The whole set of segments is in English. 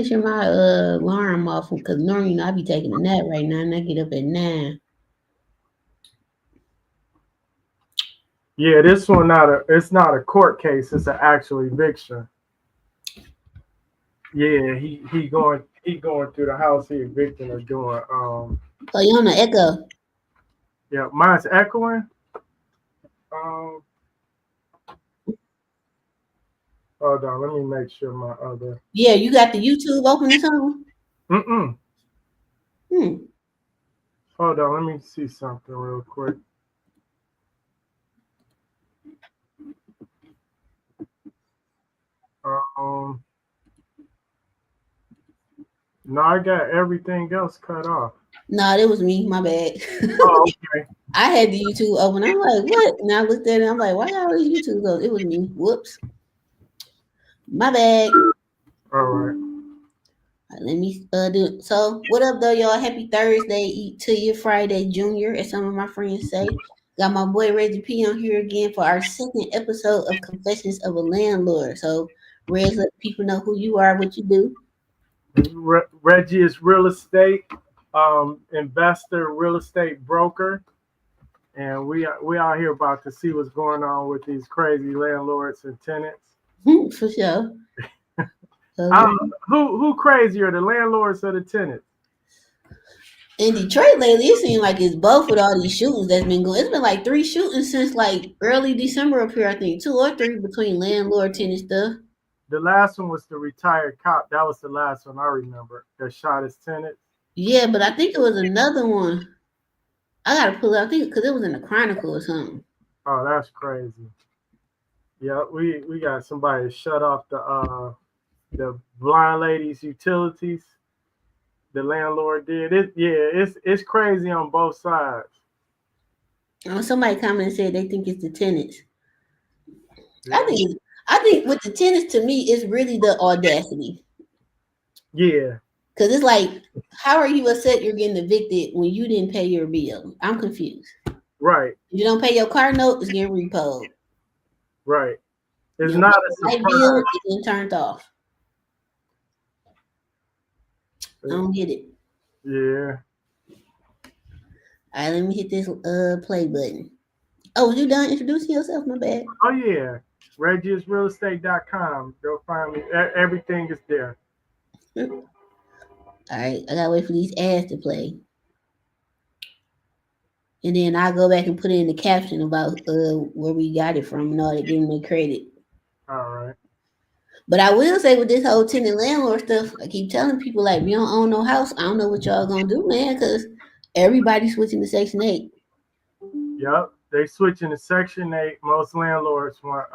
Sure my alarm off because normally I be taking a nap right now and I get up at 9. Yeah, this one it's not a court case, it's an actual eviction. Yeah, he going through the house, he evicting or doing Oh, you on the echo? yeah, mine's echoing. Um Hold on, let me make sure my other Yeah, you got the YouTube open or something? mm Hmm. hold on, let me see something real quick. Um no, I got everything else cut off. Nah, that was me. My bad. Oh, okay. I had the YouTube open. I'm like, what? And I looked at it. I'm like, why got all these YouTube open? It was me. Whoops. My bad. All right. Let me do it. So, what up, though, y'all? Happy Thursday. Eat to you Friday, Junior, as some of my friends say. Got my boy Reggie P on here again for our second episode of Confessions of a Landlord. So, Reg, let people know who you are, what you do. Reggie is real estate investor, real estate broker, and we out here about to see what's going on with these crazy landlords and tenants. For sure. Who crazier, the landlords or the tenants? In Detroit lately, it seems like it's both with all these shootings that's been going. It's been like 3 shootings since like early December up here, I think 2 or 3 between landlord tenant stuff. The last one was the retired cop. That was the last one I remember that shot his tenants. Yeah, but I think it was another one. I gotta pull it up. I think because it was in the Chronicle or something. Oh, that's crazy. Yeah, we got somebody shut off the blind lady's utilities. The landlord did it. Yeah, it's crazy on both sides. Somebody commented and said they think it's the tenants. I Yeah. think I think with the tenants to me, it's really the audacity. Yeah. Cause it's like, how are you upset you're getting evicted when you didn't pay your bill? I'm confused. Right. If you don't pay your car note, it's getting repoed. Right. It's You don't not pay a your light bill, surprise. it's getting turned off. I don't get it. Yeah. All right, let me hit this play button. Oh, you done introducing yourself? My bad. Oh yeah. Reggie'sRealEstate.com. Go find me. Everything is there. All right, I gotta wait for these ads to play, and then I go back and put in the caption about where we got it from and all that, giving me credit. All right. But I will say with this whole tenant landlord stuff, I keep telling people like, if you don't own no house, I don't know what y'all gonna do, man, because everybody's switching to Section 8. Yep. They switching to Section 8. Most landlords want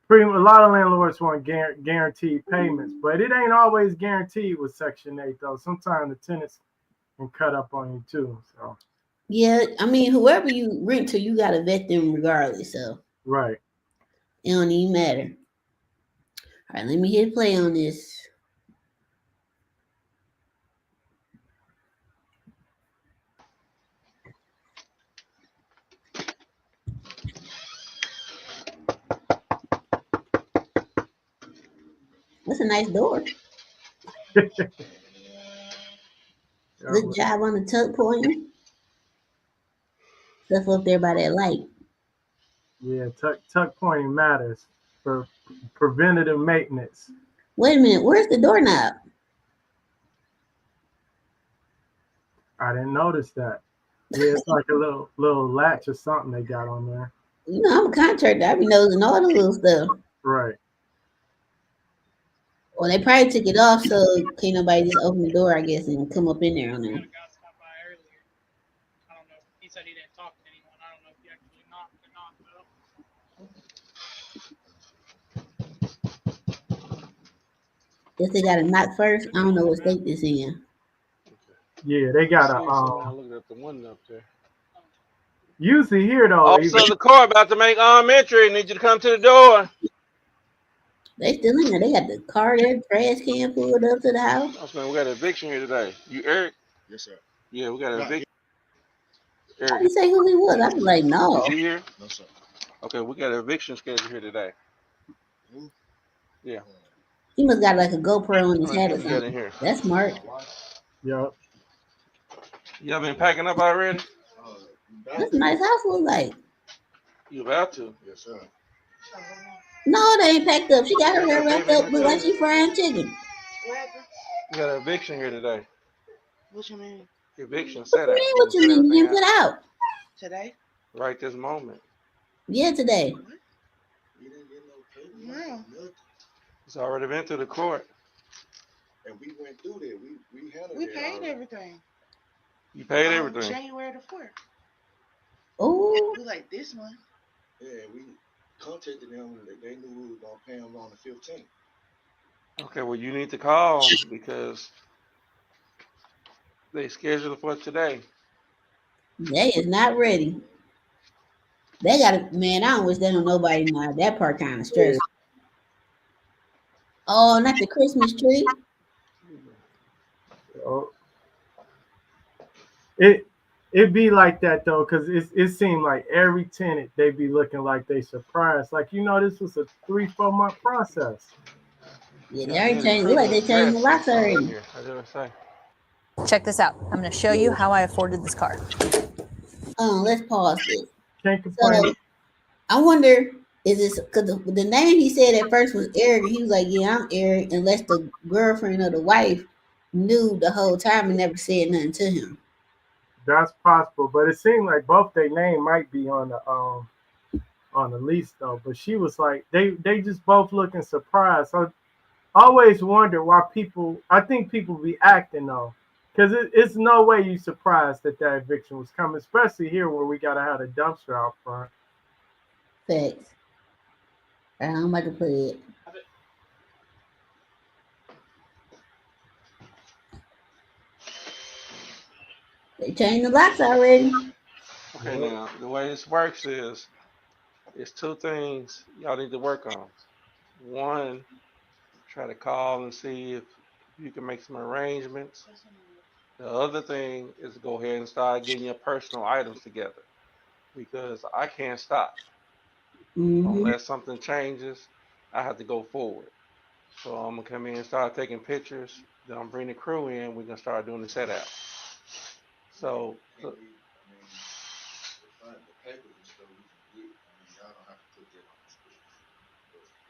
pretty a lot of landlords want guaranteed payments, but it ain't always guaranteed with Section 8 though. Sometimes the tenants can cut up on you too. So Yeah, I mean, whoever you rent to, you gotta vet them regardless, so right. it don't even matter. All right, let me hit play on this. That's a nice door. Good job on the tuck pointing. Stuff up there by that light. Yeah, tuck pointing matters for preventative maintenance. Wait a minute, where's the doorknob? I didn't notice that. Yeah, it's like a little latch or something they got on there. You know, I'm a contractor. I be nosing all the little stuff. Right. Well, they probably took it off so can't nobody just open the door, I guess, and come up in there on there. Guess they got to knock first. I don't know what state this in. Yeah, they got a See, so now looking at the one up there. usually here though. Officer of the court about to make armed entry. Need you to come to the door. They still in there. They got the car there, trash can pulled up to the house. Oh, man, we got an eviction here today. You Eric? Yes, sir. Yeah, we got an eviction. I Eric, didn't say who he was. I Yes, was sir. like, is no. he here? No, sir. Okay, we got an eviction schedule here today. Who? Yeah. He must got like a GoPro on How his many head or people you got in something. here? That's smart. Yep. Y'all been packing up already? That's a nice house look like. You about to? Yes, sir. No, they ain't packed up. She got You her got hair that wrapped baby in up, here look like too? she frying chicken. You got an eviction here today. What you mean? Eviction What set you out. mean? We're What gonna you set mean? You everything didn't out put out? Today? right this moment. Yeah, today. What? You didn't get no paper. No. It's already been through the court. And we went through there. We handled it. We paid everything. You paid everything. January the 4th. Oh, We like this month. Yeah, we contacted them. They knew we were gonna pay them on the 15th. Okay, well you need to call because they scheduled for today. they is not ready. They got to, man, I don't wish that on nobody now. That part kind of stressful. Oh, not the Christmas tree. Oh, it be like that though, cause it seemed like every tenant they be looking like they surprised. Like this was a 3-4 month process. Yeah, they Yeah, I already need a changed. Look like Christmas they changed the dress or locks something in already. here. I didn't say. Check this out. I'm going to show you how I afforded this car. Let's pause this. Can't complain. So I wonder, is this because the name he said at first was Eric? He was like, "Yeah, I'm Eric," unless the girlfriend or the wife knew the whole time and never said nothing to him. That's possible, but it seemed like both their name might be on the lease though. But she was like, they just both looking surprised. So I always wonder why people. I think people be acting though, because it's no way you surprised that eviction was coming, especially here where we gotta have a dumpster out front. Facts. I'm about to put it. They changed the locks already. Okay, Yep. now the way this works is it's two things y'all need to work on. One, try to call and see if you can make some arrangements. The other thing is go ahead and start getting your personal items together because I can't stop Mm-hmm. unless something changes. I have to go forward. So I'm gonna come in and start taking pictures. Then I'm bringing the crew in. We're gonna start doing the set out. So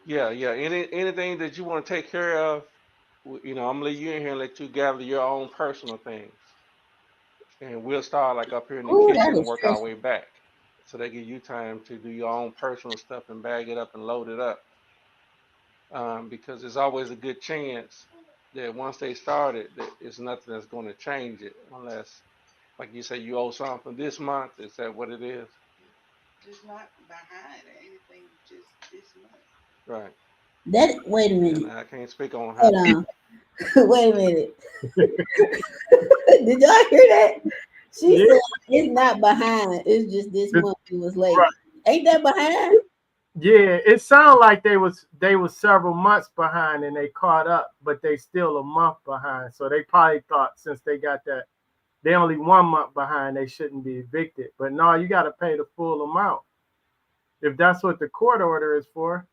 yeah. Anything that you want to take care of, I'm gonna leave you in here and let you gather your own personal things, and we'll start like up here in the Oh, that kitchen and is work our stressful. way back. So they give you time to do your own personal stuff and bag it up and load it up. Because there's always a good chance that once they started, that it's nothing that's going to change it unless, like you say, you owe something this month. Is that what it is? It's not behind or anything, just this month. Right. That wait a And minute. I can't speak on how. Hold on. Wait a minute. Did y'all hear that? She Yeah, said it's not behind. It's just this month it was late. right. Ain't that behind? Yeah, it sounded like they was several months behind and they caught up, but they still a month behind. So they probably thought since they got that they only 1 month behind, they shouldn't be evicted. But no, you got to pay the full amount if that's what the court order is for.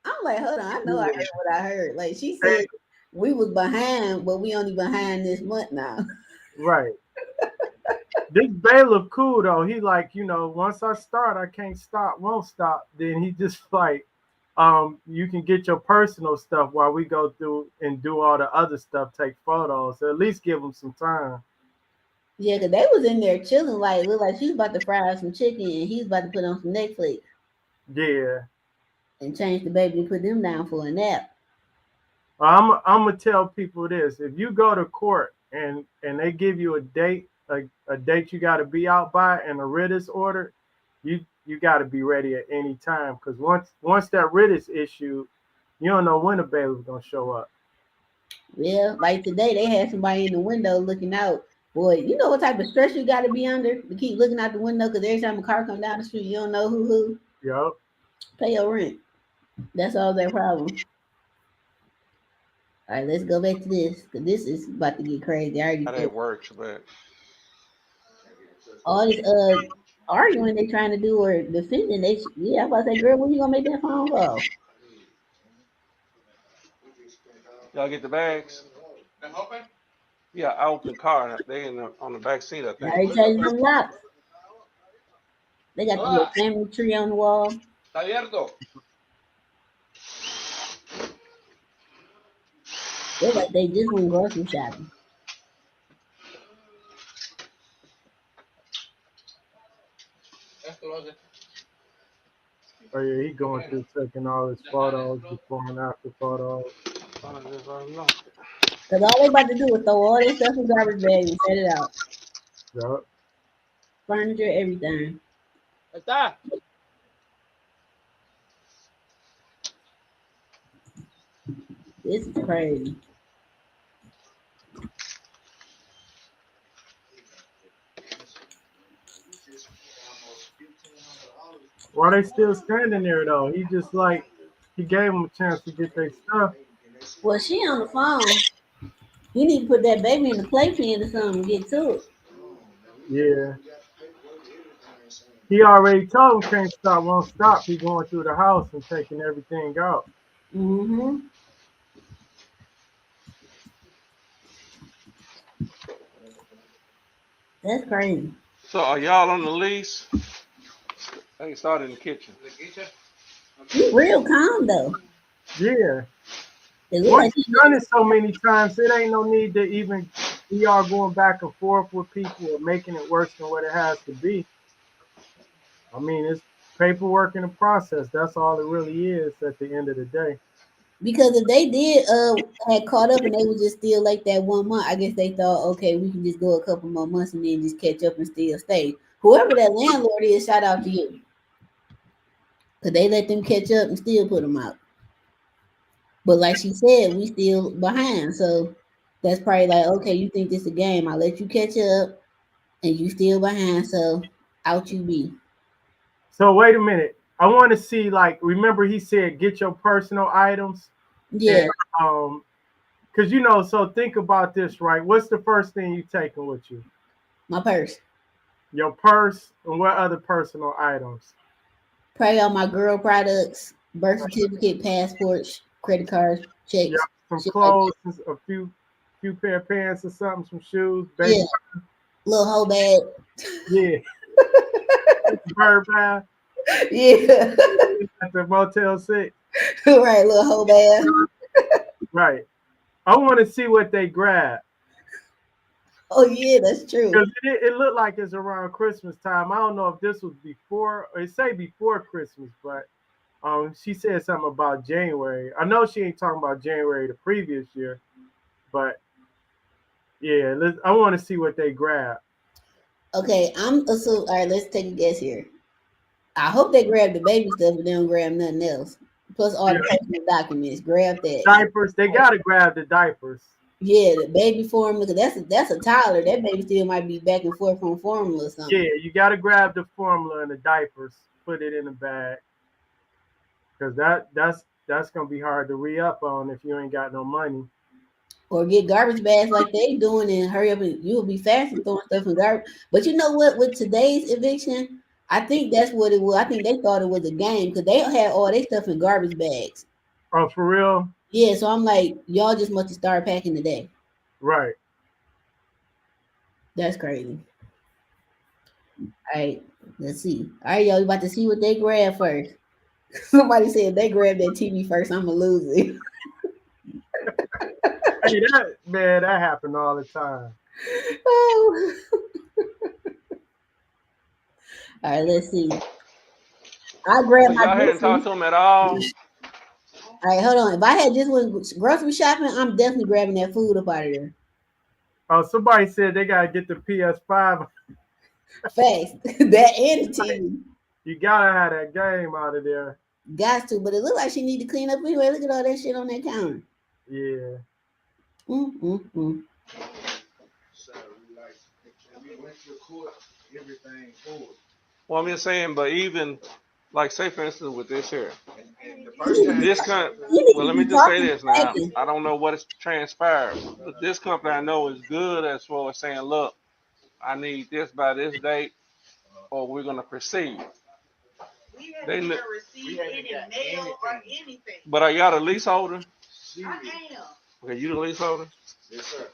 I'm like, hold on. I know I Yeah. heard what I heard. Like she Hey, said we was behind, but we only behind this month now. right. This bailiff cool though. He like, once I start, I can't stop, won't stop. Then he just like, you can get your personal stuff while we go through and do all the other stuff, take photos. So at least give them some time. Yeah, cause they was in there chilling, like look like she was about to fry some chicken and he was about to put on some Netflix Yeah. and change the baby and put them down for a nap. I'm gonna tell people this: if you go to court and they give you a date, a date you got to be out by, and a writ is ordered, you got to be ready at any time because once that writ is issued, you don't know when the bailiff's gonna show up. Yeah, like today they had somebody in the window looking out. Boy, you know what type of stress you got to be under to keep looking out the window because every time a car come down the street, you don't know who. Yep. Pay your rent. That's all their problem. All right, let's go back to this because this is about to get crazy. I already How feel that works, but all this arguing they trying to do or defending. Yeah, I'm about to say, girl, when you gonna make that phone call? Y'all get the bags? Yeah, I opened the car. They on the back seat, I I think. already changing them locks. They got the little family tree on the wall. Está abierto. They like they just went grocery shopping. Oh yeah, he going through taking all his photos, before and after photos. Cause all they about to do is throw all this stuff in garbage bag and set it out. Yep. Furniture, everything. Está. This is crazy. Why they still standing there though? He just like he gave them a chance to get their stuff. Well, she on the phone. You need to put that baby in the playpen or something and get to it. Yeah. He already told him can't stop, won't stop. He going through the house and taking everything out. Mm-hmm. That's crazy. So are y'all on the lease? They started in the kitchen. You real calm though. Yeah. It look Once like you've done it so many times, it ain't no need to even be all going back and forth with people or making it worse than what it has to be. I mean, it's paperwork and a process. That's all it really is at the end of the day. because if they did had caught up and they was just still like that 1 month, I guess they thought, okay, we can just go a couple more months and then just catch up and still stay. Whoever that landlord is, shout out to you. Cause they let them catch up and still put them out. But like she said, we still behind. So that's probably like, okay, you think this a game. I'll let you catch up and you still behind, so out you be. So wait a minute. I want to see like remember he said get your personal items and Yeah, because so think about this, right? What's the first thing you taking with you? my purse. Your purse and what other personal items? Probably all my girl products, birth certificate, passports, credit cards, Yeah, checks, some shit like that. clothes, a few pair of pants or something, some shoes, Yeah, baby. little whole bag. Yeah, bird bath Yeah, at the Motel 6. right, little whole bag. Right. I want to see what they grab. Oh yeah, that's true. Because it looked like it's around Christmas time. I don't know if this was before, or it say before Christmas, but she said something about January. I know she ain't talking about January the previous year, but yeah, I want to see what they grab. Okay, I'm so all right. Let's take a guess here. I hope they grab the baby stuff, but they don't grab nothing else. Plus all Yeah, the personal documents. Grab that. diapers. They gotta grab the diapers. Yeah, the baby formula. That's a toddler. That baby still might be back and forth from formula or Yeah, something. you gotta grab the formula and the diapers. Put it in the bag because that's gonna be hard to re up on if you ain't got no money. Or get garbage bags like they doing and hurry up and you'll be fast and throwing stuff in garbage. But you know what? With today's eviction, I think that's what it was. I think they thought it was a game because they had all their stuff in garbage bags. Oh, for real? Yeah, so I'm like, y'all just must have started packing today. Right. That's crazy. All right, let's see. All right, y'all, we about to see what they grab first. Somebody said they grabbed that TV first. I'm gonna lose it. Hey, that man, that happened all the time. Oh. All right, let's see. I So grabbed my y'all hadn't talked groceries. to him at all? All right, hold on. If I had just went grocery shopping, I'm definitely grabbing that food up out of there. Oh, somebody said they gotta get the PS5. Fast. That and the TV. You gotta have that game out of there. Got to, but it looked like she need to clean up anyway. Look at all that shit on that counter. Yeah. Mm. So we went to court, everything forward. Well, I'm just saying, but even like say for instance with this here, And the You first need to time be, this you need well, to let me be just say talking this and now. packing. I don't know what has transpired, but this company I know is good as far as saying, look, I need this by this date, or we're gonna proceed. We haven't They, even received any mail or anything. but are y'all the leaseholder? I am. Okay, you the leaseholder? Yes, sir.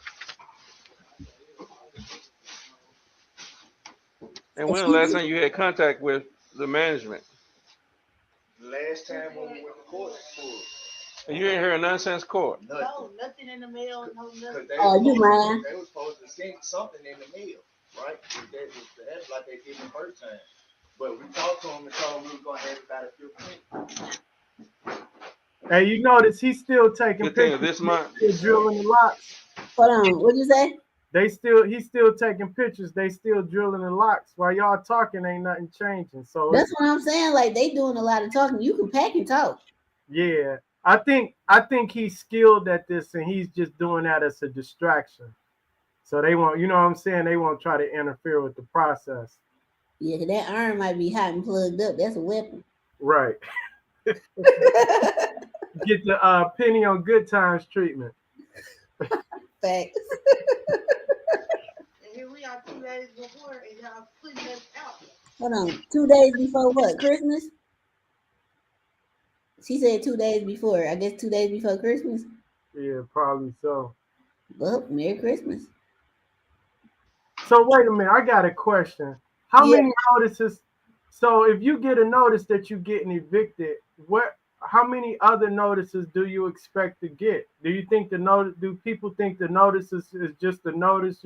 And when the last time you had contact with the management? The last time when we went to court for it. And you ain't heard nothing since court? Nothing. No, nothing in the mail, no nothing. Oh, you lying? They were supposed to send something in the mail, right? That's like they did the first time. But we talked to them and told them we were gonna have it by the 15th. Hey, you notice he's still taking 15th pictures. of this month? Still drilling the locks. Hold on, what'd you say? He's still taking pictures. They still drilling the locks. While y'all talking, ain't nothing changing. So That's what I'm saying. Like they doing a lot of talking. You can pack and talk. yeah, I think he's skilled at this, and he's just doing that as a distraction. So they won't, you know what I'm saying? They won't try to interfere with the process. Yeah, 'cause that iron might be hot and plugged up. That's a weapon. Right. Get the penny on good times treatment. Facts. And here we are 2 days before, and y'all putting us out. Hold on. 2 days before what? Christmas? She said 2 days before. I guess 2 days before Christmas. Yeah, probably so. Well, Merry Christmas. So wait a minute, I got a question. How Yeah. many notices? So if you get a notice that you're getting evicted, how many other notices do you expect to get? Do you think do people think the notice is just a notice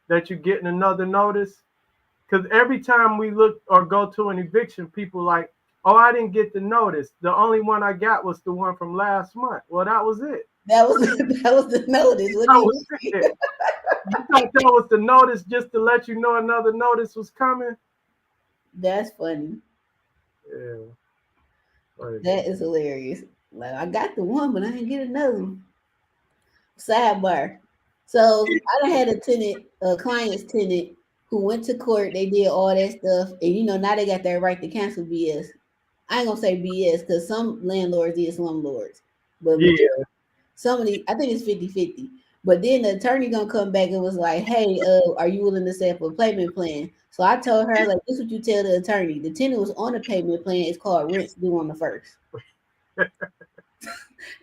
that you're getting another notice? Because every time we look or go to an eviction, people like, oh, I didn't get the notice. The only one I got was the one from last month. Well, that was it. That was the notice. What That do you was it. You thought that was the notice just to let you know another notice was coming? That's funny. Yeah. That is hilarious. Like I got the one, but I didn't get another one. Sidebar. So I done had a client's tenant who went to court. They did all that stuff, and now they got that right to cancel BS. I ain't gonna say BS because some landlords is slumlords, but Yeah. some of these, I think it's 50-50. But then the attorney gonna come back and was like, "Hey, are you willing to set up a payment plan?" So I told her, like, this is what you tell the attorney. The tenant was on a payment plan. It's called rents due on the 1st.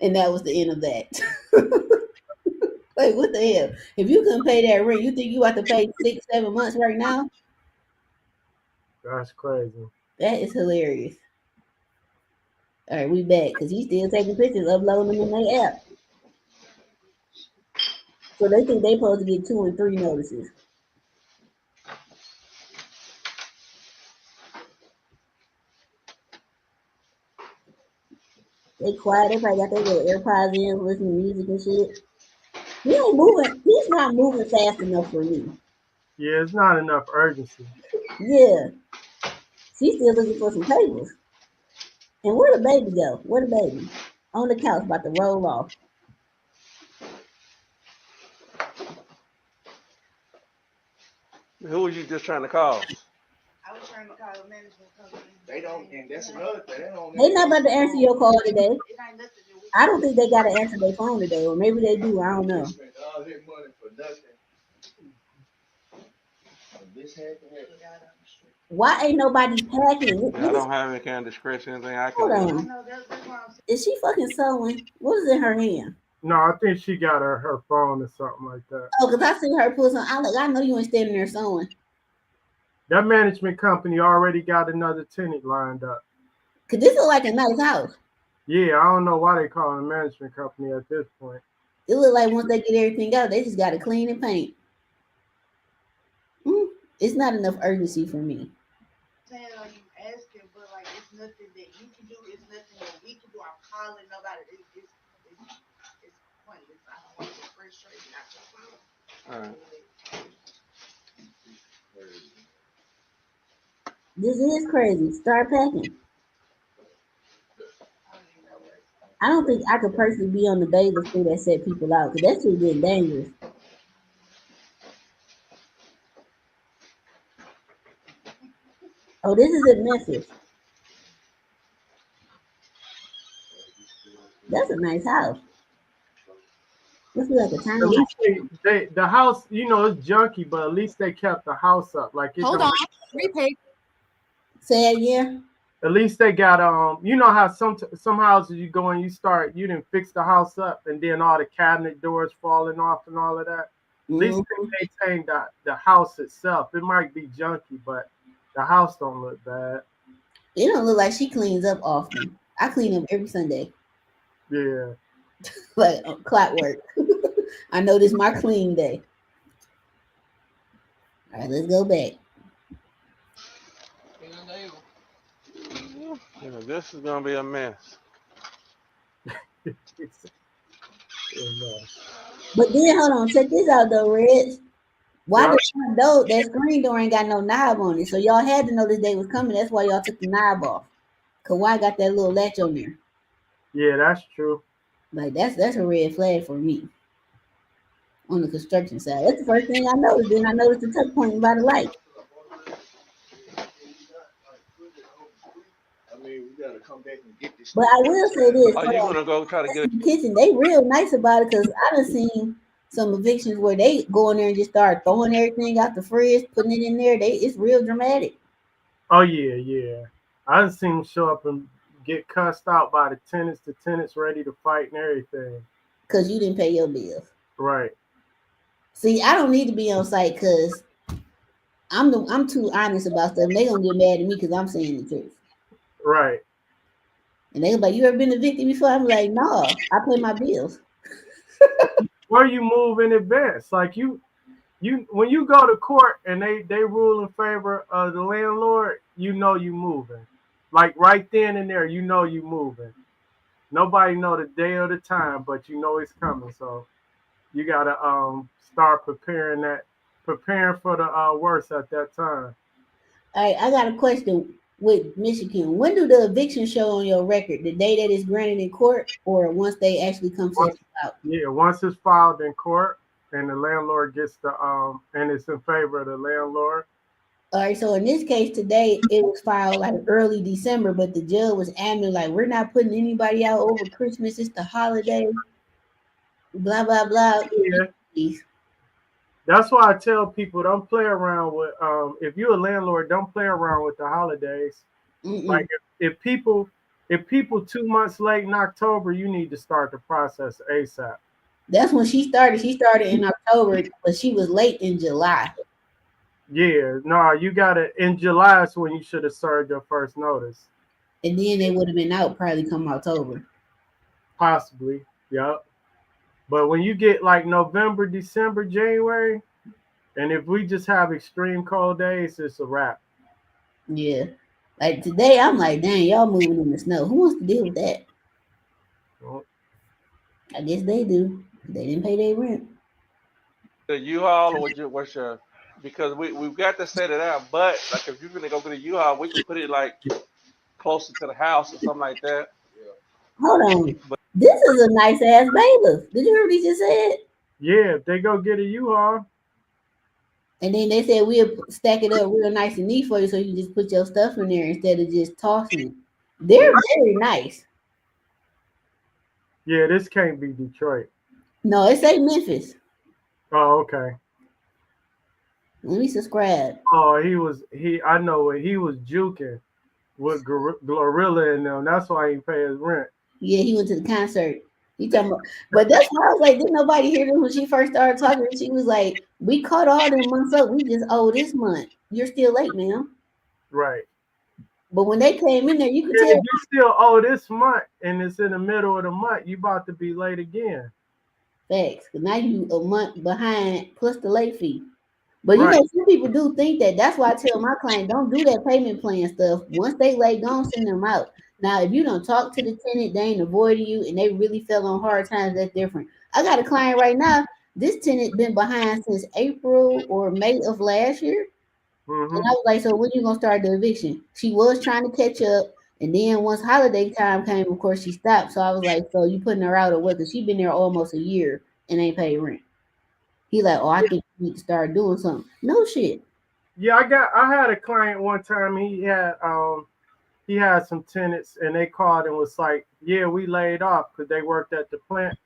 And that was the end of that. Like, what the hell? If you couldn't pay that rent, you think you have to pay 6-7 months right now? That's crazy. That is hilarious. All right, we back because he's still taking pictures, uploading them in their app. So they think they supposed to get 2 and 3 notices. They quiet. They probably got their little AirPods in, listening to music and shit. He ain't moving. He's not moving fast enough for me. Yeah, it's not enough urgency. Yeah, she's still looking for some papers. And where the baby go? Where the baby? On the couch, about to roll off. Who was you just trying to call? I was trying to call a management company. They don't, and that's another thing. They not about to answer your call today. It ain't nothing that we I don't think they got to answer their phone today, or maybe they do. I don't know. They spent all their money for nothing. This happened. Why ain't nobody packing? I don't have any kind of discretion, anything I can Hold do. I on. know that's what I'm saying. Is she fucking sewing? What is in her hand? No, I think she got her phone or something like that. Oh, because I see her pull some. I know you ain't standing there sewing. That management company already got another tenant lined up. Because this look like a nice house. Yeah, I don't know why they call it a management company at this point. It look like once they get everything out, they just got to clean and paint. It's not enough urgency for me. Saying are you asking, but like it's nothing that you can do. It's nothing that we can do. I'm calling nobody. It's pointless. I don't want to get frustrated. All right. This is crazy. Start packing. I don't think I could personally be on the Davis crew that set people out because that shit getting dangerous. Oh, this is in Memphis. That's a nice house. Must be like a tiny At house. least the house, it's junky, but at least they kept the house up. Like it Hold don't. on. Repeat. Say it again. At least they got you know how some houses you go and you didn't fix the house up and then all the cabinet doors falling off and all of that. At least Mm-hmm. they maintain the house itself. It might be junky, but the house don't look bad. It don't look like she cleans up often. I clean up every Sunday, Yeah. like clockwork. I know this my clean day. All right, let's go back. You know, this is gonna be a mess. But then hold on, check this out though, Reg. Why Yeah. the front door, that screen door ain't got no knob on it? So y'all had to know this day was coming. That's why y'all took the knob off. Cause why got that little latch on there? Yeah, that's true. Like that's a red flag for me on the construction side. That's the first thing I noticed. Then I noticed the tuck pointing by the light. I mean, we gotta come back and get this But stuff I fixed. will say this: Are you gonna go try to get? the kitchen, they real nice about it. Cause I done seen some evictions where they go in there and just start throwing everything out the fridge, putting it in there. It's real dramatic. Oh yeah, yeah. I done seen them show up and get cussed out by the tenants. The tenants ready to fight and everything. Cause you didn't pay your bills. Right. See, I don't need to be on site because I'm too honest about stuff. They gonna get mad at me because I'm saying the truth. Right. And they gonna be like, you ever been evicted before? I'm like, no, I pay my bills. Where you move in advance, like you when you go to court and they rule in favor of the landlord, you know you moving. Like right then and there, you know you moving. Nobody know the day or the time, but you know it's coming. So you gotta start preparing for the worst at that time. All right, I got a question with Michigan. When do the evictions show on your record? The day that it's granted in court, or once they actually come set Once, you out? yeah, once it's filed in court and the landlord gets the and it's in favor of the landlord. All right, so in this case today, it was filed like early December, but the judge was adamant, like, we're not putting anybody out over Christmas. It's the holiday, blah blah blah. Yeah. That's why I tell people don't play around with if you're a landlord, don't play around with the holidays. Like Mm-mm. if people 2 months late in October, you need to start the process ASAP. That's when she started. She started in October, but she was late in July. Yeah, no, you gotta in July is when you should have served your first notice. And then they would have been out probably come October. Possibly. Yep. But when you get like November, December, January, and if we just have extreme cold days, it's a wrap. Yeah. Like today, I'm like, dang, y'all moving in the snow. Who wants to deal with that? Well, I guess they do. They didn't pay their rent. The U-Haul or what's your? Because we've got to set it out. But like if you're gonna go get a U-Haul, we can put it like closer to the house or something like that. Hold on. But This is a nice ass bailiff. Did you hear what he just said? yeah, if they go get a U-Haul, And then they said we'll stack it up real nice and neat for you so you can just put your stuff in there instead of just tossing it. They're very nice. yeah, this can't be Detroit. No, it say Memphis. Oh, okay. Let me subscribe. Oh, I know what he was juking with Glorilla and them. That's why he ain't pay his rent. Yeah, he went to the concert. He talking about, but that's why I was like, didn't nobody hear this when she first started talking? She was like, we caught all them months up. We just owe this month. You're still late, ma'am. Right. But when they came in there, you could Yeah, tell if you still owe this month and it's in the middle of the month, you about to be late again. facts. 'Cause now you a month behind plus the late fee. But you Right. know, some people do think that. That's why I tell my client, don't do that payment plan stuff. Once they late, don't send them out. Now, if you don't talk to the tenant, they ain't avoiding you, and they really fell on hard times, that's different. I got a client right now. This tenant been behind since April or May of last year. And Mm-hmm. I was like, so when you gonna start the eviction? She was trying to catch up, and then once holiday time came, of course she stopped. So I was like, so you putting her out or what? Because she been there almost a year and ain't paid rent. He like, oh, I think you need to start doing something. No shit. Yeah, I had a client one time. He had some tenants and they called and was like, yeah, we laid off because they worked at the plant.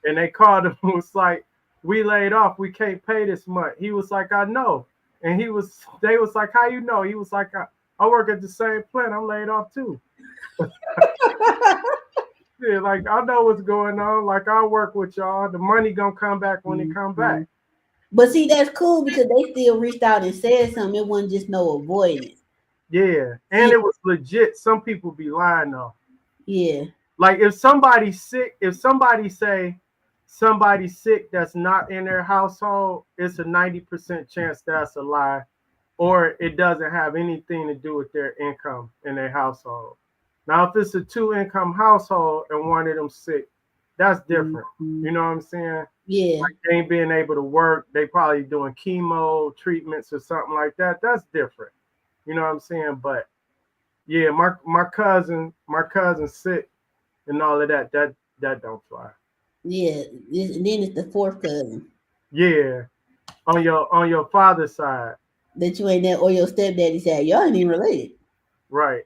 And they called him and was like, we laid off. We can't pay this month. He was like, I know. And they was like, how you know? He was like, I work at the same plant. I'm laid off too. Yeah, like I know what's going on. Like I work with y'all. The money gonna come back when it come back. But see, that's cool because they still reached out and said something. It wasn't just no avoidance. Yeah, and Yeah, it was legit. Some people be lying though. yeah. Like if somebody's sick, if somebody say somebody's sick that's not in their household, it's a 90% chance that's a lie, or it doesn't have anything to do with their income in their household. Now, if it's a two-income household and one of them sick, that's different. You know what I'm saying? Yeah, Like they ain't being able to work, they probably doing chemo treatments or something like that. That's different. You know what I'm saying? But yeah, my cousin sick and all of that. That don't fly. yeah. And then it's the fourth cousin Yeah, on your father's side, that you ain't that, or your stepdaddy said y'all ain't even related. right?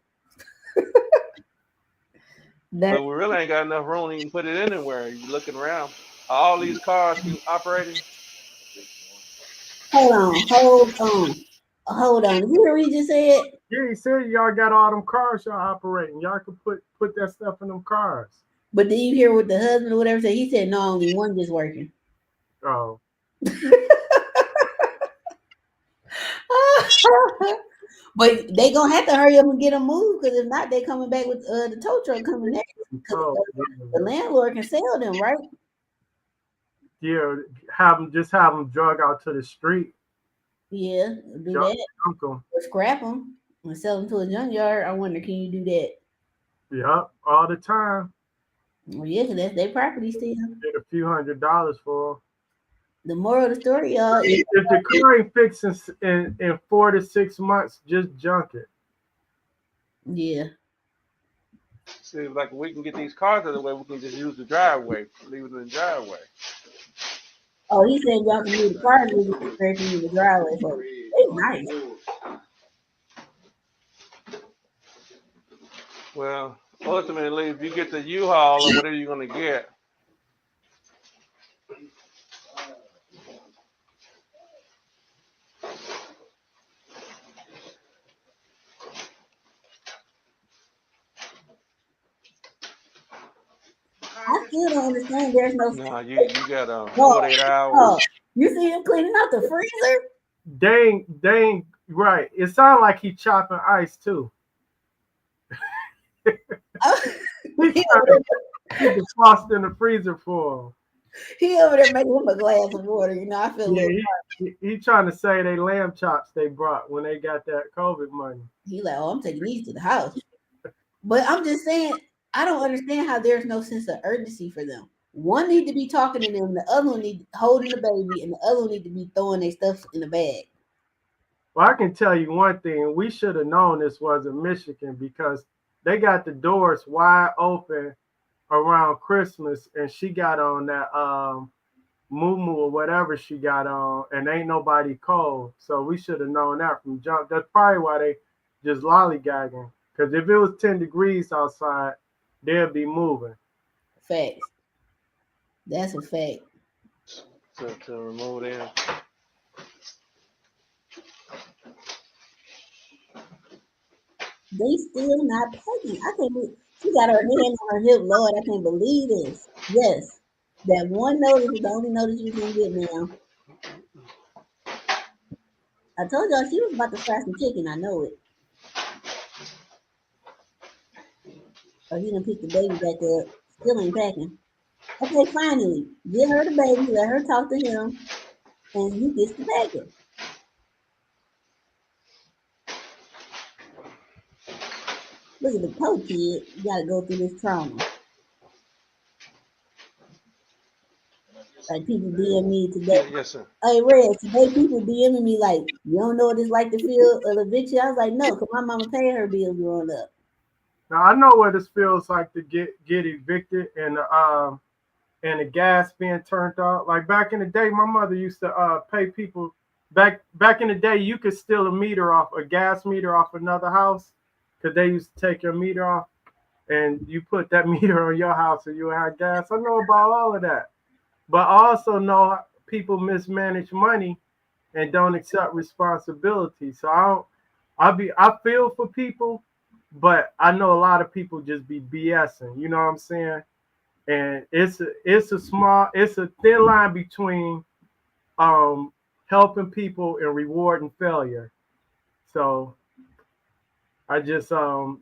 That But we really ain't got enough room to even put it anywhere. You looking around. All these cars keep operating. hold on. Did you hear what he just said? Yeah, he said y'all got all them cars y'all operating. Y'all can put that stuff in them cars. But did you hear what the husband or whatever said? He said no, only one just working. Oh, But they gonna have to hurry up and get them moved because if not, they coming back with the tow truck coming next. Because oh, the landlord can sell them, right? yeah. Have them drug out to the street, Yeah, do junk, that junk them. or scrap them and sell them to a junkyard. I wonder, can you do that? Yep, all the time. Well, yeah, because that's their property still. Get a few $100s for 'em. The moral of the story, y'all, is If the car ain't fixed in 4 to 6 months, just junk it. yeah. See, like we can get these cars out of the way, we can just use the driveway, leave it in the driveway. Oh, he said y'all can leave the car and leave it scraping in the driveway for you. They nice. Well, ultimately, if you get the U-Haul or whatever you're gonna get, I still don't understand. There's no. no, you got No, 48 hours. no. You see him cleaning out the freezer? They ain't right. It sounds like he chopping ice too. He he, trying over to keep the frost in the freezer for him. he over there making him a glass of water. You know, I feel a Yeah, little. he trying to say they lamb chops they brought when they got that COVID money. He like, oh, I'm taking these to the house. But I'm just saying, I don't understand how there's no sense of urgency for them. One need to be talking to them, the other one need holding the baby, and the other one need to be throwing their stuff in the bag. Well, I can tell you one thing. We should have known this was in Michigan because they got the doors wide open around Christmas, and she got on that moo or whatever she got on, and ain't nobody cold. So we should have known that from jump. That's probably why they just lollygagging. Because if it was 10 degrees outside, they'll be moving. Facts. That's a fact. To remove them. They still not packing. I can't believe she got her hand on her hip. Lord, I can't believe this. Yes. That one notice was the only notice you was gonna get now. I told y'all she was about to fry some chicken. I know it. Oh, he done picked the baby back up. Still ain't packing. Okay, finally. Get her the baby, let her talk to him, and you get the packing. Look at the poor kid. You gotta go through this trauma. Like people DM me today. Yes, sir. Hey Red, today people DMing me like, you don't know what it's like to feel an eviction. I was like, no, because my mama paid her bills growing up. Now I know what this feels like to get evicted and the gas being turned off. Like back in the day, my mother used to pay people. Back in the day, you could steal a gas meter off another house, because they used to take your meter off, and you put that meter on your house, and you had gas. I know about all of that, but I also know people mismanage money and don't accept responsibility. So I feel for people, but I know a lot of people just be BSing. You know what I'm saying? And it's a thin line between um helping people and rewarding failure. So I just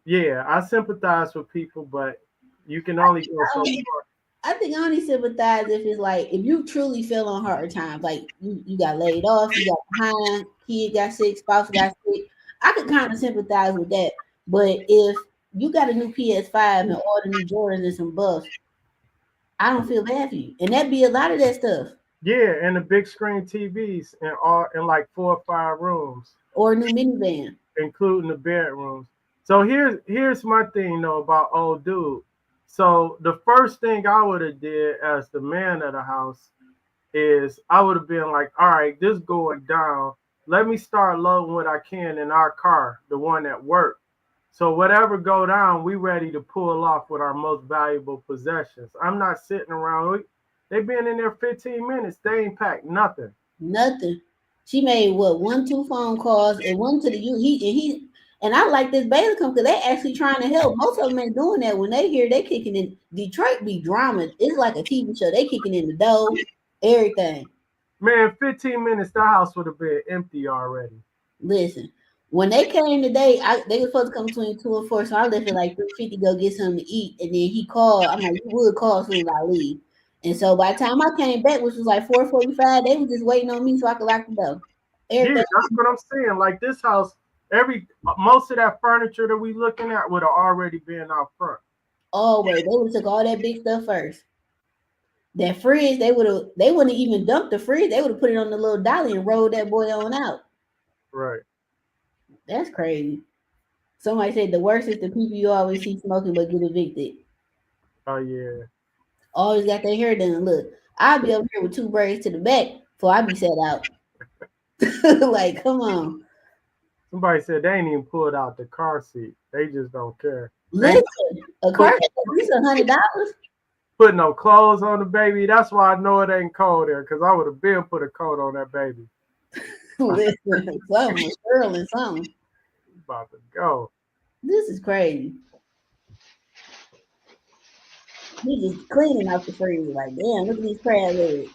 yeah, I sympathize with people, but you can only go so far. I think I only sympathize if it's like if you truly feel on hard times, like you got laid off, you got behind, kid got sick, spouse got sick. I could kind of sympathize with that. But if you got a new PS5 and all the new Jordans and some buffs, I don't feel bad for you. And that'd be a lot of that stuff. Yeah, and the big screen TVs in like 4 or 5 rooms, Or a new minivan. including the bedrooms. So here's my thing though about old dude. So the first thing I would have did as the man of the house is I would have been like, all right, this going down. Let me start loading what I can in our car, the one that worked. So whatever go down, we ready to pull off with our most valuable possessions. I'm not sitting around. They been in there 15 minutes. They ain't packed nothing. Nothing. She made what 1, 2 phone calls and one to the U. And I like this Baylor come because they actually trying to help. Most of them ain't doing that. When they hear they kicking in Detroit be drama. It's like a TV show. They kicking in the door, everything. Man, 15 minutes, the house would have been empty already. Listen, when they came today, they were supposed to come between 2 and 4, so I left at like 3:50 go get something to eat, and then he called. I'm like, you would call as soon as I leave. And so by the time I came back, which was like 4:45, they were just waiting on me so I could lock the door. Yeah, Everything. that's what I'm saying. Like this house, most of that furniture that we looking at would have already been out front. Always. They would have took all that big stuff first. That fridge, they wouldn't even dump the fridge. They would have put it on the little dolly and rolled that boy on out. Right. That's crazy. Somebody said the worst is the people you always see smoking but get evicted. Oh yeah. Always got their hair done. Look, I'll be over here with 2 braids to the back before I be set out. Like, come on. Somebody said they ain't even pulled out the car seat. They just don't care. They Listen, ain't a put, car at least $100. put no clothes on the baby. That's why I know it ain't cold there, because I would have been put a coat on that baby. Listen, something, Sterling, something. About to go. This is crazy. He just cleaning out the freezer. Like, damn, look at these crab legs.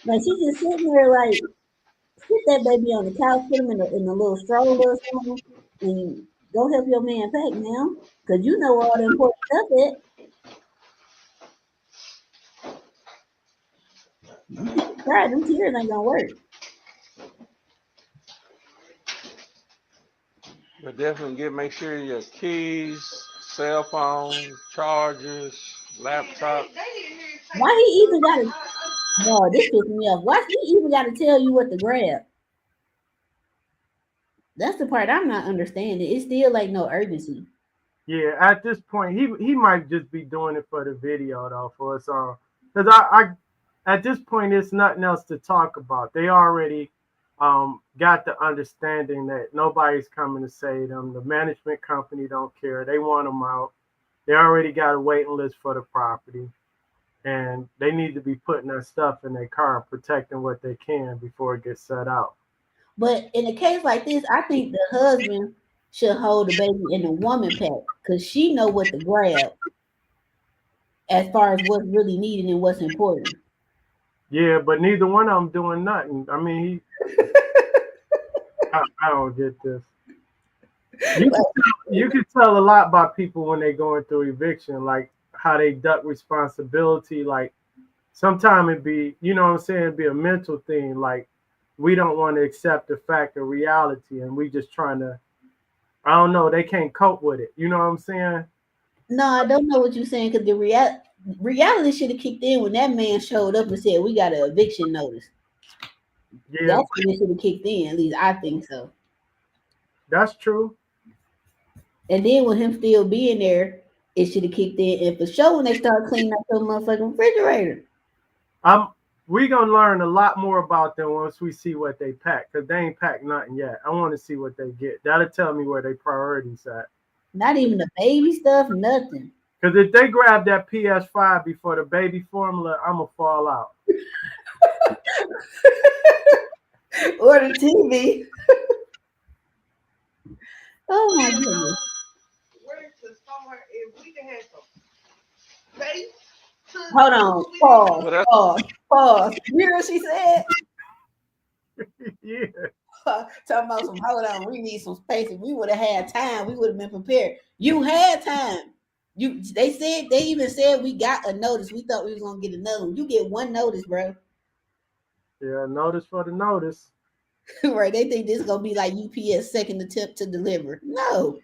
Like, she just sitting there, like, sit that baby on the couch, put him in a little stroller or something, and go help your man pack now. Because you know all the important stuff is. You can't cry. Them tears ain't going to work. But definitely make sure your keys, cell phone, chargers, laptop. Why he even got to, no, this pissed me off. Why he even got to tell you what to grab? That's the part I'm not understanding. It's still like no urgency. Yeah, at this point, he might just be doing it for the video though, for us all. Because I at this point, there's nothing else to talk about. They already got the understanding that nobody's coming to save them. The management company don't care. They want them out. They already got a waiting list for the property, and they need to be putting their stuff in their car and protecting what they can before it gets set out. But in a case like this, I think the husband should hold the baby in the woman pack because she know what to grab as far as what's really needed and what's important. Yeah, but neither one of them doing nothing. I mean, I don't get this. You can tell a lot about people when they going through eviction, like how they duck responsibility. Like sometimes it be, you know what I'm saying, it'd be a mental thing. Like we don't want to accept the fact of reality, and we just trying to. I don't know. They can't cope with it. You know what I'm saying? No, I don't know what you're saying because the reality should have kicked in when that man showed up and said we got an eviction notice. Yeah, That's when it should have kicked in. At least I think so. that's true. And then with him still being there, it should have kicked in. And for sure, when they start cleaning up the motherfucking refrigerator. I'm. We gonna learn a lot more about them once we see what they pack, because they ain't packed nothing yet. I want to see what they get. That'll tell me where their priorities at. Not even the baby stuff, nothing. Because if they grab that PS5 before the baby formula, I'm gonna fall out. Or the TV. Oh my goodness. Where to somewhere if we can have some space to Hold do on. what we need to Pause. Well, do. that's Pause. Pause. You hear what she said? Yeah. Talking about some, hold on, we need some space. If we would have had time, we would have been prepared. You had time. They even said we got a notice. We thought we was gonna get another one. You get one notice, bro. Yeah, notice for the notice. Right? They think this is gonna be like UPS second attempt to deliver. No.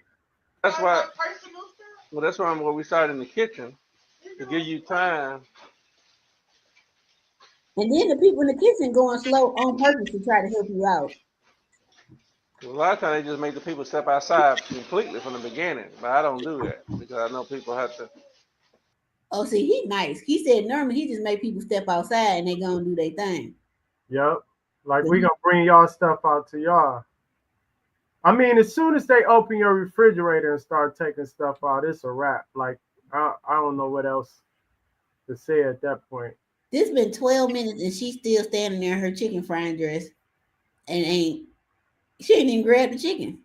that's Like why. my personal stuff. Well, that's why where we started in the kitchen to give you time. And then the people in the kitchen going slow on purpose to try to help you out. A lot of times they just make the people step outside completely from the beginning, but I don't do that because I know people have to. Oh, see, he nice. He said normally he just make people step outside and they gonna do their thing. Yep. Like But we gonna bring y'all stuff out to y'all. I mean, as soon as they open your refrigerator and start taking stuff out, it's a wrap. Like I don't know what else to say at that point. this been 12 minutes and she's still standing there in her chicken frying dress and she didn't even grab the chicken.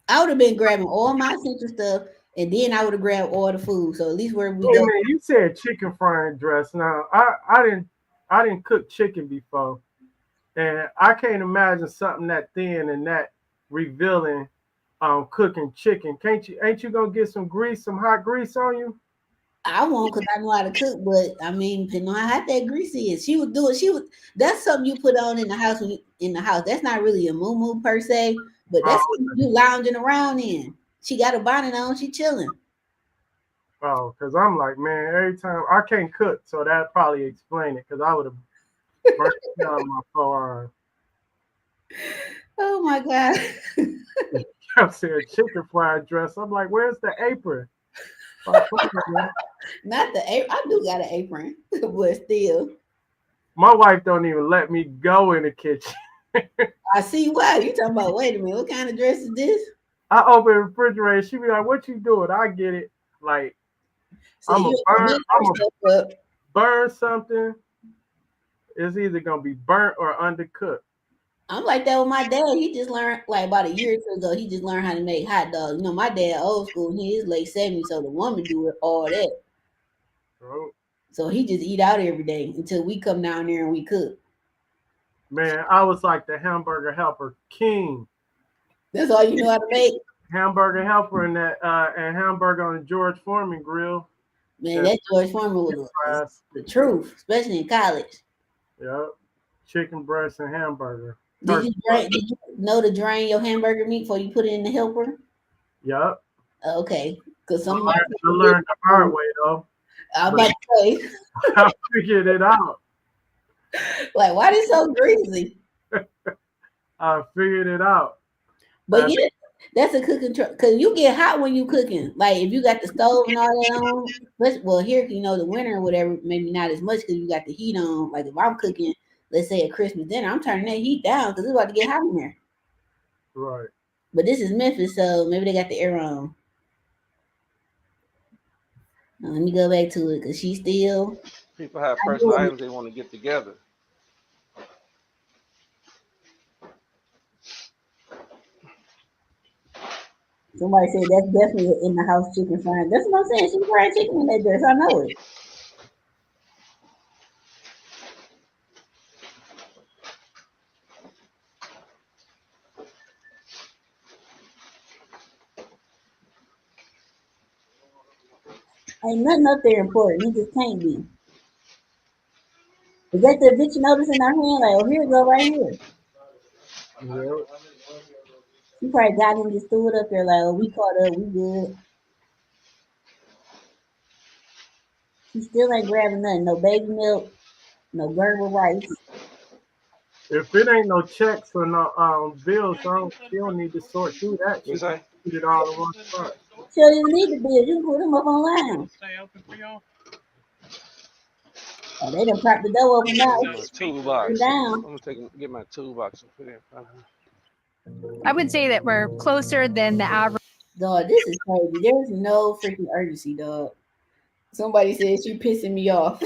I would have been grabbing all my essential stuff and then I would have grabbed all the food. So at least where we Hey go. man, you said chicken frying dress. Now I didn't cook chicken before, and I can't imagine something that thin and that revealing. Cooking chicken. Can't you? Ain't you gonna get some grease, some hot grease on you? I won't because I know how to cook, but I mean, depending on how hot that grease is, she would do it. She would. That's something you put on in the house when you in the house. That's not really a moo per se, but Oh, that's something you lounging around in. She got a bonnet on. She chilling. oh, because I'm like, man, every time I can't cook, so that probably explain it. Because I would have burnt down my forearm. Oh my god! I said chicken fried dress. I'm like, where's the apron? My Not the apron. I do got an apron, but still, wife don't even let me go in the kitchen. I see why you talking about. Wait a minute, what kind of dress is this? I open the refrigerator. She be like, "What you doing?" I get it. Like So you mess her I'm a stuff up. burn something. It's either gonna be burnt or undercooked. I'm like that with my dad. He just learned like about a year or two ago. He just learned how to make hot dogs. You know, my dad old school. He is late 70s, so the woman do it all that. Oh, So he just eat out every day until we come down there and we cook. man, I was like the hamburger helper king. That's all you know how to make. Hamburger helper and that and hamburger on the George Foreman grill. Man, That that George Foreman was fries. the truth, especially in college. Yep. Chicken breast and hamburger. Did Turkey you breast. drain? Did you know to drain your hamburger meat before you put it in the helper? Yep. Okay, because I some learned, I learned the hard way though. I'm But about to say, I figured it out. like, why this so greasy? I figured it out. But yeah, that's a cooking truck because you get hot when you cooking. Like if you got the stove and all that on. Well, here you know the winter or whatever, maybe not as much because you got the heat on. Like if I'm cooking, let's say a Christmas dinner, I'm turning that heat down because it's about to get hot in there. Right. But this is Memphis, so maybe they got the air on. Now, let me go back to it because she's still. People have personal items they want to get together. Somebody said that's definitely in the house chicken frying. That's what I'm saying. She fried chicken in that dress. I know it. Ain't nothing up there important. It just can't be. Is that the eviction notice in our hand? Like, oh, here it go right here. Yep. She probably got him just threw it up there like, oh, we caught up, we good. She still ain't grabbing nothing. No baby milk, no Gerber rice. If it ain't no checks or no bills, she don't need to sort through that. You She can say? put it all in one spot. She don't even need the bills. You can put them up online. Oh, they done propped the door open now. My toolbox. Down. I'm gonna get my toolbox and put it in front of me. I would say that we're closer than the average. Dog, this is crazy. There's no freaking urgency, dog. Somebody said she pissing me off.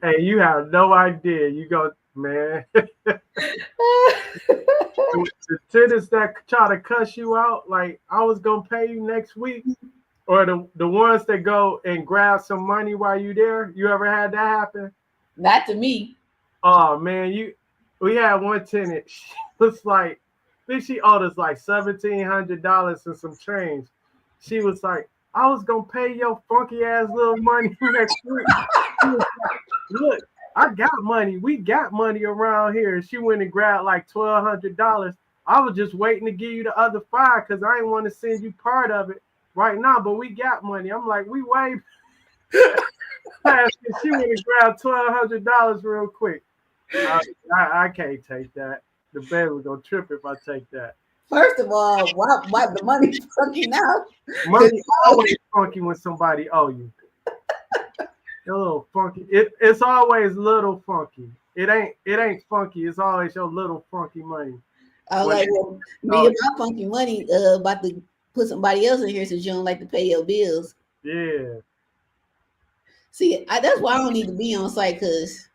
Hey, you have no idea. You go, man. The tenants that try to cuss you out, like I was gonna pay you next week, or the ones that go and grab some money while you there. You ever had that happen? Not to me. Oh man, we had one tenant. She was like, I think she owed us like $1,700 and some change. She was like, I was gonna pay your funky ass little money next week. She was like, look, I got money. We got money around here. She went and grabbed like $1,200. I was just waiting to give you the other five because I didn't want to send you part of it right now, but we got money. I'm like, we way past it. She went and grabbed $1,200 real quick. I can't take that. The bed was gonna trip if I take that. First of all, why the money funky now? Money's always funky when somebody owe you. A little funky. It's always little funky. It ain't funky. It's always your little funky money. I was like, well, me and my funky money about to put somebody else in here since you don't like to pay your bills. Yeah. See, that's why I don't need to be on site because,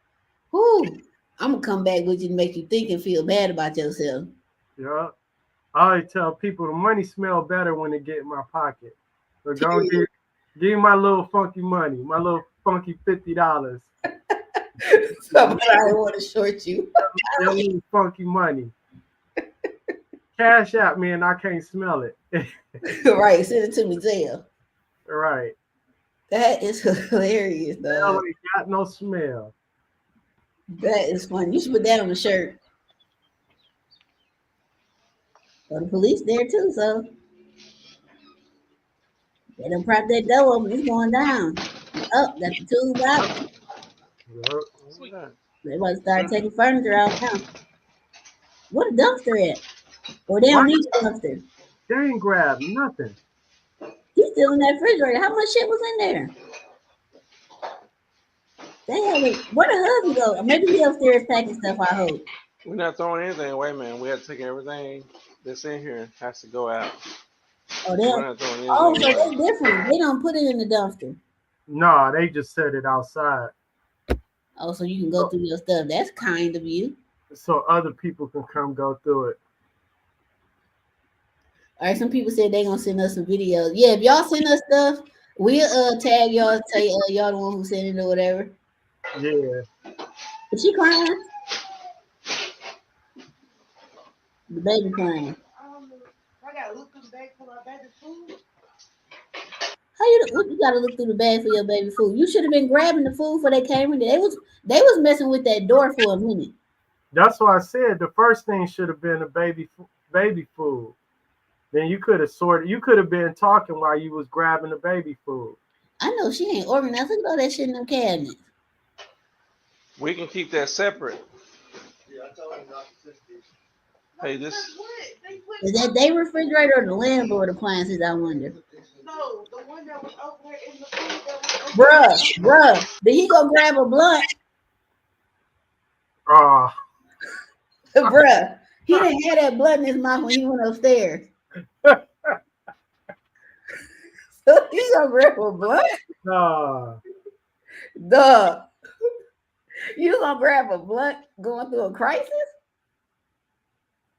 I'm gonna come back with you to make you think and feel bad about yourself. Yeah. I always tell people the money smell better when it get in my pocket. So go give me my little funky money, my little funky $50. Somebody want to short you. Your little funky money. Cash out me and I can't smell it. Right, send it to me, Zell. Right. That is hilarious, though. Ain't got no smell. That is funny. You should put that on the shirt. Well, the police there too, so they done prop that door open. It's going down. Oh, got the tools out. Yep. They about to start taking furniture out now. What a dumpster at? Or they don't What? need a dumpster. They ain't grabbed nothing. He's still in that refrigerator. How much shit was in there? Where the husband go? Maybe he upstairs packing stuff, I hope. We're not throwing anything away, man. We have to take everything that's in here has to go out. Oh, We're not throwing so anything away. that's different. They don't put it in the dumpster. No, they just set it outside. Oh, so you can go through your stuff. That's kind of you. So other people can come go through it. All right, some people said they gonna send us some videos. Yeah, if y'all send us stuff, we'll tag y'all, say y'all the one who sent it or whatever. Yeah. Is she crying? The baby crying. I gotta look through the bag for my baby food. What you gotta look through the bag for your baby food? You should have been grabbing the food before they came in. They was messing with that door for a minute. That's why I said the first thing should have been the baby food. Then you could have sorted. You could have been talking while you was grabbing the baby food. I know she ain't organized. Look at all that shit in them cabinets. We can keep that separate. Yeah, I told him not to touch this. Hey, this. Is that they refrigerator or the landlord appliances? I wonder. No, the one that was over there in the food that was Bruh, did he go grab a blunt? Bruh, he didn't have that blunt in his mouth when he went upstairs. So he gonna grab a blunt? Duh. You gonna grab a blunt going through a crisis?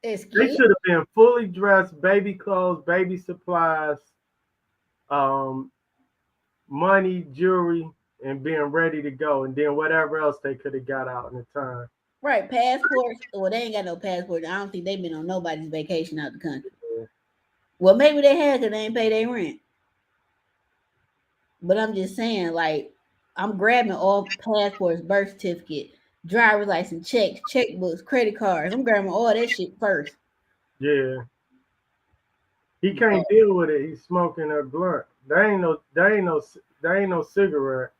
They should have been fully dressed, baby clothes, baby supplies, money, jewelry, and being ready to go. And then whatever else they could have got out in the time. Right, passports. Well, they ain't got no passport. I don't think they've been on nobody's vacation out the country. Yeah. Well, maybe they had because they ain't pay their rent. But I'm just saying, like, I'm grabbing all passports, birth certificate, driver's license, checks, checkbooks, credit cards. I'm grabbing all that shit first. Yeah. He can't deal with it. He's smoking a blunt. There ain't no cigarette.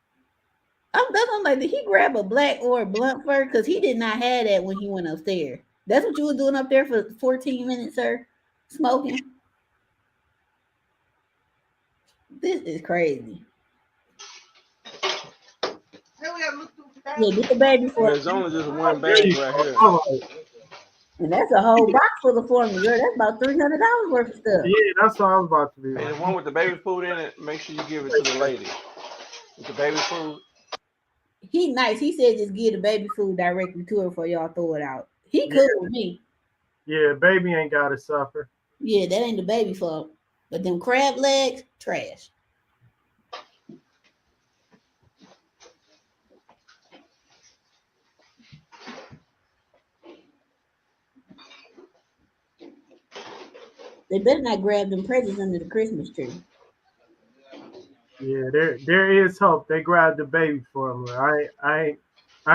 I'm like, did he grab a black or a blunt first? Because he did not have that when he went upstairs. That's what you were doing up there for 14 minutes, sir? Smoking? This is crazy. Yeah, get the bag before. There's only just one bag right here. And that's a whole box full of formula. That's about $300 worth of stuff. Yeah, that's what I was about to be. Hey, the one with the baby food in it, make sure you give it to the lady. With the baby food. He nice. He said just give the baby food directly to her before y'all throw it out. He Yeah, cool with me. yeah, baby ain't gotta suffer. Yeah, that ain't the baby fault. But them crab legs, trash. They better not grab them presents under the Christmas tree. Yeah, there is hope. They grabbed the baby for him. I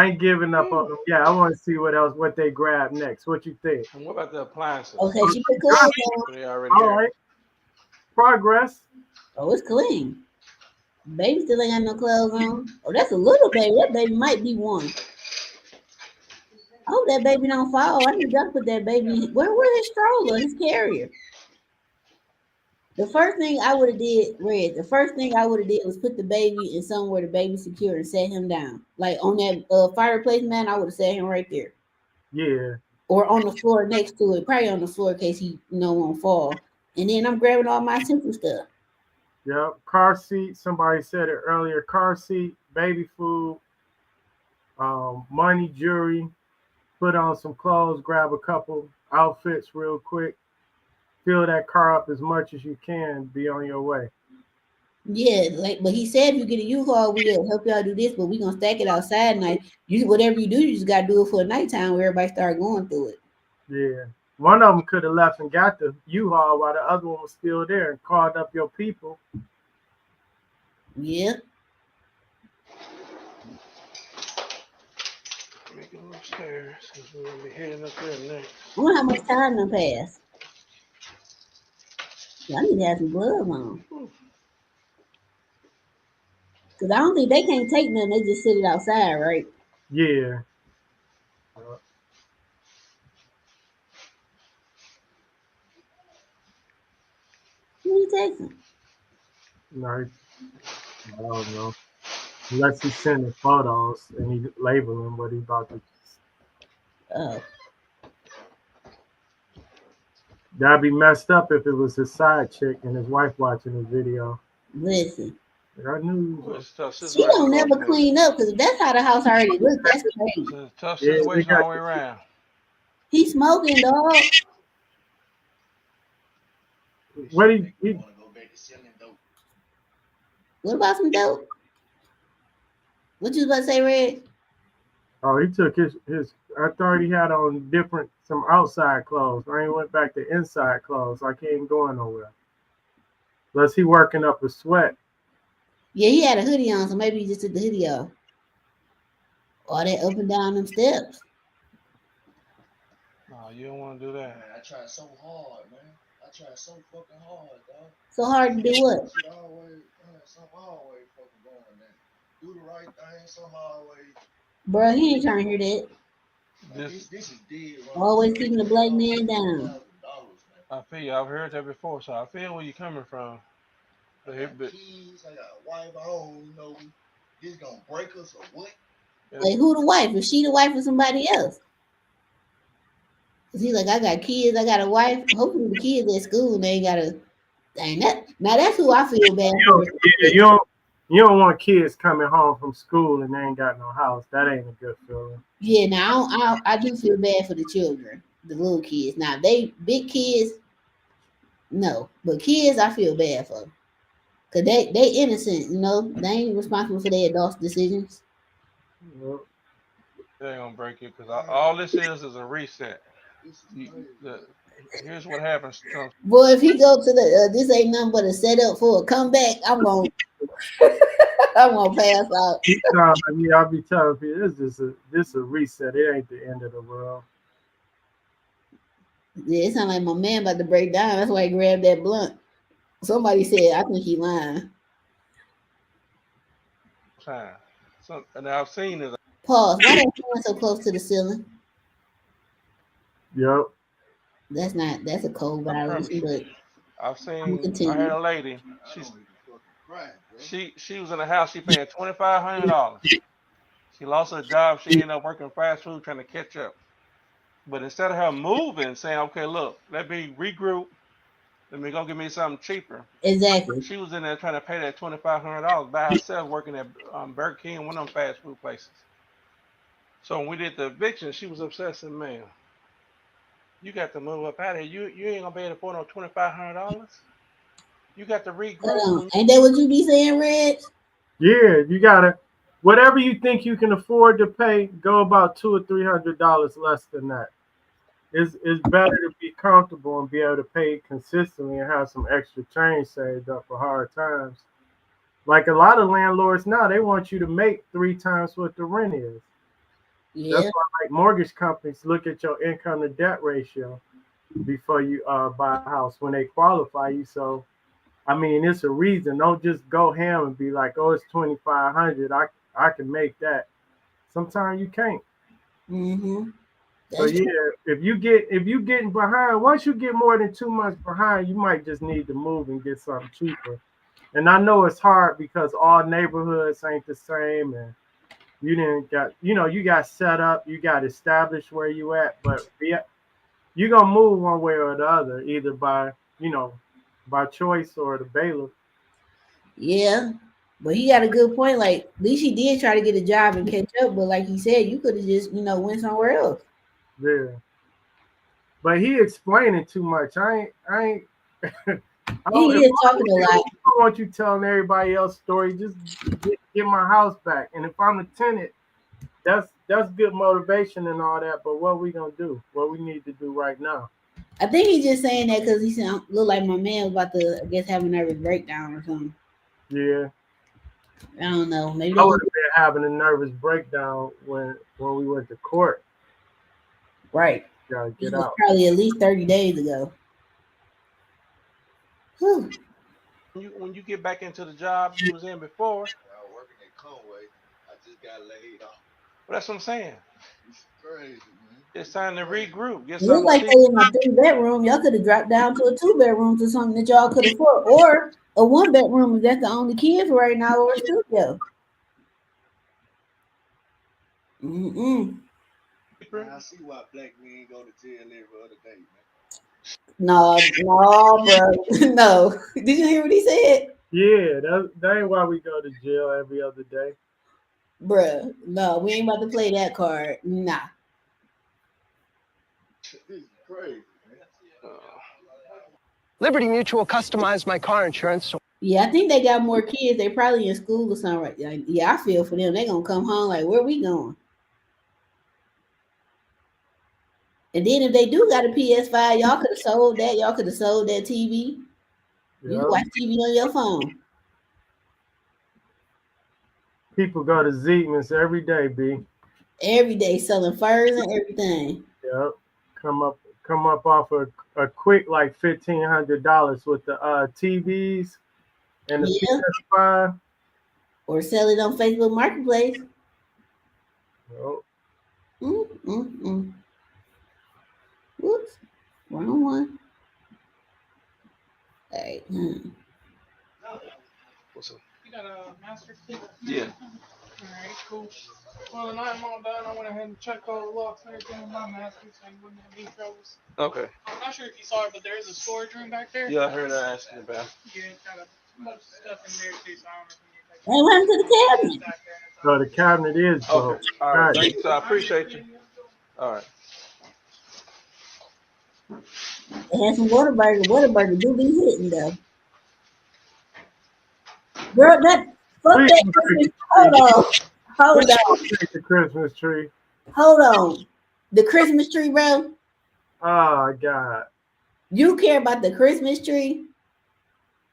ain't giving up on them. Yeah, I want to see what they grab next. What you think? And what about the appliances? Okay, she put clothes on. They already All here. right, progress. Oh, it's clean. Baby still ain't got no clothes on. Oh, that's a little baby. That baby might be one. I hope that baby don't fall. I need to put that baby. Where's his stroller, his carrier? The first thing I would have did, Red. The first thing I would have did was put the baby in somewhere the baby secure and set him down, like on that fireplace man. I would have set him right there, Yeah, or on the floor next to it, probably on the floor in case he won't fall. And then I'm grabbing all my essential stuff. yep. Car seat. Somebody said it earlier. Car seat, baby food, money, jewelry. Put on some clothes. Grab a couple outfits real quick. Fill that car up as much as you can. Be on your way. Yeah, like, but he said if you get a U-Haul, we'll help y'all do this, but we gonna stack it outside night. You whatever you do, you just gotta do it for a nighttime where everybody start going through it. Yeah. One of them could have left and got the U-Haul while the other one was still there and called up your people. Yeah. Make it upstairs because we're gonna be heading up there next. I wonder how much time done passed. I need to have some gloves on. Cause I don't think they can't take nothing. They just sit it outside, right? Yeah. Who you texting? No, I don't know. Unless he's sending photos and he labeling what he about to. Oh, That'd be messed up if it was his side chick and his wife watching the video. listen. I knew. Well, it's a tough She situation don't both never ways. clean up because if that's how the house already look, that's crazy. It's a tough Yeah, they situation got all the way around. He smoking, dog. what he Want to go back to selling dope. What about some dope? What you was about to say, Red? oh he took his I thought he had on different some outside clothes. I ain't went back to inside clothes. Like he ain't going nowhere. Unless he working up a sweat. Yeah, he had a hoodie on, so maybe he just took the hoodie off. All that up and down them steps. No, you don't want to do that. Man, I tried so hard, man. I tried so fucking hard, dog. So hard to do what? Shit always, some always fucking going down. Do the right thing, some always. Bro, he ain't trying to hear that. This is dead wrong. Always keeping the black man down. $1,000, man. I feel you. I've heard that before, so I feel where you're coming from. I got kids, I got a wife, I don't know. This gonna break us or what? Like, who the wife? Is she the wife of somebody else? Cause he's like, I got kids, I got a wife. Hopefully the kids at school and they ain't got a dang that. Now that's who I feel bad for. Yeah, you don't want kids coming home from school and they ain't got no house. That ain't a good feeling. Yeah, now I do feel bad for the children, the little kids. Now they big kids, no, but kids I feel bad for, cause they innocent, they ain't responsible for their adults' decisions. Well, It ain't gonna break you because all this is a reset. Here's what happens. Boy, if he go to the this ain't nothing but a setup for a comeback, I'm gonna pass out. I'll be telling people this a reset. It ain't the end of the world. Yeah, it sound like my man about to break down. That's why he grabbed that blunt. Somebody said, I think he lying. Time. And I've seen it. Pause. Why that fan so close to the ceiling? Yep. That's a cold violation, but I've I'm seen. continue. I had a lady. She was in the house. She paid $2,500. She lost her job. She ended up working fast food trying to catch up. But instead of her moving, saying, "Okay, look, let me regroup. Let me go get me something cheaper. Exactly. She was in there trying to pay that $2,500 by herself, working at Burger King, one of them fast food places. So when we did the eviction, she was upset. Said, "Man, you got to move up out of here. You ain't gonna be able to afford no $2,500. You got to regroup." Ain't that what you be saying, Reg? Yeah, you gotta whatever you think you can afford to pay, go about $200 or $300 less than that. It's better to be comfortable and be able to pay consistently and have some extra change saved up for hard times. Like a lot of landlords now, they want you to make 3 times what the rent is. That's Yeah. why like mortgage companies look at your income to debt ratio before you buy a house when they qualify you. So I mean, it's a reason. Don't just go ham and be like, "Oh, it's 2,500. I can make that." Sometimes you can't. Mm-hmm. So That's true. yeah, if you getting behind, once you get more than 2 months behind, you might just need to move and get something cheaper. And I know it's hard because all neighborhoods ain't the same, and you didn't got you got set up, you got established where you at, but yeah, you gonna move one way or the other, either by by choice or the bailiff. Yeah. But he got a good point. Like, at least he did try to get a job and catch up. But like he said, you could have just, went somewhere else. Yeah. But he explaining too much. I ain't I don't, He if is talking a I lot. don't want you telling everybody else's story. Just get my house back. And if I'm the tenant, that's good motivation and all that. But what we gonna do? What we need to do right now? I think he's just saying that because he sound look like my man was about to, I guess, have a nervous breakdown or something. Yeah, I don't know. Maybe I they would have been having a nervous breakdown when we went to court. right. Gotta It get was out. probably at least 30 days ago. Whew. When you get back into the job you was in before, I was working at Conway. I just got laid off. well, that's what I'm saying. It's crazy, man. It's time to regroup. Get It looked something like cheap. they in my 3 bedroom. Y'all could have dropped down to a 2 bedroom to something that y'all could afford, or a 1 bedroom if that's the only kid for right now, or a studio. Mm-mm. Man, I see why black men go to jail every other day, man. No, no, bro. No. Did you hear what he said? Yeah, that ain't why we go to jail every other day. Bruh, no, we ain't about to play that card. Nah. This is crazy, man. Liberty Mutual customized my car insurance. Yeah, I think they got more kids. They probably in school or something. Right? Like, yeah, I feel for them. They gonna come home like, where we going? And then if they do got a PS5, y'all could have sold that. Y'all could have sold that TV. You can Yeah, watch TV on your phone people go to Zeigman's every day, B. every day, selling furs and everything. Yep. Come up off a quick like $1,500 with the TVs and the Yeah, PS5. or sell it on Facebook Marketplace. Yep. Mm. Whoops, wrong one. All right. What's up? You got a master key? Yeah. Alright, cool. Well, tonight I'm all done. I went ahead and checked all the locks and everything with my master, so you wouldn't have any troubles. Okay. I'm not sure if you saw it, but there is a storage room back there. Yeah, I heard her asking about. Yeah, it's got a bunch of stuff in there too, so I don't know if you need to take Hey, what happened to the it. cabinet? Back there, and it's So the cabinet is Okay. broke. All right. Right. Thank you. So I appreciate you. All right. They had some Whataburger. Whataburger do be hitting though. Girl, that fuck Please that don't take Christmas. the Hold tree. on. Hold Please on. don't take the Christmas tree. Hold on. The Christmas tree, bro. Oh God. You care about the Christmas tree?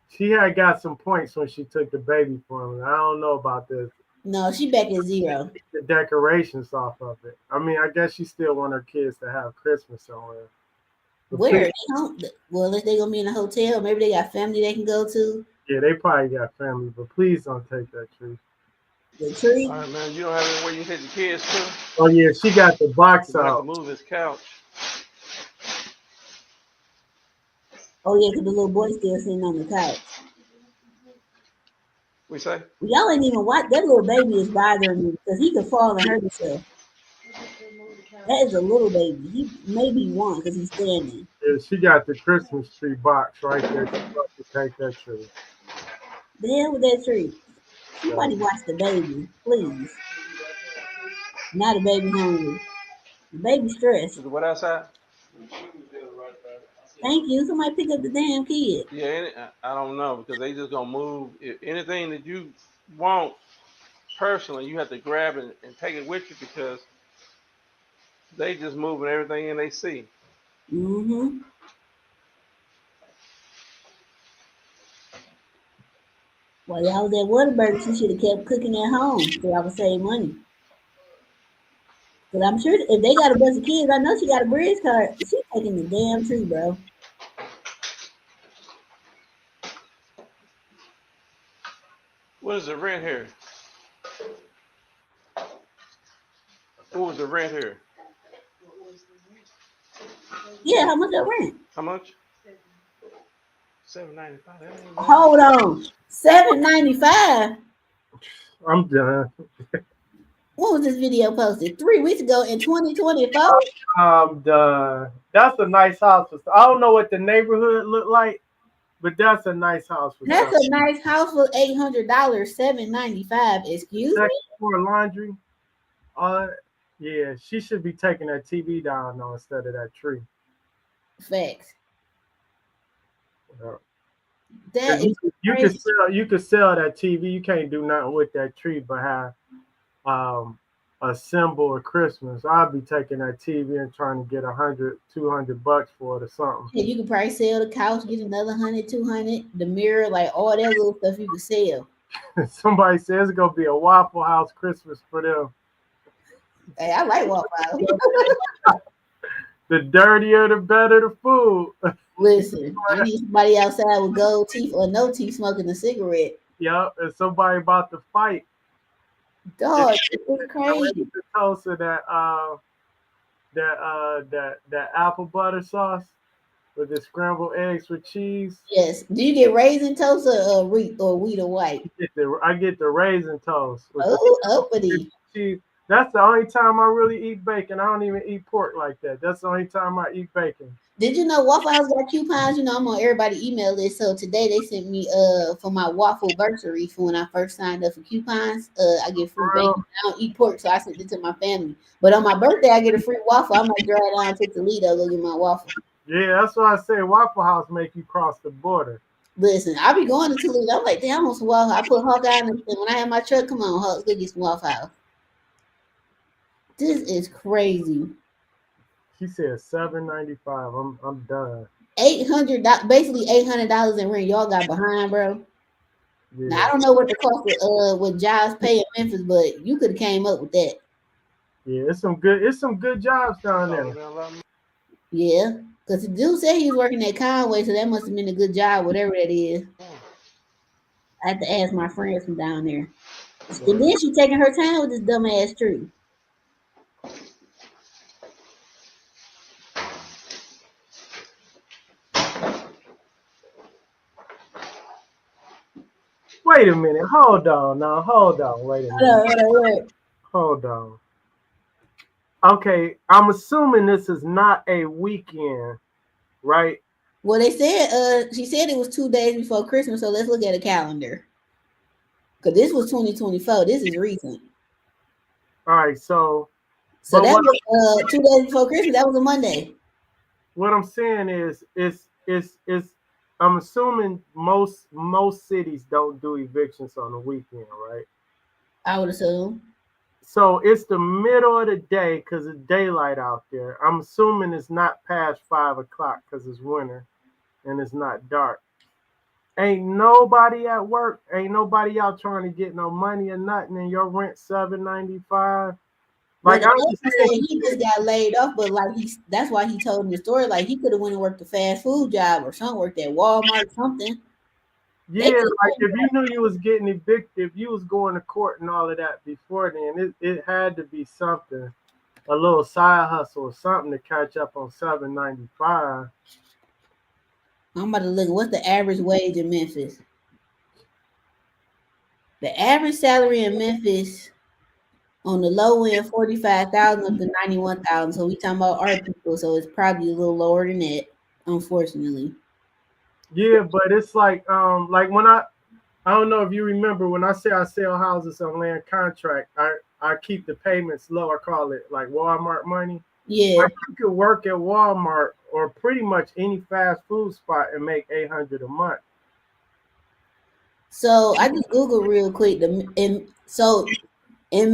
She had got some points when she took the baby formula. I don't know about this. No, she back at 0. The decorations off of it. I mean, I guess she still want her kids to have Christmas somewhere. But Where? please, They home? Well, unless they gonna be in a hotel, maybe they got family they can go to. yeah, they probably got family, but please don't take that tree. The tree. All right, man. You don't have anywhere you take the kids to? Oh yeah, she got the box Cause we have to out. move this couch. Oh yeah, cause the little boy still sitting on the couch. We say? Well, y'all ain't even watch. That little baby is bothering me because he could fall and hurt himself. That is a little baby. He may be one because he's standing. Yeah, she got the Christmas tree box right there. She about to take that tree. The hell with that tree. So, Somebody watch the baby, please. Now the baby hungry. The baby stressed. Is it what outside? Thank you. Somebody pick up the damn kid. Yeah, I don't know because they just gonna move. If anything that you want personally, you have to grab it and take it with you because they just moving everything in they see. Mm-hmm. While y'all was at Whataburger, she should have kept cooking at home so y'all could save money. Cause I'm sure if they got a bunch of kids, I know she got a bridge card. She taking the damn tree, bro. What is the rent here? What was the rent here? Yeah, how much that rent? How much? $7.95. That ain't bad. Hold on. $7.95. I'm done. When was this video posted? 3 weeks ago in 2024? I'm done. That's a nice house. I don't know what the neighborhood look like, but that's a nice house for That's sale. a nice house for $800. $7.95. Excuse Second me? floor laundry. Uh, yeah, she should be taking that TV down though instead of that tree. Facts. Yeah. That 'Cause is crazy. you could sell that TV. You can't do nothing with that tree but have um a symbol of Christmas. I'd be taking that TV and trying to get 100, $200 for it or something. Yeah, you could probably sell the couch, get another 100, 200, the mirror, like all that little stuff you could sell. Somebody says it's gonna be a Waffle House Christmas for them. Hey, I like Waffle House. The dirtier, the better the food. Listen, I need somebody outside with gold teeth or no teeth smoking a cigarette. Yep, and somebody about to fight. It's Dog, it's crazy. the toast of that apple butter sauce with the scrambled eggs with cheese. Yes. Do you get raisin toast or wheat or white? I get the raisin toast with the Oh, uppity. cheese. That's the only time I really eat bacon. I don't even eat pork like that. That's the only time I eat bacon. Did you know Waffle House got coupons? You know, I'm on everybody email list. So today they sent me for my waffle bursary for when I first signed up for coupons. I get free For bacon. real? I don't eat pork, so I sent it to my family. But on my birthday I get a free waffle. I might drive down to Toledo, go get my waffle. Yeah, that's why I say Waffle House make you cross the border. Listen, I be going to Toledo. I'm like, damn, I want some waffle. I put Hawkeye in the when I have my truck, come on, Hawk, let's go get some waffle house. This is crazy. She said $7.95. I'm done. $800, basically $800 in rent. Y'all got behind, bro. Now I Yeah, don't know what the cost of what jobs pay in Memphis, but you could have came up with that. yeah. It's some good jobs down there. Yeah, because the dude said he was working at Conway, so that must have been a good job, whatever that is. I had to ask my friends from down there. And then she taking her time with this dumbass tree. Wait a minute. Hold on now. Hold on. Wait a minute. Hold Hold on. Okay, I'm assuming this is not a weekend, right? Well, they said she said it was 2 days before Christmas, so let's look at a calendar. Cause this was 2024. This is recent. All right. So, So but that was 2 days before Christmas. That was a Monday. what I'm saying is I'm assuming most cities don't do evictions on the weekend, right? I would assume. So it's the middle of the day because it's daylight out there. I'm assuming it's not past 5 o'clock because it's winter and it's not dark. Ain't nobody at work. Ain't nobody out trying to get no money or nothing. And your rent $7.95. Well, Like the I other said understand. he just got laid off, but like that's why he told him the story. Like he could have went and worked a fast food job or something, worked at Walmart, something. They Yeah, could like if you knew you was getting evicted, if you was going to court and all of that before then, it had to be something, a little side hustle or something to catch up on $7.95. I'm about to look. What's the average wage in Memphis? The average salary in Memphis on the low end 45,000 up to 91,000. So we talking about our people, so it's probably a little lower than that. unfortunately. Yeah, but it's like when I don't know if you remember when I say I sell houses on land contract, I keep the payments low. I call it like Walmart money. Yeah. Like you could work at Walmart or pretty much any fast food spot and make 800 a month. So I just Google real quick. In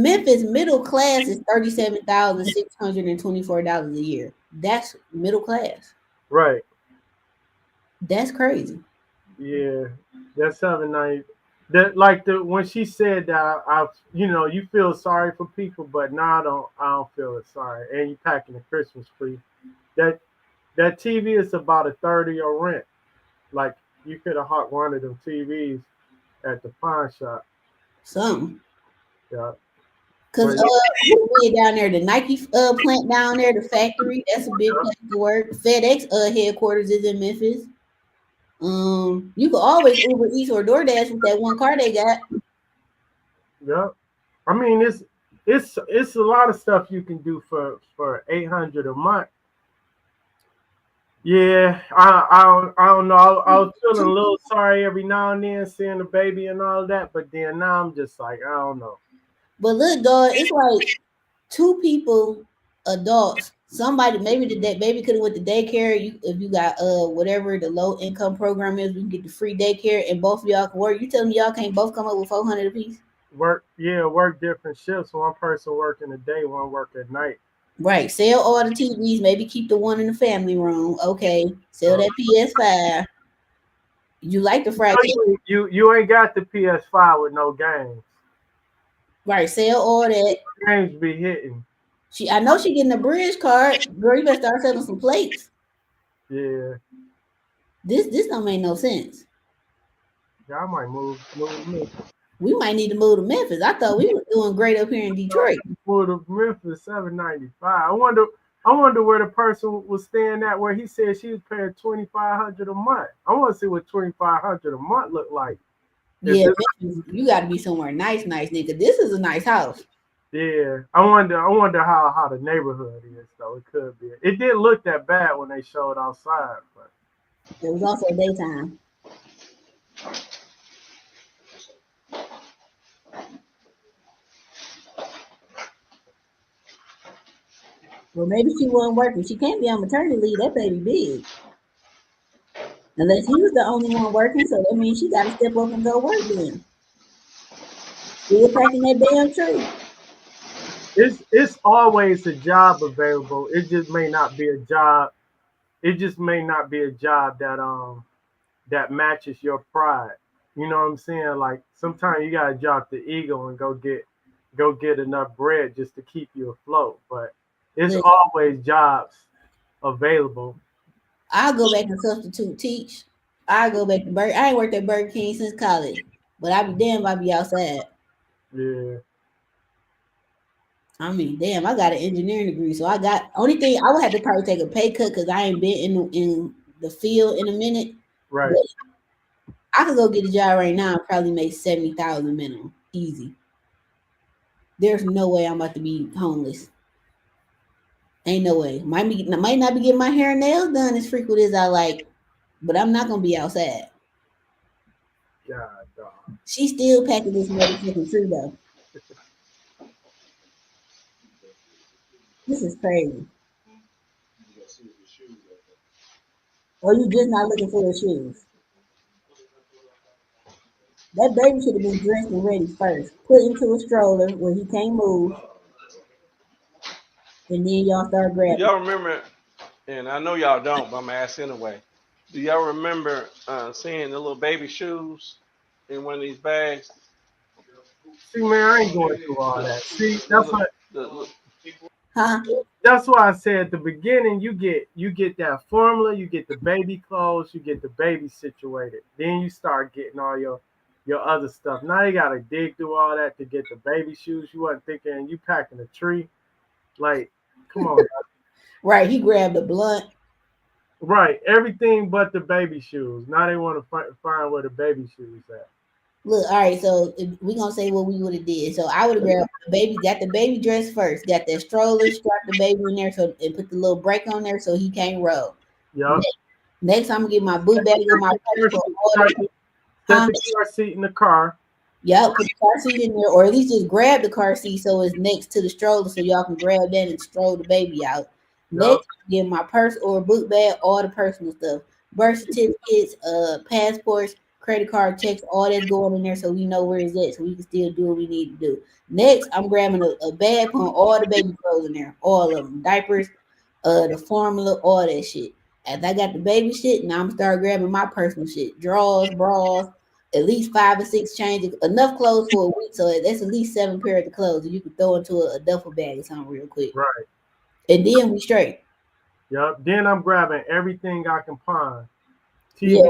Memphis, middle class is $37,624 a year. That's middle class. Right. That's crazy. Yeah. That's 790. That like the when she said that you feel sorry for people, but now I don't feel it sorry. And you packing a Christmas tree. That that TV is about a 30 a rent. Like you could have hawked one of them TVs at the pawn shop. Something. Yeah. Cause But what we down there, the Nike plant down there, the factory, that's a big place to work. FedEx headquarters is in Memphis. You can always Uber Eats or DoorDash with that one car they got. yeah. I mean it's a lot of stuff you can do for 800 a month. Yeah, I don't know. I was feeling a little sorry every now and then seeing the baby and all that, but then now I'm just like I don't know. But look, dog, it's like two people, adults. Somebody maybe that baby could have went to daycare. If you got whatever the low income program is, we can get the free daycare, and both of y'all can work. You tell me y'all can't both come up with 400 apiece? Work different shifts. One person work in the day, one work at night. Right. Sell all the TVs. Maybe keep the one in the family room. Okay. Sell that PS5. You like the fried chicken? You ain't got the PS5 with no games. Right. Sell all that. Games be hitting. I know she getting a bridge card. Girl, you better start selling some plates. Yeah, This don't make no sense. yeah. I might move me. We might need to move to Memphis. I thought we were doing great up here in Detroit. Move to Memphis 795. I wonder where the person was staying at where he said she was paying 2,500 a month. I want to see what 2,500 a month look like. Yeah, Memphis, you got to be somewhere nice, nigga. This is a nice house. Yeah, I wonder how the neighborhood is though. It could be. It didn't look that bad when they showed outside, but It was also daytime. Well, maybe she wasn't working. She can't be on maternity leave. That baby big. Unless he was the only one working, so that means she got to step up and go work then. Still packing that damn tree. it's always a job available. It just may not be a job. It just may not be a job that matches your pride. You know what I'm saying? Like sometimes you gotta drop the ego and go get enough bread just to keep you afloat. But it's Look, always jobs available. I'll go back and substitute teach. I go back to Burger. I ain't worked at Burger King since college, but I be damn if I be outside. Yeah, I mean, damn, I got an engineering degree, so I got only thing I would have to probably take a pay cut because I ain't been in the field in a minute. right. But I could go get a job right now and probably make 70,000 minimum, easy. There's no way I'm about to be homeless. Ain't no way. Might not be getting my hair and nails done as frequent as I like, but I'm not gonna be outside. God, dog. She's still packing this motherfucking tree though. This is crazy. Or you just not looking for her shoes. That baby should have been dressed and ready first. Put into a stroller where he can't move, and then y'all start Do grabbing. y'all remember? And I know y'all don't, but I'm gonna ask anyway. Do y'all remember seeing the little baby shoes in one of these bags? See, man, I ain't going through all that. See, The, li- the, Huh? that's why I said at the beginning, you get that formula, you get the baby clothes, you get the baby situated. Then you start getting all your other stuff. Now you gotta dig through all that to get the baby shoes. You wasn't thinking you packing a tree. Like, come on. Right, he grabbed a blunt. Right, everything but the baby shoes. Now they want to find where the baby shoes at. Look, all right, so we gonna say what we would have did. So I would have grabbed the baby, got the baby dress first, got that stroller, strapped the baby in there, so and put the little brake on there so he can't roll. Yup. Next, I'm gonna get my boot bag and my purse for order. Set Huh? the car seat in the car. Yep, put the car seat in there, or at least just grab the car seat so it's next to the stroller so y'all can grab that and stroll the baby out. Yep. Next, get my purse or boot bag, all the personal stuff. Birth certificates, passports, credit card checks, all that's going in there so we know where it's at so we can still do what we need to do. Next, I'm grabbing a bag, putting all the baby clothes in there, all of them, diapers, the formula, all that shit. As I got the baby shit, now I'm gonna start grabbing my personal shit, drawers, bras, at least 5 or 6 changes, enough clothes for a week. So that's at least 7 pairs of clothes that you can throw into a duffel bag or something real quick. Right. And then we straight. Yep. Then I'm grabbing everything I can pawn. Yeah.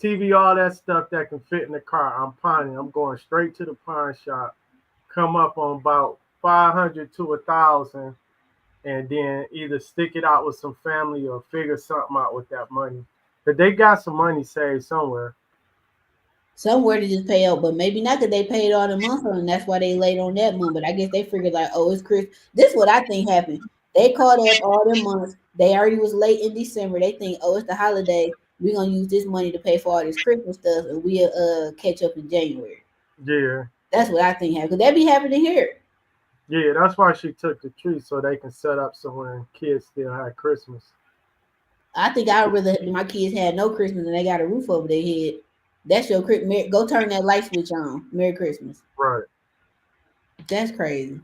TV, all that stuff that can fit in the car. I'm pawning. I'm going straight to the pawn shop. Come up on about 500 to 1,000, and then either stick it out with some family or figure something out with that money. But they got some money saved somewhere. Somewhere to just pay out, but maybe not because they paid all the month and that's why they late on that month. But I guess they figured like, oh, it's Chris. This is what I think happened. They caught up all their months. They already was late in December. They think, oh, it's the holiday. We're gonna use this money to pay for all this Christmas stuff, and we'll catch up in January. Yeah. That's what I think happened. Cause that be happening here. Yeah, that's why she took the tree so they can set up somewhere and kids still had Christmas. I think I would rather my kids had no Christmas and they got a roof over their head. That's your Christmas. Go turn that light switch on. Merry Christmas. Right. That's crazy.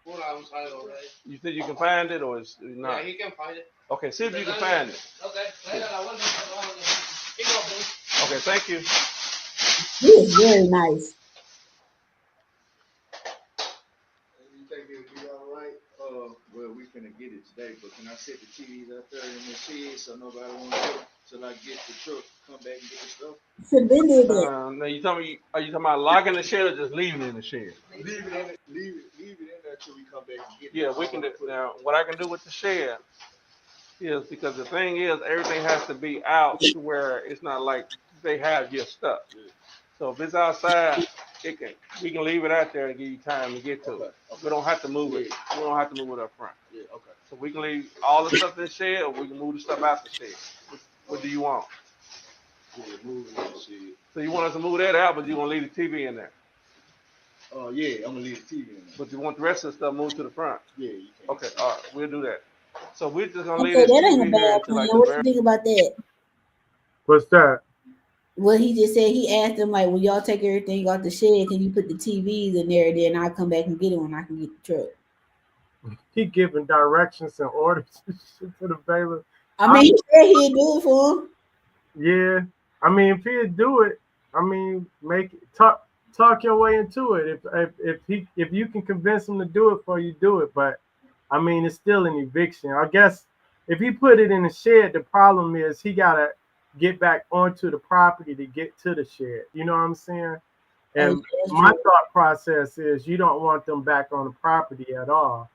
You think you can find it or it's not? Yeah, he can find it. Okay, see if you can find it. Okay. Okay, thank you. He is very nice. You think it'll be all right? Well, we finna get it today, but can I set the TVs out there in the shed so nobody won't get it till I get the truck, come back and get the stuff? Should been did that. Now you tell me, are you talking about locking the shed or just leaving it in the shed? Leave it in there till we come back and get it. Yeah, we can do. Now, what I can do with the shed is because the thing is, everything has to be out to where it's not like they have your stuff. So if it's outside, we can leave it out there and give you time to get to it. We don't have to move it. We don't have to move it up front. Yeah, okay. So we can leave all the stuff in the shed, or we can move the stuff out the shed. What do you want? Yeah, move it in the shed. So you want us to move that out, but you want to leave the TV in there? Yeah, I'm gonna leave the TV in there. But you want the rest of the stuff moved to the front? Yeah, you can. Okay, all right, we'll do that. So we're just gonna leave Okay, this that ain't a TV bad here until plan. like What the you think about that? What's that? Well, he just said he asked them like, when y'all take everything off the shed, can you put the TVs in there? Then I'll come back and get it when I can get the truck. He giving directions and orders and shit to the bailiff. I mean, he said he'd do it for him. Yeah. I mean, if he'd do it, I mean, make it talk your way into it. If you can convince him to do it for you, do it. But I mean, it's still an eviction. I guess if he put it in the shed, the problem is he gotta get back onto the property to get to the shed. You know what I'm saying? And my thought process is you don't want them back on the property at all.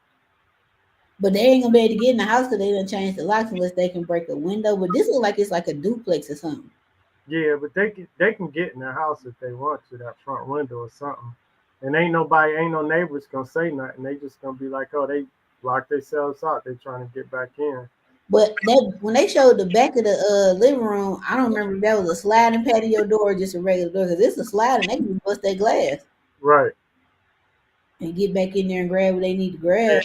But they ain't gonna be able to get in the house because they done changed the locks unless they can break a window. But this looks like it's like a duplex or something. Yeah, but they can get in their house if they want to, that front window or something. And ain't no neighbors gonna say nothing. They just gonna be like, oh, they locked themselves out. They trying to get back in. But that when they showed the back of the living room, I don't remember if that was a sliding patio door or just a regular door. Because it's a sliding, they can bust that glass Right. and get back in there and grab what they need to grab.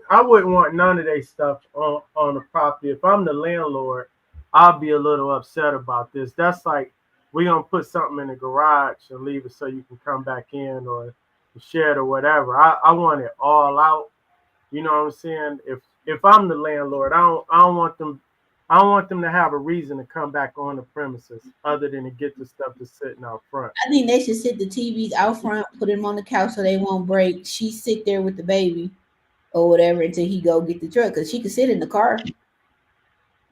I wouldn't want none of their stuff on the property. If I'm the landlord, I'll be a little upset about this. That's like we're gonna put something in the garage and leave it so you can come back in or the shed or whatever. I want it all out. You know what I'm saying? If I'm the landlord, I don't want them to have a reason to come back on the premises other than to get the stuff that's sitting out front. I think they should sit the TVs out front, put them on the couch so they won't break. She sit there with the baby or whatever until he go get the truck because she could sit in the car.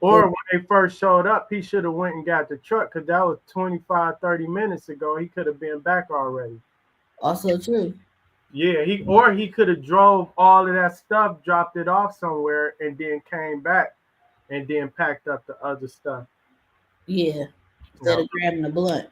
Or when they first showed up, he should have went and got the truck because that was 25, 30 minutes ago. He could have been back already. Also true. Yeah, he could have drove all of that stuff, dropped it off somewhere, and then came back and then packed up the other stuff. Yeah. Instead of grabbing the blunt.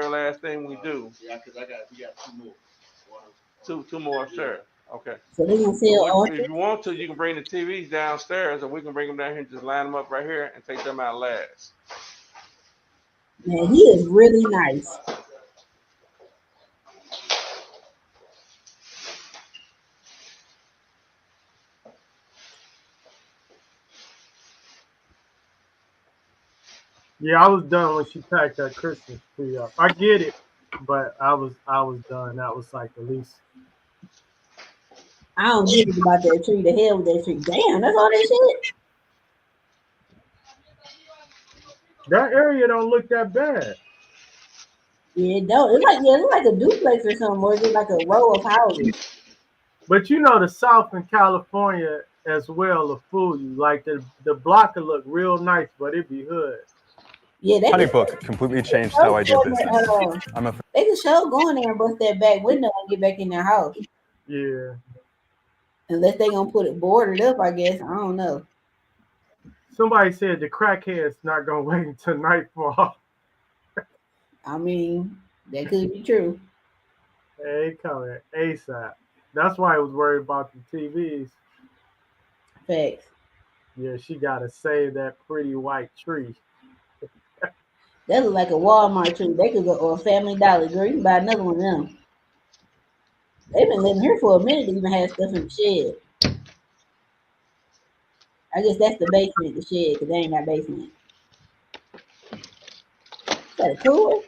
Last thing we do. Yeah, because we got 2 more. Two more, sure. Okay. So they gonna So sell all if you want to, you can bring the TVs downstairs, and we can bring them down here and just line them up right here and take them out last. man, he is really nice. Yeah, I was done when she packed that Christmas tree up. I get it, but I was done. That was like the least. I don't give a about that tree. The hell with that tree. Damn, that's all that shit. That area don't look that bad. Yeah, it don't. It's like a duplex or something, or is it like a row of houses? But you know the South in California as well will fool you. Like the block will look real nice, but it be hood. Yeah, they can Honeybook completely changed show how I do going business. there, I'm a they can show going there and bust that back window and get back in their house. Yeah. Unless they gonna put it boarded up, I guess. I don't know. Somebody said the crackhead's not gonna wait until nightfall. I mean, that could be true. Hey, coming ASAP. That's why I was worried about the TVs. Facts. Yeah, she gotta save that pretty white tree. That look like a Walmart tree. They could go or a Family Dollar. Girl, you can buy another one of them. They've been living here for a minute to even have stuff in the shed. I guess that's the basement, the shed, because they ain't got basement. Is that a cooler?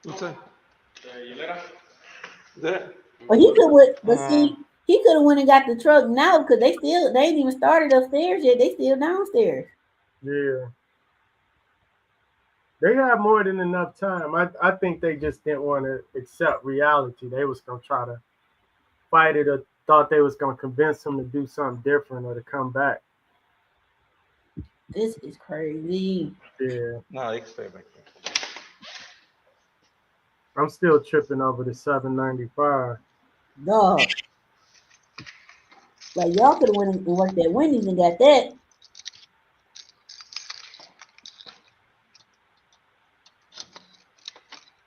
What's that? That? But he could would but Uh, see, he could have went and got the truck now because they ain't even started upstairs yet. They still downstairs. Yeah. They had more than enough time. I think they just didn't want to accept reality. They was gonna try to fight it or thought they was gonna convince them to do something different or to come back. This is crazy. Yeah. no, they can stay back there. I'm still tripping over the 795. Dog. Like y'all could have went and worked at Wendy's and got that.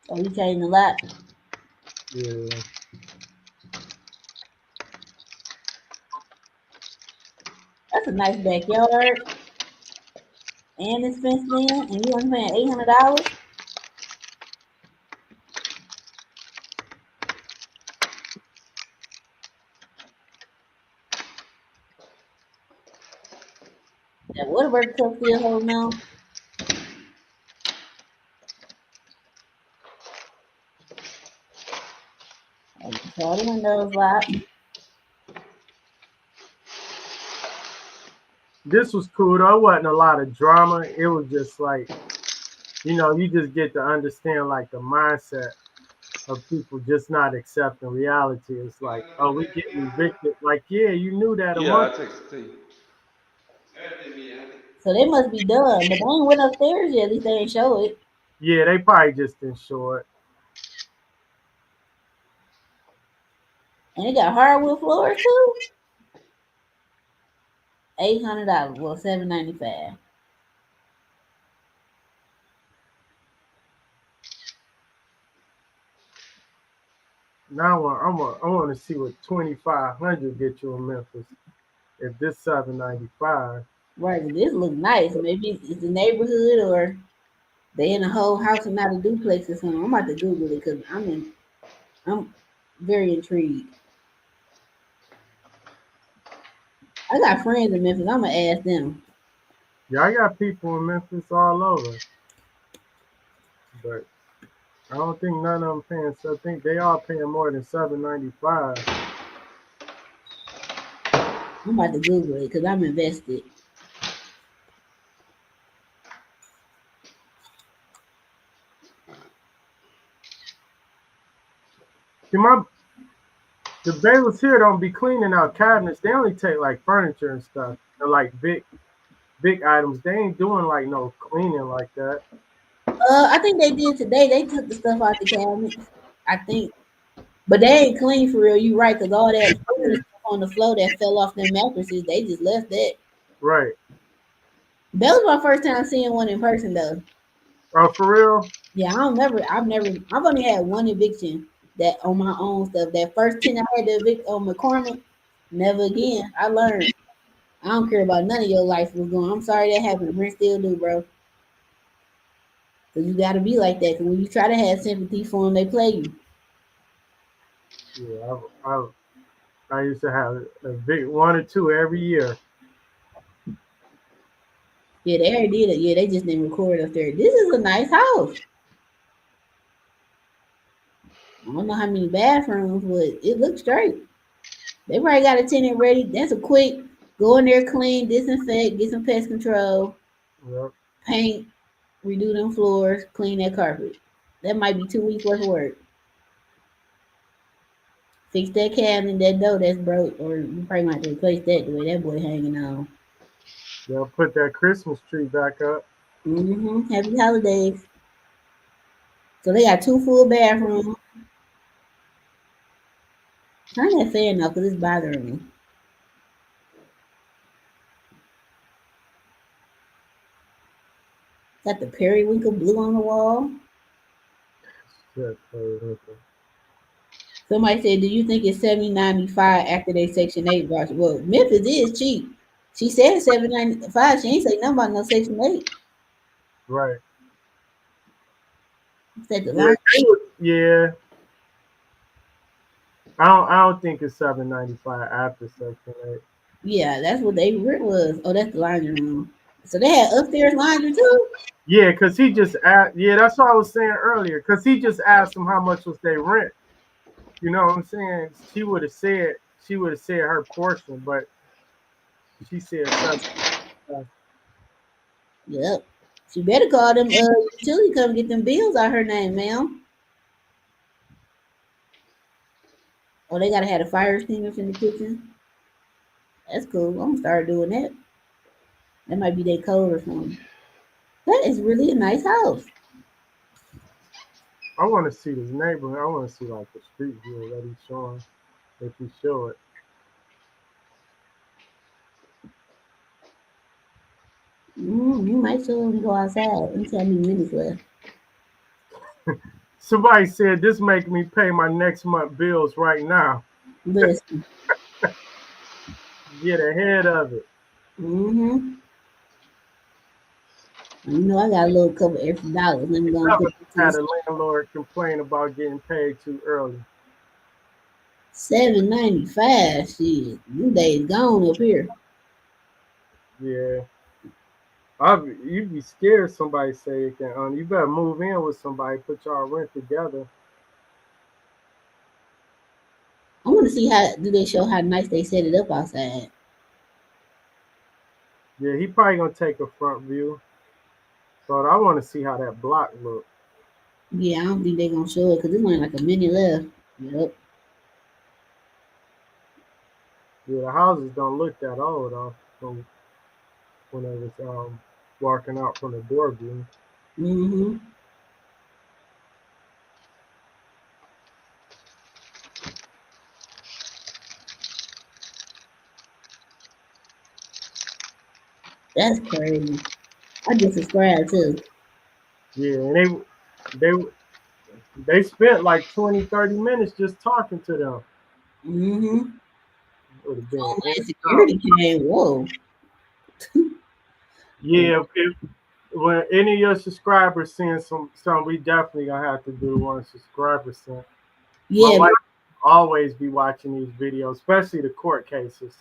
Oh, you changed a lot. Yeah. That's a nice backyard. And it's fenced in and you only paying $800. That Whataburger truck still holding on. All the windows locked. This was cool though. It wasn't a lot of drama. It was just like, you just get to understand like the mindset of people just not accepting reality. It's like, oh, we getting evicted. Like, yeah, you knew that a Yeah, I month. text it to you. So they must be done. But they ain't went upstairs yet. At least they ain't show it. Yeah, they probably just didn't show it. And they got hardwood floors too. $800. Well, $795. Now I want to see what 2,500 get you in Memphis. If this 795, Right, but this look nice. Maybe it's the neighborhood or they in a whole house and not a duplex or something. I'm about to Google it because I'm very intrigued. I got friends in Memphis. I'm gonna ask them. yeah, I got people in Memphis all over, but I don't think none of them paying. So I think they all paying more than 795. I'm about to Google it because I'm invested. See, the bailiffs here don't be cleaning out cabinets. They only take like furniture and stuff, or like big items. They ain't doing like no cleaning like that. I think they did today. They took the stuff out the cabinets. I think, but they ain't clean for real. You right? Because all that food and stuff on the floor that fell off their mattresses, they just left that. Right. That was my first time seeing one in person though. Oh, for real? Yeah, I've only had one eviction that on my own stuff. That first 10 I had to evict on McCormick, never again. I learned. I don't care about none of your life was going. I'm sorry that happened. Rent still do, bro. Cause you gotta be like that. Cause when you try to have sympathy for them, they play you. Yeah, I used to have a big one or two every year. Yeah, they already did it. Yeah, they just didn't record up there. This is a nice house. I don't know how many bathrooms, but it looks straight. They probably got a tenant ready. That's a quick go in there, clean, disinfect, get some pest control, Yep, paint, redo them floors, clean that carpet. That might be 2 weeks worth of work. Fix that cabinet, that door that's broke, or you probably might have to replace that the way that boy hanging on. they'll put that Christmas tree back up. Happy holidays. So they got two full bathrooms. Turn that fan off because it's bothering me. Got the periwinkle blue on the wall. Shit, Somebody said, "Do you think it's 7.95 after they Section 8 voucher?" Well, Memphis is cheap. She said 7.95. She ain't say nothing about no Section 8. right. Said the Yeah, line. yeah. I don't think it's 7.95 after Section 8. Yeah, that's what they rent was. Oh, that's the laundry room. So they had upstairs laundry too. Yeah, cause he just asked. Yeah, that's what I was saying earlier. Cause he just asked him how much was their rent. You know what I'm saying? She would have said her portion, but she said 7. Yep. She better call them utility come get them bills out her name, ma'am. Oh, they gotta have a fire extinguisher in the kitchen. That's cool. I'm gonna start doing that. That might be their code or something. That is really a nice house. I want to see this neighborhood. I want to see like the street view that he's showing. If he show it. You might still want to go outside. Let me tell me minutes left. Somebody said this make me pay my next month bills right now. Listen. Get ahead of it. Mm-hmm. You know I got a little couple extra dollars. Let me go and Never put it to had the a landlord complain about getting paid too early. 7.95. Shit, them days gone up here. Yeah. You'd be scared somebody say it can. You better move in with somebody, put y'all rent together. I want to see how do they show how nice they set it up outside. Yeah, he probably gonna take a front view, but I want to see how that block look. Yeah, I don't think they're gonna show it because there's only like a minute left. Yep. Yeah, the houses don't look that old from when I was walking out from the door view. Mm-hmm. That's crazy. I just subscribed too. Yeah, and they they spent like 20, 30 minutes just talking to them. Mm-hmm. Would have been in Homeland and out. Security came. Whoa. Yeah, if when any of your subscribers send some, we definitely gonna have to do one subscriber sent. My Yeah, wife always be watching these videos, especially the court cases.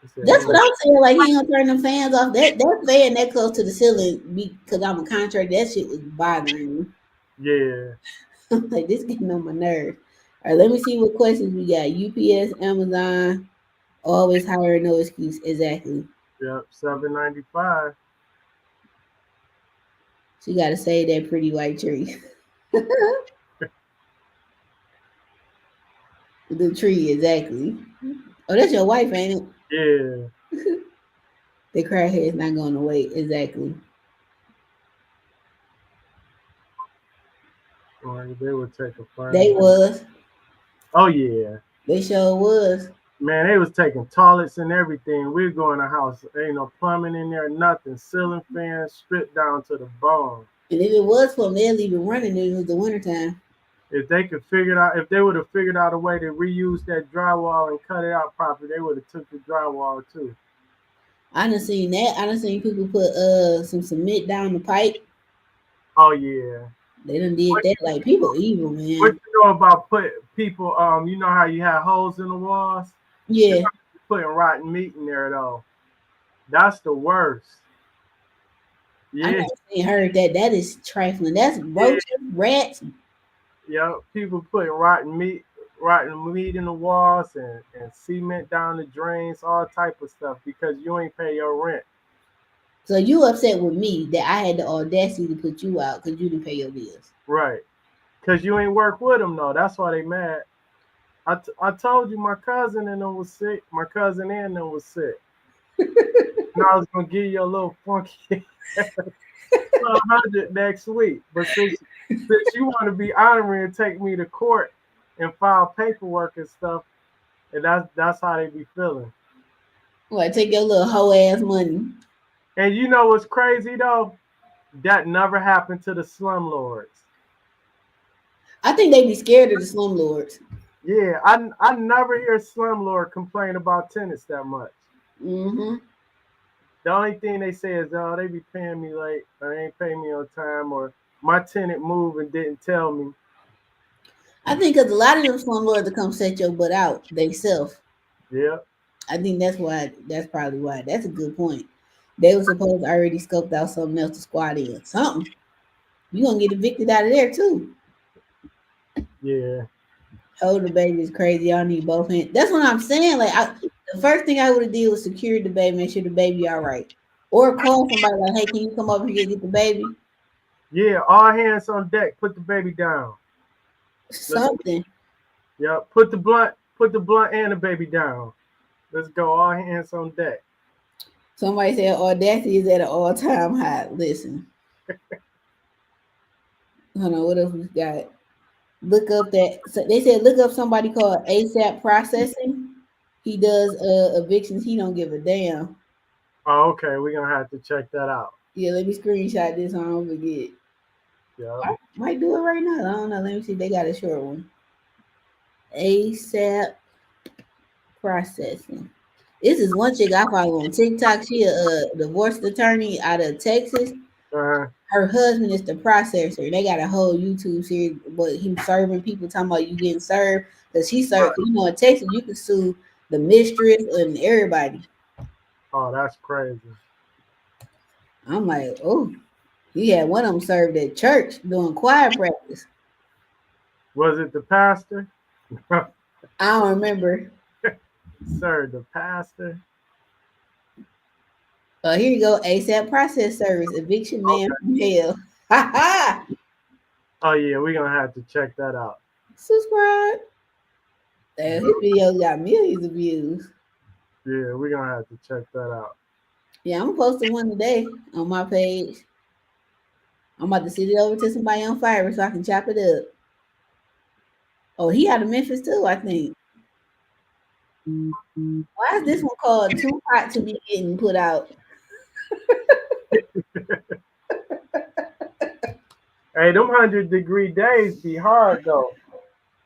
He said, that's what man, I'm saying. Like he ain't gonna turn them fans off. That fan that close to the ceiling because I'm a contractor. That shit was bothering me. yeah, Like this getting on my nerves. All right, let me see what questions we got. UPS, Amazon, always hire, no excuse. Exactly. yep, 7.95. She got to say that pretty white tree. The tree, exactly. Oh, that's your wife, ain't it? Yeah, The crackhead's not going to wait. Exactly. or they would take a They front view. was. Oh yeah, They sure was. Man, they was taking toilets and everything. We go in the house, ain't no plumbing in there, nothing. Ceiling fans stripped down to the bone. And if it was for them, they'll leave it running if it was the wintertime. If they could figure it out, if they would have figured out a way to reuse that drywall and cut it out properly, they would have took the drywall too. I done seen that. I done seen people put some cement down the pipe. Oh yeah. They done did What that. Like people evil, what man. you know about put people? You know how you have holes in the walls? You Yeah. putting rotten meat in there though. That's the worst. I Yeah, never seen heard that. That is trifling. That's yeah, roaches, rats. yeah. People putting rotten meat in the walls and cement down the drains, all type of stuff because you ain't pay your rent. So you upset with me that I had the audacity to put you out because you didn't pay your bills. Right. Because you ain't work with them though. That's why they mad. I told you my cousin and them was sick. My cousin and them was sick. And I was gonna give you a little funky 100 next week. But since you want to be honorary and take me to court and file paperwork and stuff, and that's how they be feeling. What, take your little hoe ass money. And you know what's crazy though? That never happened to the slumlords. I think they be scared of the slumlords. Yeah, I never hear slumlord complain about tenants that much. Mm-hmm. The only thing they say is, oh, they be paying me late, or they ain't paying me on time, or my tenant moved and didn't tell me. I think because a lot of them slumlords to come set your butt out they self. Yeah, I think that's why. That's probably why. That's a good point. They were supposed to already scoped out something else to squat in. Something. You gonna get evicted out of there too. yeah, Hold the baby is crazy. Y'all need both hands. That's what I'm saying. The first thing I would have did was secure the baby, make sure the baby all right, or call somebody like, "Hey, can you come over here and get the baby?" yeah. All hands on deck. Put the baby down. Let's, Something. yeah, put the blunt and the baby down. Let's go. All hands on deck. Somebody said audacity is at an all-time high. Listen, hold on. What else we got? Look up that. So they said look up somebody called ASAP Processing. He does evictions. He don't give a damn. Oh, okay. We're gonna have to check that out. Yeah, let me screenshot this so I don't forget. Yeah. I might do it right now. I don't know. Let me see. They got a short one. ASAP Processing. This is one chick I follow on TikTok. She a divorced attorney out of Texas. Uh, Her husband is the processor. They got a whole YouTube series, but him serving people, talking about you getting served. Because he served, in Texas, you can sue the mistress and everybody. oh, that's crazy. I'm like, oh, he had one of them served at church doing choir practice. Was it the pastor? I don't remember. Sir, the pastor. Here you go. ASAP Process Service, Eviction Man Okay. from Hell. Ha ha! Oh yeah, we're gonna have to check that out. Subscribe. His videos got millions of views. Yeah, we're gonna have to check that out. Yeah, I'm posting one today on my page. I'm about to send it over to somebody on Fiverr so I can chop it up. Oh, he out of Memphis too, I think. Why is this one called Too Hot to Be Getting Put Out? Hey, them 100-degree days be hard though.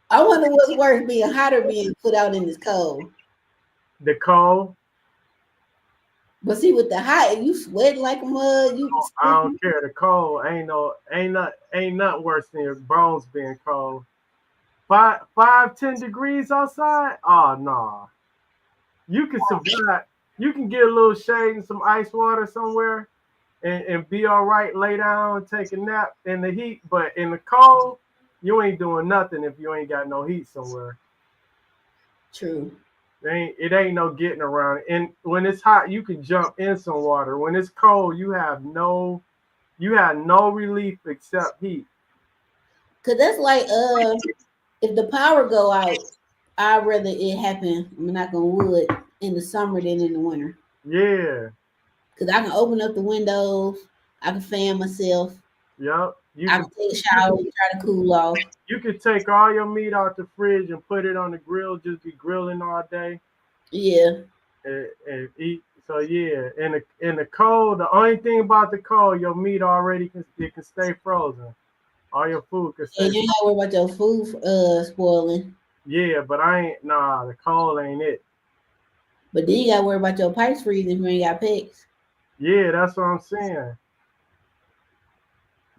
I wonder what's worse, being hot or being put out in this cold. The cold, But see, with the hot, you sweat like a mug. You I don't care. The cold ain't not worse than your bones being cold. 5, 10 degrees outside. Oh no, you can survive. You can get a little shade and some ice water somewhere, and be all right. Lay down, take a nap in the heat. But in the cold, you ain't doing nothing if you ain't got no heat somewhere. true. It ain't no getting around. And when it's hot, you can jump in some water. When it's cold, you have no relief except heat. Cause that's like if the power go out, I'd rather it happen. I'm not gonna wood in the summer than in the winter. Yeah. Cause I can open up the windows, I can fan myself, Yep. You I can can take a shower, try to cool off. you could take all your meat out the fridge and put it on the grill, just be grilling all day. Yeah. and eat. So yeah, in the cold, the only thing about the cold, your meat already can stay frozen. All your food can And stay. you ain't gotta worry about your food spoiling. Yeah, but I ain't nah. The cold ain't it. But then you gotta worry about your pipes freezing if you ain't got pets. Yeah, that's what I'm saying.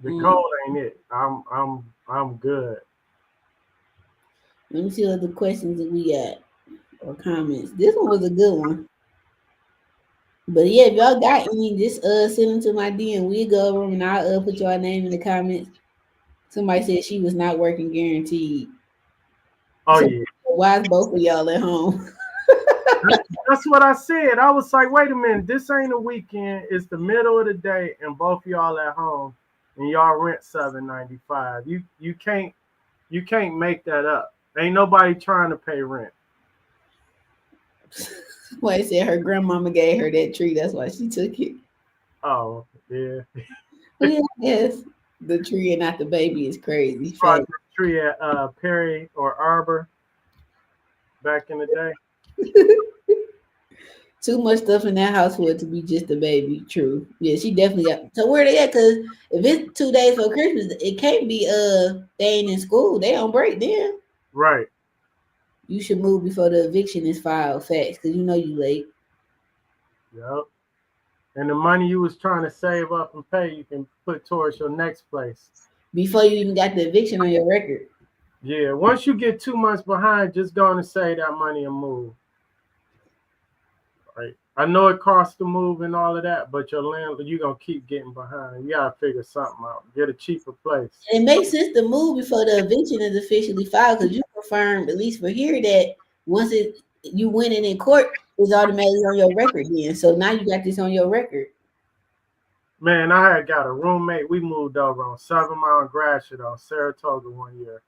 The Mm. cold ain't it. I'm good. Let me see what the questions that we got or comments. This one was a good one. But yeah, if y'all got any, just send them to my DM. We'll go over 'em and I'll put your name in the comments. Somebody said she was not working guaranteed. Oh So yeah. why is both of y'all at home? That's what I said. I was like, wait a minute, this ain't a weekend. It's the middle of the day, and both y'all at home, and y'all rent $7.95. You can't make that up. Ain't nobody trying to pay rent. Somebody said her grandmama gave her that tree. That's why she took it. Oh yeah, Well, yeah, yes. The tree and not the baby is crazy. brought Fact. the tree at Perry or Arbor back in the day. Too much stuff in that house for it to be just a baby. True. Yeah, she definitely got. So where they at? Cause if it's 2 days for Christmas, it can't be they ain't in school. They on break then. Right. You should move before the eviction is filed. Facts, cause you know you late. Yep. And the money you was trying to save up and pay, you can put towards your next place. Before you even got the eviction on your record. Yeah. Once you get 2 months behind, just go and save that money and move. Right. I know it costs to move and all of that, but your landlord, you're gonna keep getting behind. You gotta figure something out. Get a cheaper place. And it makes sense to move before the eviction is officially filed, because you confirm, at least for here, that once you win it in court, it's automatically on your record then. So now you got this on your record. Man, I had got a roommate. We moved over on 7 Mile and Gratiot on Saratoga one year.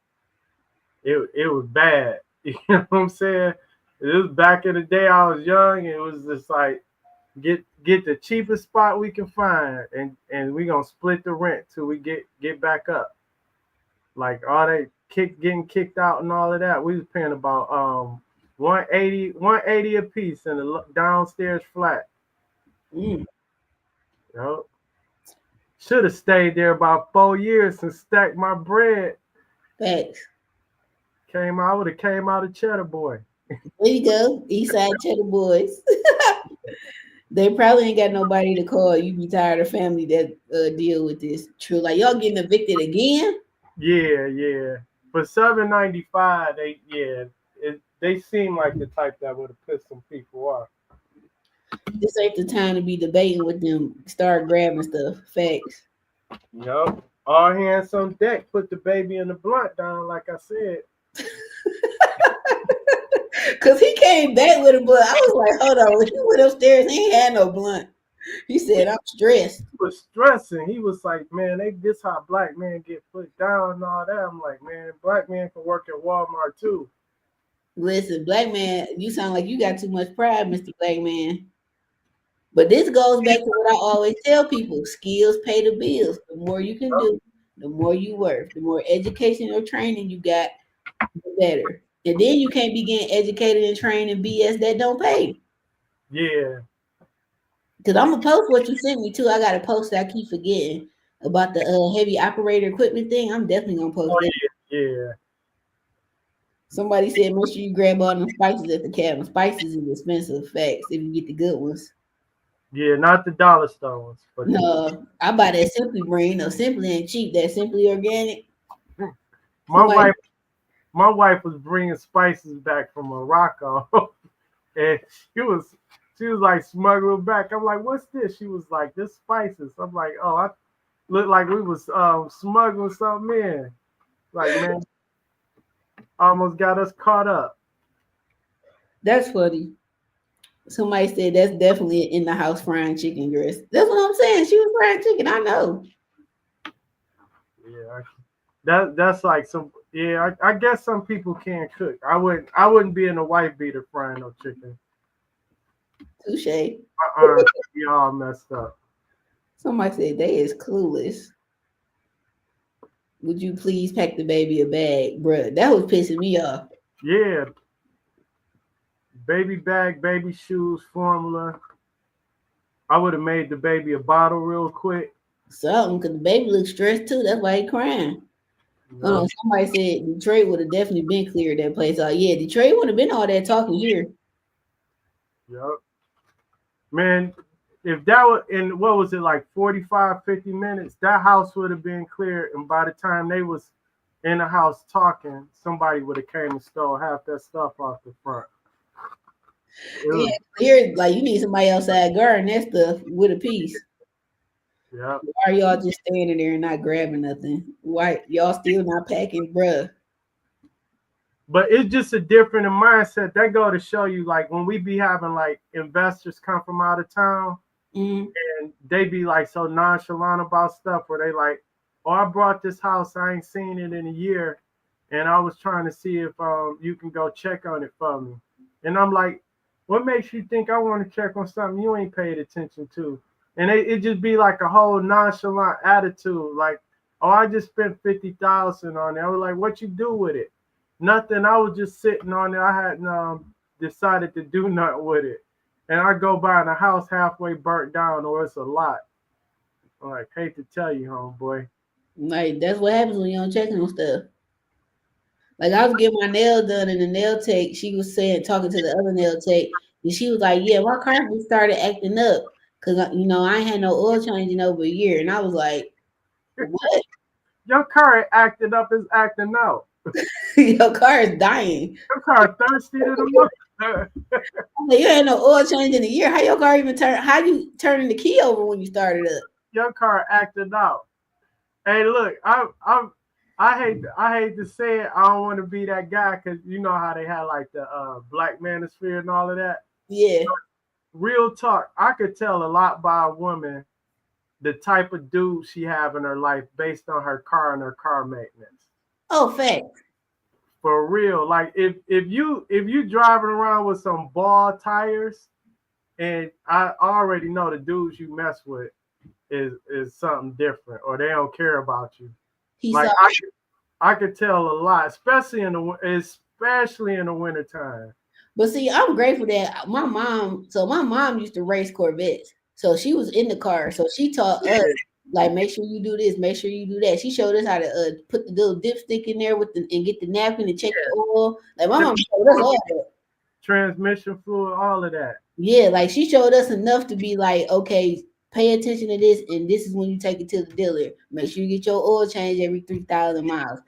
It was bad. You know what I'm saying? It was back in the day. I was young. It was just like get the cheapest spot we can find, and we gonna split the rent till we get back up. Like all that getting kicked out and all of that. We was paying about 180 a piece in the downstairs flat. Mm, You know, should have stayed there about 4 years and stacked my bread. facts. I would have came out of Cheddar Boy. There you go. Eastside Cheddar Boys. They probably ain't got nobody to call. You be tired of family that deal with this. True. Like y'all getting evicted again? Yeah, yeah. For 7.95, they seem like the type that would have pissed some people off. This ain't the time to be debating with them. Start grabbing stuff. Facts. Yep. All hands on deck. Put the baby in the blunt down, like I said. Cause he came back with a blunt. I was like, hold on. When he went upstairs, he ain't had no blunt. He said, I'm stressed. He was stressing. He was like, man, this how black men get put down and all that. I'm like, man, black men can work at Walmart too. Listen, black man, you sound like you got too much pride, Mr. Black Man. But this goes back to what I always tell people: skills pay the bills. The more you can do, the more you worth. The more education or training you got, the better. And then you can't be getting educated and trained in BS that don't pay. Yeah. Because I'm gonna post what you sent me too. I got a post that I keep forgetting about the heavy operator equipment thing. I'm definitely gonna post Oh that. yeah. Somebody said make sure you grab all them spices at the cabin. Spices is expensive, facts. If you get the good ones. Yeah. Not the dollar stores, but No, I buy that Simply brand. No, Simply ain't cheap. That Simply organic. my Somebody, wife. My wife was bringing spices back from Morocco, and she was like smuggling back. I'm like, what's this? She was like, this spices. I'm like, oh, I looked like we was smuggling something in. Like, man, almost got us caught up. that's funny. Somebody said that's definitely in the house frying chicken grist. That's what I'm saying. She was frying chicken. I know. Yeah, that's like some. Yeah, I guess some people can't cook. I wouldn't be in a white beater frying no chicken. Touche. My arms would be all messed up. Somebody said they is clueless. Would you please pack the baby a bag, bruh? That was pissing me off. Yeah, baby bag, baby shoes, formula. I would have made the baby a bottle real quick. Something, because the baby looks stressed too. That's why he crying. You Hold know? on, somebody said Detroit would have definitely been cleared that place. Oh yeah, Detroit would have been all that talking here. Yep. Man, if that was in what was it like 45, 50 minutes, that house would have been clear. And by the time they was in the house talking, somebody would have came and stole half that stuff off the front. It Yeah, was, here like you need somebody outside guarding that stuff with a piece. yeah. Why are y'all just standing there and not grabbing nothing? Why y'all still not packing, bruh? But it's just a different mindset. That go to show you, like when we be having like investors come from out of town, Mm-hmm. and they be like so nonchalant about stuff where they like, oh, I brought this house, I ain't seen it in a year, and I was trying to see if you can go check on it for me. And I'm like, what makes you think I want to check on something you ain't paid attention to? And it just be like a whole nonchalant attitude, like, oh, I just spent 50,000 on it. I was like, what you do with it? Nothing. I was just sitting on it. I hadn't decided to do nothing with it. And I go by and the house halfway burnt down, or it's a lot. I'm like, hate to tell you, homeboy. Like that's what happens when you don't check on stuff. Like I was getting my nail done, and the nail tech, she was saying, talking to the other nail tech, and she was like, "Yeah, my car just started acting up because I ain't had no oil change in over a year." And I was like, "What? Your car acting up is acting out. Your car is dying. Your car thirsty to the mother. I'm like, you had no oil change in a year. How your car even turn? How you turning the key over when you started up?" Your car acting out. Hey, look, I hate to say it. I don't want to be that guy because you know how they had like the black manosphere and all of that. Yeah. Real talk, I could tell a lot by a woman the type of dude she have in her life based on her car and her car maintenance. Oh, fact. For real, like if you driving around with some ball tires, and I already know the dudes you mess with is something different, or they don't care about you. He Like saw. I could tell a lot, especially in the wintertime. But see, I'm grateful that my mom used to race Corvettes. So she was in the car. So she taught us, like, make sure you do this, make sure you do that. She showed us how to put the little dipstick in there and get the napkin and check the oil. Like, my mom showed us all that. Transmission fluid, all of that. Yeah, like, she showed us enough to be like, okay, pay attention to this, and this is when you take it to the dealer. Make sure you get your oil changed every 3,000 miles.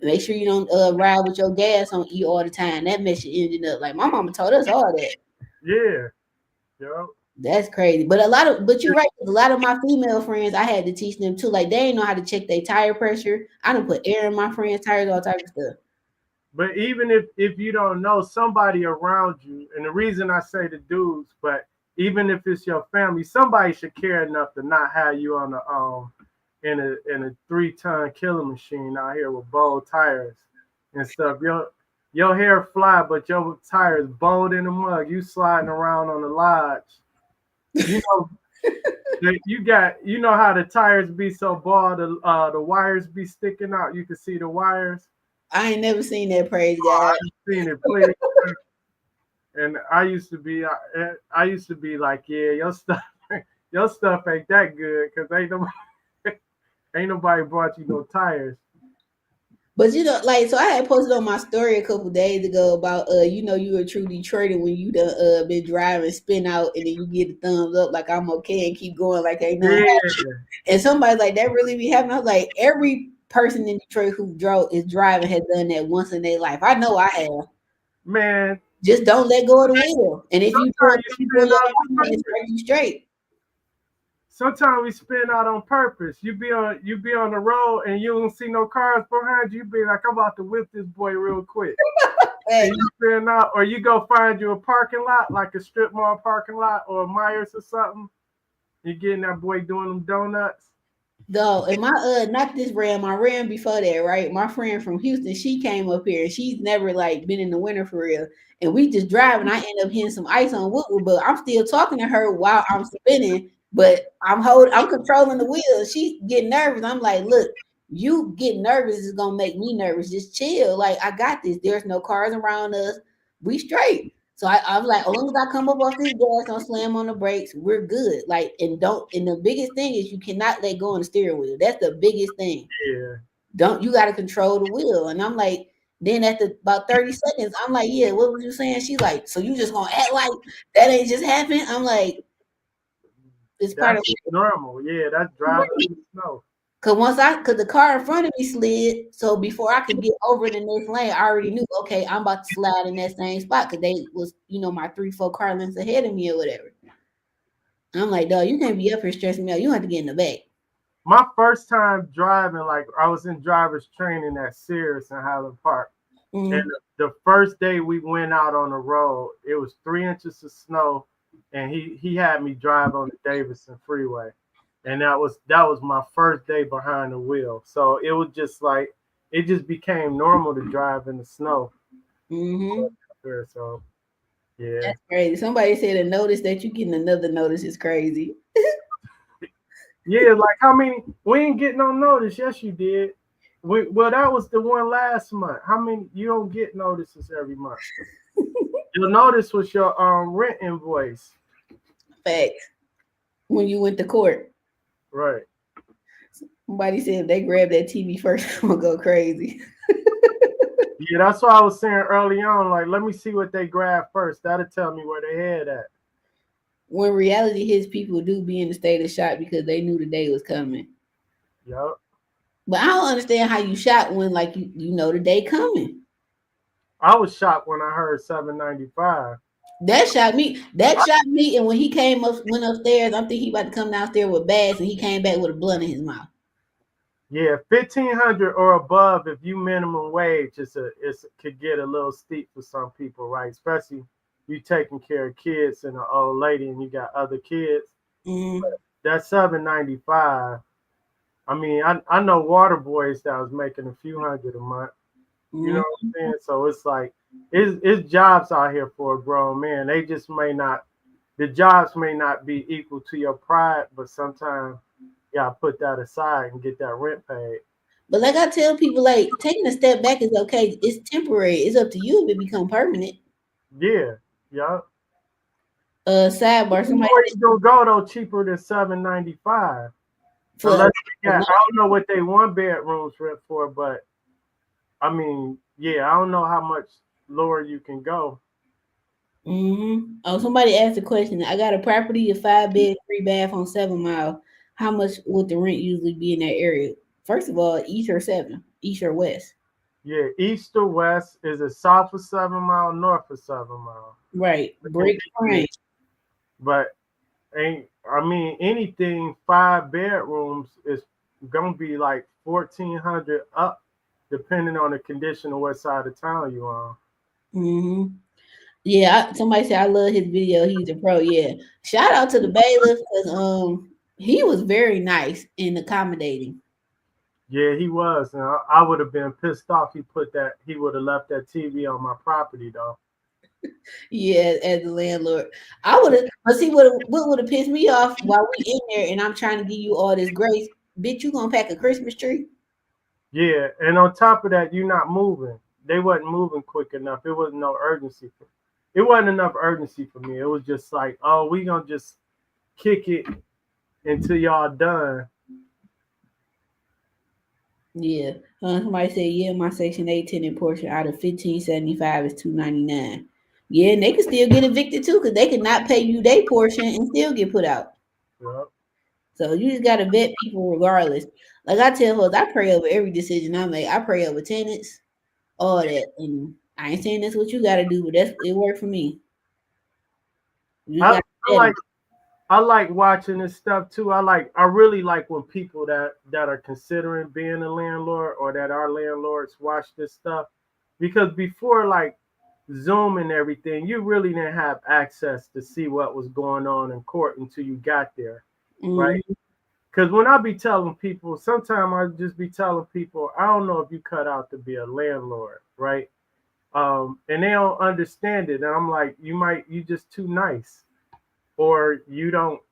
Make sure you don't ride with your gas on E all the time. That mess your engine up. Like, my mama told us all that. Yeah, yo. That's crazy. But you're right. A lot of my female friends, I had to teach them too. Like, they ain't know how to check their tire pressure. I done put air in my friends' tires, all type of stuff. But even if you don't know somebody around you, and the reason I say the dudes, but even if it's your family, somebody should care enough to not have you on the in a 3-ton killer machine out here with bold tires and stuff. Your hair fly, but your tires bold in the mug. You sliding around on the lodge. You know you know how the tires be so bald, the wires be sticking out. You can see the wires. I ain't never seen that, praise God. I've seen it, please. And I used to be like, yeah, your stuff ain't that good because ain't nobody brought you no tires. But like, so I had posted on my story a couple days ago about you a true Detroiter when you done been driving, spin out, and then you get a thumbs up like I'm okay and keep going like ain't nothing happening. And somebody's like, that really be happening. I was like, every person in Detroit who is driving has done that once in their life. I know I have. Man, just don't let go of the wheel. And if you do it, you pull your sometimes it's you straight. we spin out on purpose. You be on the road and you don't see no cars behind you. You be like, I'm about to whip this boy real quick. Hey. And you spin out, or you go find you a parking lot, like a strip mall parking lot or a Myers or something. You getting that boy doing them donuts. Though, and my not this Ram, my Ram before that, right? My friend from Houston, she came up here and she's never like been in the winter for real. And we just drive and I end up hitting some ice on Woodward, but I'm still talking to her while I'm spinning, but I'm controlling the wheel. She's getting nervous. I'm like, look, you getting nervous is gonna make me nervous. Just chill. Like, I got this. There's no cars around us. We straight. So I was like, as long as I come up off this gas, don't slam on the brakes, we're good. Like, and the biggest thing is you cannot let go on the steering wheel. That's the biggest thing. Yeah. You got to control the wheel. And I'm like, then after about 30 seconds, I'm like, yeah, what was you saying? She's like, so you just gonna act like that ain't just happened? I'm like, it's part That's of normal. Yeah, that's driving through the snow. cause the car in front of me slid. So before I could get over the next lane, I already knew, okay, I'm about to slide in that same spot because they was, my 3-4 car lengths ahead of me or whatever. I'm like, dog, you can't be up here stressing me out. You have to get in the back. My first time driving, like I was in driver's training at Sears in Highland Park. And Mm-hmm. the first day we went out on the road, it was 3 inches of snow, and he had me drive on the Davidson Freeway, and that was my first day behind the wheel. So it was just like it just became normal to drive in the snow. Mm-hmm. So yeah, That's crazy. Somebody said a notice that you getting another notice is crazy. yeah. Like how many? We ain't getting no notice. Yes, you did. Well, that was the one last month. How many? You don't get notices every month. Your notice was your rent invoice. Facts. When you went to court, Right. somebody said if they grab that TV first, I'm gonna go crazy. Yeah, that's what I was saying early on. Like, let me see what they grab first. That'll tell me where they head at. When reality hits, people do be in a state of shock because they knew the day was coming. Yep. But I don't understand how you shot when like you know the day coming. I was shocked when I heard 795. That shot me. That shot me. And when he went upstairs, I'm thinking he about to come downstairs with bags, and he came back with a blunt in his mouth. Yeah, 1,500 or above. If you minimum wage, it's could get a little steep for some people, right? Especially you taking care of kids and an old lady, and you got other kids. Mm-hmm. That 795. I mean, I know water boys that was making a few hundred a month. You know Mm-hmm. what I'm saying? So it's like it's jobs out here for a grown man. They just may not the jobs may not be equal to your pride, but sometimes you gotta put that aside and get that rent paid. But like I tell people, like taking a step back is okay. It's temporary. It's up to you if it become permanent. Yeah, yeah. Sidebar. Somebody Where you gonna go though cheaper than 795? for Unless you got, I don't know what they one bedrooms rent for, but I mean, yeah, I don't know how much lower you can go. mm-hmm. Oh, somebody asked a question. I got a property, a 5-bed, 3-bath on 7 Mile. How much would the rent usually be in that area? First of all, east or seven, east or west. Yeah, east or west, is it south of 7 Mile, north of 7 Mile? Right, brick frame. But ain't I mean anything 5 bedrooms is gonna be like 1,400 up, depending on the condition of what side of town you on. Mm-hmm. Yeah, somebody said I love his video. He's a pro. Yeah, shout out to the bailiff because he was very nice and accommodating. Yeah, he was. And I would have been pissed off. He would have left that TV on my property though. Yeah, as the landlord, I would have. But see, what would have pissed me off while we in there and I'm trying to give you all this grace, bitch. You gonna pack a Christmas tree? Yeah, and on top of that, you're not moving. They wasn't moving quick enough. It wasn't no urgency. It wasn't enough urgency for me. It was just like, oh, we gonna just kick it until y'all done. Yeah. Somebody said, yeah, my Section 8 tenant portion out of 1575 is 299. Yeah, and they can still get evicted too because they could not pay you their portion and still get put out. Yep. So you just gotta vet people regardless. Like I tell folks, I pray over every decision I make. I pray over tenants, all that. And I ain't saying that's what you gotta do, but it worked for me. You I, got I like I like watching this stuff too. I really like when people that are considering being a landlord or that are landlords watch this stuff, because before like Zoom and everything, you really didn't have access to see what was going on in court until you got there, right? mm-hmm. Because when I be telling people, sometimes I just be telling people, I don't know if you cut out to be a landlord, right? And they don't understand it, and I'm like, you just too nice, or you don't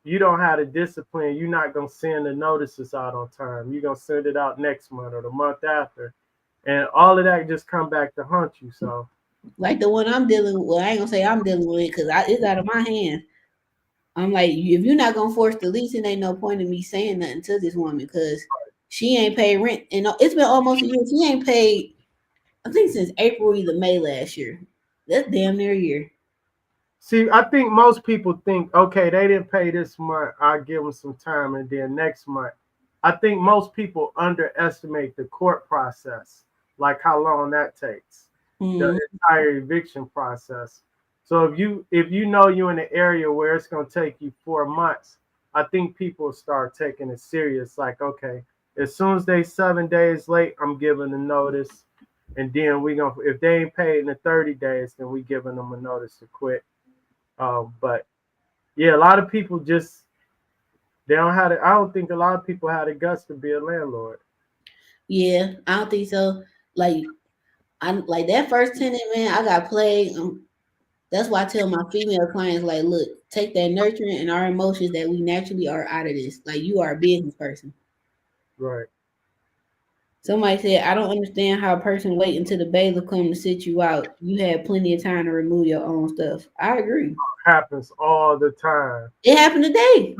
have the discipline. You're not gonna send the notices out on time. You're gonna send it out next month or the month after, and all of that just come back to haunt you. So Like the one I'm dealing with. Well, I ain't gonna say I'm dealing with it because it's out of my hands. I'm like, if you're not gonna force the lease, it ain't no point in me saying nothing to this woman because she ain't paid rent, and it's been almost a year. She ain't paid, I think, since April, either May last year. That's damn near a year. See, I think most people think, okay, they didn't pay this month. I'll give them some time, and then next month. I think most people underestimate the court process, like how long that takes, the Mm-hmm. entire eviction process. So if you know you're in an area where it's gonna take you 4 months, I think people start taking it serious. Like, okay, as soon as they 7 days late, I'm giving a notice, and then we gonna if they ain't paid in the 30 days, then we giving them a notice to quit. But yeah, a lot of people just they don't have. I don't think a lot of people have the guts to be a landlord. Yeah, I don't think so. Like I like that first tenant, man. I got played. That's why I tell my female clients, like, look, take that nurturing and our emotions that we naturally are out of this. Like, you are a business person. Right. Somebody said, I don't understand how a person wait until the bailiff come to sit you out. You had plenty of time to remove your own stuff. I agree. Happens all the time. It happened today.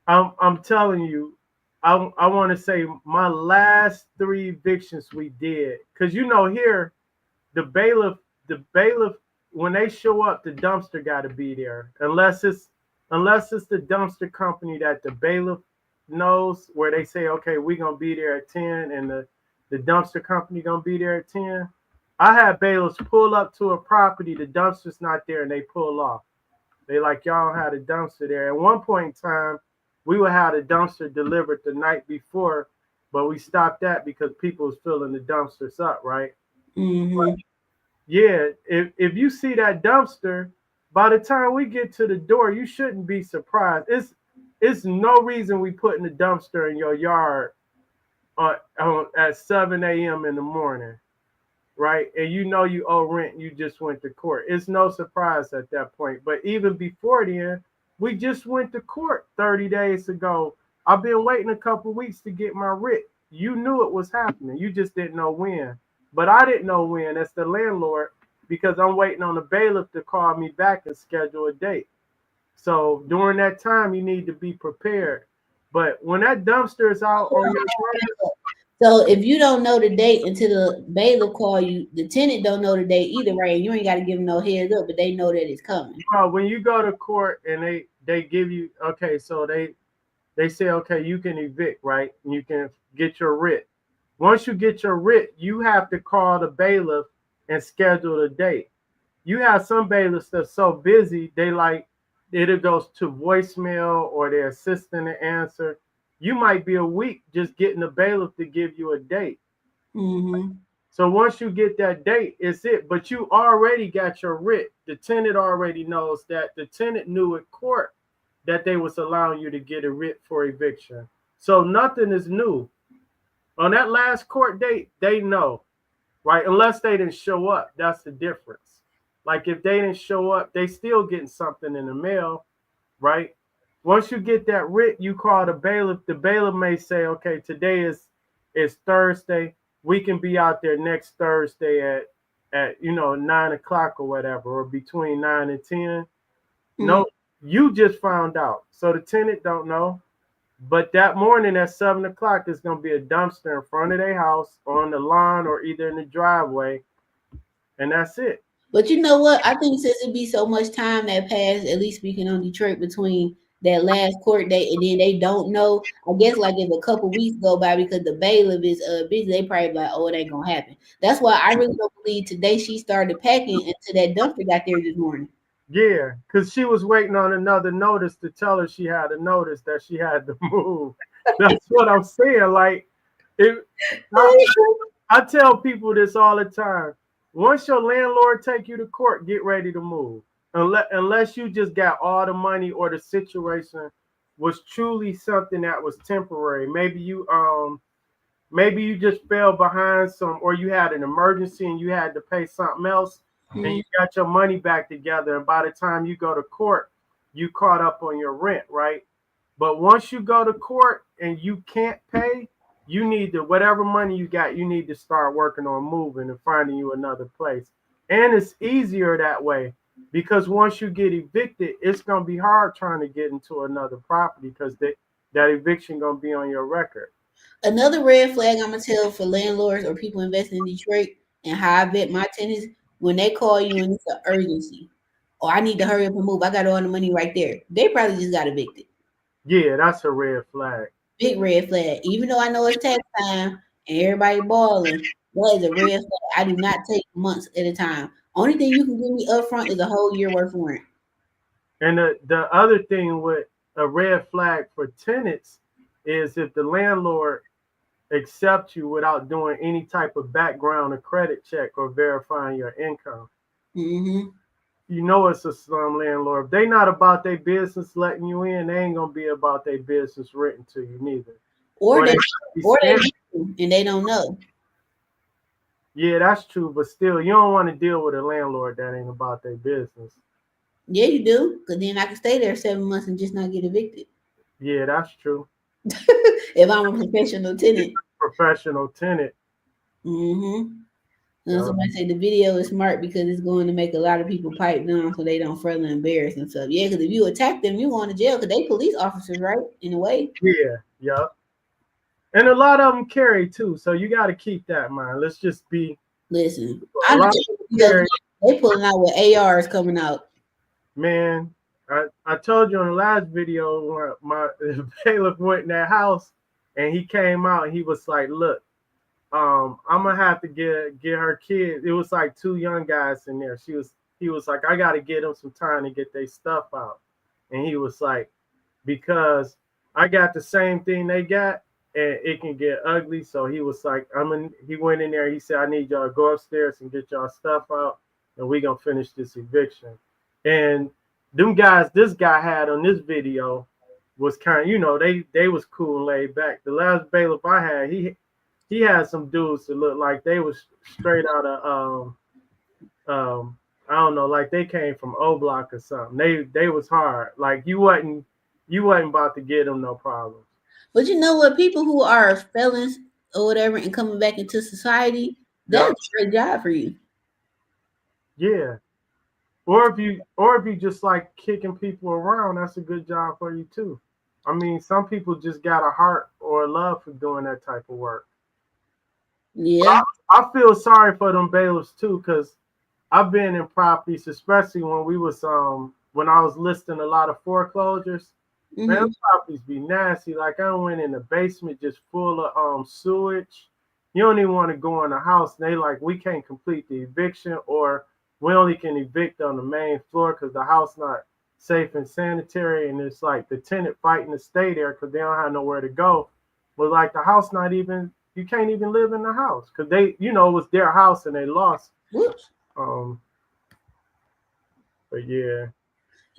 I'm telling you, I want to say my last three evictions we did, because here the bailiff when they show up, the dumpster got to be there, unless it's the dumpster company that the bailiff knows, where they say, okay, we're gonna be there at 10, and the dumpster company gonna be there at 10. I had bailiffs pull up to a property, the dumpster's not there, and they pull off. They like, y'all had a dumpster there. At one point in time, we would have a dumpster delivered the night before, but we stopped that because people was filling the dumpsters up, right? Mm-hmm. Yeah, if you see that dumpster, by the time we get to the door, you shouldn't be surprised. It's no reason we putting the dumpster in your yard at 7 a.m. in the morning, right? And you owe rent, you just went to court. It's no surprise at that point. But even before then, we just went to court 30 days ago. I've been waiting a couple weeks to get my writ. You knew it was happening. You just didn't know when. But I didn't know when as the landlord because I'm waiting on the bailiff to call me back and schedule a date. So during that time, you need to be prepared. But when that dumpster is out on your So if you don't know the date until the bailiff call you, the tenant don't know the date either, right? You ain't got to give them no heads up, but they know that it's coming. when you go to court and they give you okay, so they say okay, you can evict, right? And you can get your writ. Once you get your writ, you have to call the bailiff and schedule a date. You have some bailiffs that's so busy they like it goes to voicemail or their assistant to answer. You might be a week just getting the bailiff to give you a date. Mm-hmm. So once you get that date, it's it. But you already got your writ. The tenant already knows that. The tenant knew at court that they was allowing you to get a writ for eviction. So nothing is new. On that last court date, they know, right? Unless they didn't show up, that's the difference. Like if they didn't show up, they still getting something in the mail, right? Once you get that writ, you call the bailiff. The bailiff may say, okay, today is Thursday. We can be out there next Thursday at 9 o'clock or whatever, or between 9 and 10. Mm-hmm. No, you just found out. So the tenant don't know. But that morning at 7 o'clock, there's gonna be a dumpster in front of their house, on the lawn, or either in the driveway, and that's it. But you know what? I think since it be so much time that passed, at least speaking on Detroit, between that last court date and then they don't know. I guess like if a couple weeks go by because the bailiff is busy, they probably be like, oh, it ain't gonna happen. That's why I really don't believe today she started packing until that dumpster got there this morning. Yeah, because she was waiting on another notice to tell her she had a notice that she had to move. That's what I'm saying. Like, if I, I tell people this all the time. Once your landlord take you to court, get ready to move. Unless you just got all the money or the situation was truly something that was temporary. Maybe you just fell behind some, or you had an emergency and you had to pay something else, and Mm-hmm. you got your money back together. And by the time you go to court, you caught up on your rent, right? But once you go to court and you can't pay, you need to, whatever money you got, you need to start working on moving and finding you another place. And it's easier that way because once you get evicted, it's gonna be hard trying to get into another property because that eviction gonna be on your record. Another red flag I'm gonna tell for landlords or people investing in Detroit and how I vet my tenants when they call you and it's an urgency. Or I need to hurry up and move. I got all the money right there. They probably just got evicted. Yeah, that's a red flag. Big red flag. Even though I know it's tax time and everybody balling, that is a red flag. I do not take months at a time. Only thing you can give me upfront is a whole year worth of rent. And the other thing with a red flag for tenants is if the landlord accepts you without doing any type of background or credit check or verifying your income. Mm-hmm. You know it's a slum landlord. If they not about their business letting you in, they ain't gonna be about their business renting to you neither. Or Or they they be or they scamming. do, and they don't know. Yeah, that's true, but still, you don't want to deal with a landlord that ain't about their business. Yeah, you do. Because then I can stay there 7 months and just not get evicted. Yeah, that's true. If I'm a professional tenant. Professional tenant. Mm-hmm. And Yep. somebody say the video is smart because it's going to make a lot of people pipe down so they don't further embarrass themselves. Yeah, because if you attack them, you going to jail because they police officers, right? In a way. Yeah, yep. And a lot of them carry too, so you got to keep that in mind. Let's just be Listen, a I know lot of them carry. they pulling out with ARs coming out. Man, I told you in the last video where my bailiff went in that house and he came out and he was like, "Look, I'm gonna have to get her kids." It was like two young guys in there. He was like, "I got to get them some time to get their stuff out," and he was like, "Because I got the same thing they got." And it can get ugly. So he was like, he went in there. He said, I need y'all to go upstairs and get y'all stuff out. And we going to finish this eviction. And them guys, this guy had on this video was kind of, they was cool and laid back. The last bailiff I had, he had some dudes that looked like they was straight out of, I don't know, like they came from O Block or something. They was hard. Like you wasn't about to get them no problems. But you know what? People who are felons or whatever and coming back into society, that's Yep. a great job for you. Yeah. Or if you just like kicking people around, that's a good job for you too. I mean, some people just got a heart or a love for doing that type of work. But Yeah. I feel sorry for them bailiffs too, because I've been in properties, especially when I was listing a lot of foreclosures. Man, Mm-hmm. those properties be nasty. Like I went in the basement just full of sewage. You don't even want to go in the house. And they like we can't complete the eviction, or we only can evict on the main floor because the house not safe and sanitary. And it's like the tenant fighting to stay there because they don't have nowhere to go. But like the house not even you can't even live in the house because it was their house and they lost. Whoops. Um, but yeah.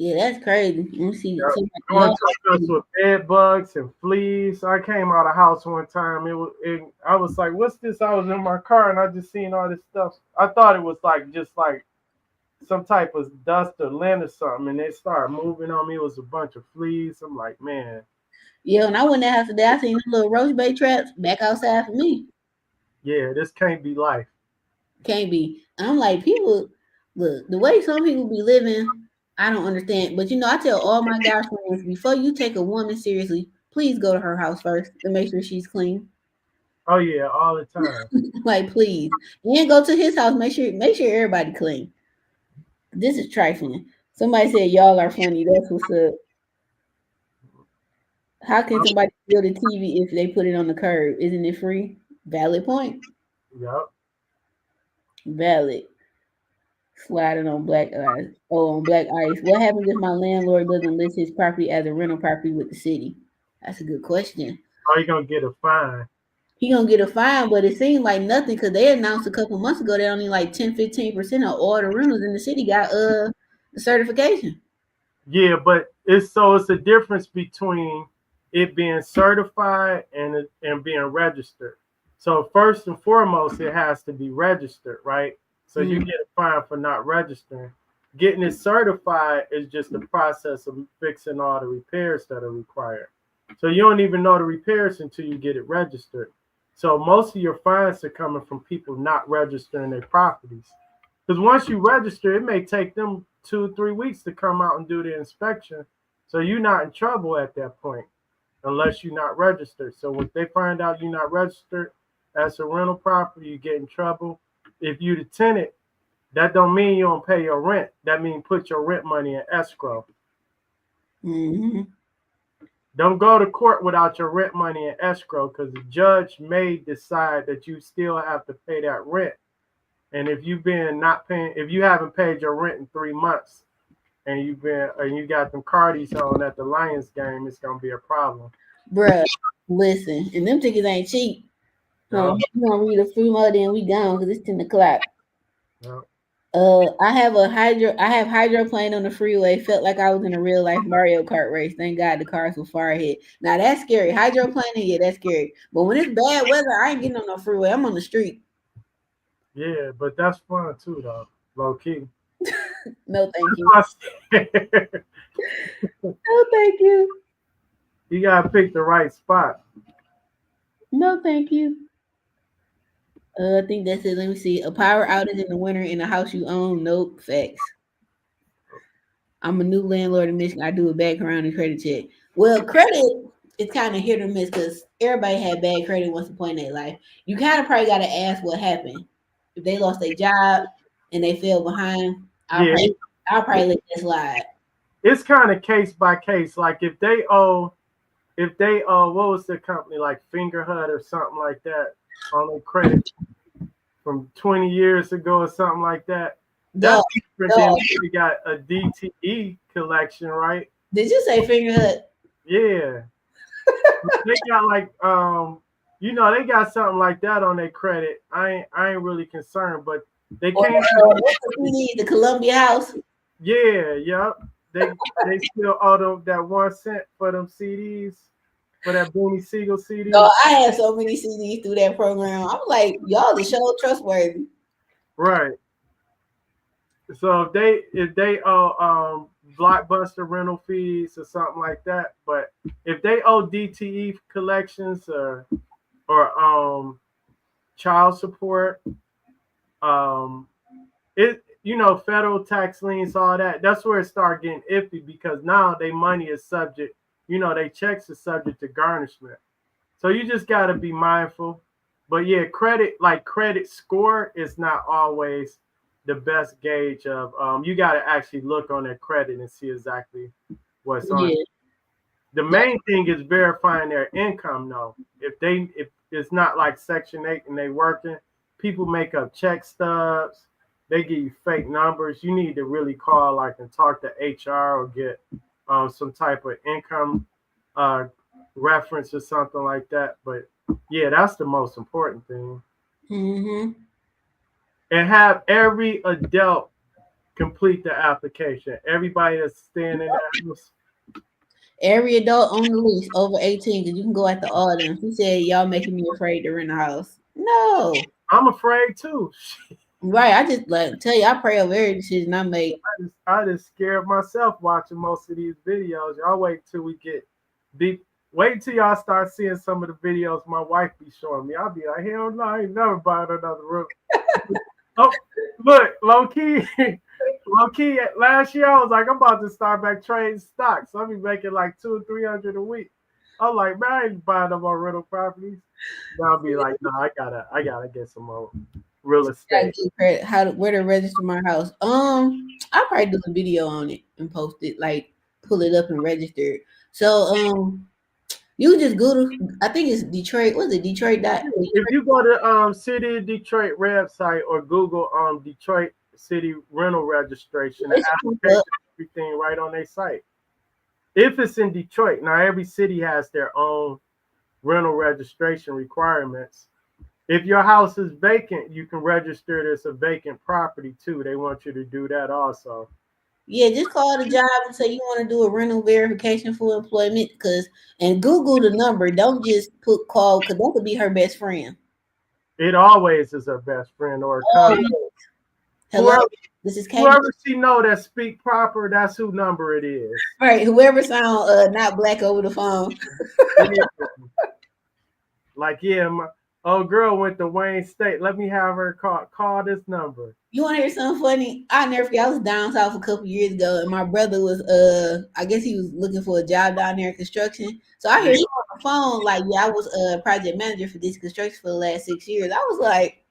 Yeah, that's crazy. Let me see. Yep. So, Going y'all, to a mess with bed bugs and fleas. I came out of the house one time. I was like, "What's this?" I was in my car and I just seen all this stuff. I thought it was like just like some type of dust or lint or something, and they started moving on me. It was a bunch of fleas. I'm like, man, yeah, when I went in the house today, I seen them little roach bait traps back outside for me. yeah, this can't be life. Can't be. I'm like, people, look, the way some people be living, I don't understand. But I tell all my guy friends before you take a woman seriously, please go to her house first to make sure she's clean. Oh yeah, all the time. Like, please. And go to his house, make sure everybody clean. This is trifling. Somebody said y'all are funny. That's what's up. How can somebody steal the TV if they put it on the curb? Isn't it free? Valid point. Yep. Valid. Sliding on black ice. Oh, on black ice. What happens if my landlord doesn't list his property as a rental property with the city? That's a good question. Are you gonna get a fine? He gonna get a fine, but it seems like nothing because they announced a couple months ago that only like 10-15% of all the rentals in the city got the certification. Yeah, but it's a difference between it being certified and being registered. So first and foremost, it has to be registered, right? So you Mm. get a fine for not registering. Getting it certified is just the process of fixing all the repairs that are required. So you don't even know the repairs until you get it registered. So most of your fines are coming from people not registering their properties. Because once you register, it may take them 2-3 weeks to come out and do the inspection. So you're not in trouble at that point unless you're not registered. So if they find out you're not registered as a rental property, you get in trouble. If you the tenant, that don't mean you don't pay your rent. That means put your rent money in escrow. Mm-hmm. Don't go to court without your rent money in escrow because the judge may decide that you still have to pay that rent. And if you've been not paying, if you haven't paid your rent in 3 months and you got them cardies on at the Lions game, it's gonna be a problem. Bruh, listen, and them tickets ain't cheap. So we gonna read a few more, then we gone because it's 10 o'clock. Yep. I have hydroplane on the freeway. Felt like I was in a real life Mario Kart race. Thank God the cars were far ahead. Now that's scary. Hydroplaning, yeah, that's scary. But when it's bad weather, I ain't getting on no freeway. I'm on the street. Yeah, but that's fun too, though. Low key. No, thank you. No, thank you. You gotta pick the right spot. No, thank you. I think that's it. Let me see. A power outage in the winter in a house you own. Nope. Facts. I'm a new landlord in Michigan. I do a background and credit check. Well, credit is kind of hit or miss because everybody had bad credit once upon in their life. You kind of probably got to ask what happened. If they lost their job and they fell behind, I'll probably let that slide. It's kind of case by case. Like if they owe, what was the company, like Fingerhut or something like that, on their credit from 20 years ago or something like that. That's different than if you got a DTE collection, right? Did you say Fingerhut? Yeah. They got like they got something like that on their credit. I ain't really concerned, but they can't. The Columbia House. Yeah, yep. They still owe that 1 cent for them CDs, for that Booney Siegel CD. No, I had so many CDs through that program. I'm like, y'all the show trustworthy. Right. So if they owe Blockbuster rental fees or something like that, but if they owe DTE collections or child support, federal tax liens, all that, that's where it start getting iffy because now their money is subject, their checks are subject to garnishment. So you just got to be mindful. But yeah, credit score is not always the best gauge of, you got to actually look on their credit and see exactly what's on it. The main thing is verifying their income though. If it's not like Section 8 and they working, people make up check stubs, they give you fake numbers. You need to really call and talk to HR or get some type of income reference or something like that. But yeah, that's the most important thing. Mm-hmm. And have every adult complete the application. Everybody that's staying in that house. Every adult on the list over 18, because you can go at the audience. He said, y'all making me afraid to rent a house. No. I'm afraid too. Right. I just tell you, I pray over every decision I make. I just scared myself watching most of these videos. Y'all wait till we get deep. Wait till y'all start seeing some of the videos my wife be showing me. I'll be like, hell no, I ain't never buying another room. Oh, look, low key, last year I was like, I'm about to start back trading stocks. So I'll be making like $200 or $300 a week. I'm like, man, I ain't buying no more rental properties. But I'll be like, no, I gotta get some more real estate. Where to register my house. I'll probably do a video on it and post it, pull it up and register it. So you just Google, I think it's Detroit. What's it? Detroit. If you go to City of Detroit website or Google Detroit City rental registration, the application, everything right on their site. If it's in Detroit, now every city has their own rental registration requirements. If your house is vacant, you can register it as a vacant property too. They want you to do that also. Yeah, just call the job and say you want to do a rental verification for employment, and Google the number. Don't just put call, because that could be her best friend. It always is her best friend or a cousin. Hello, this is Kate. Whoever she know that speak proper, that's who number it is. Right, whoever sound not black over the phone. Like, yeah, Oh, girl went to Wayne State. Let me have her call this number. You want to hear something funny? I never forget. I was down south a couple years ago, and my brother was I guess he was looking for a job down there in construction. So I hear he on the phone like, yeah, I was a project manager for this construction for the last 6 years. I was like,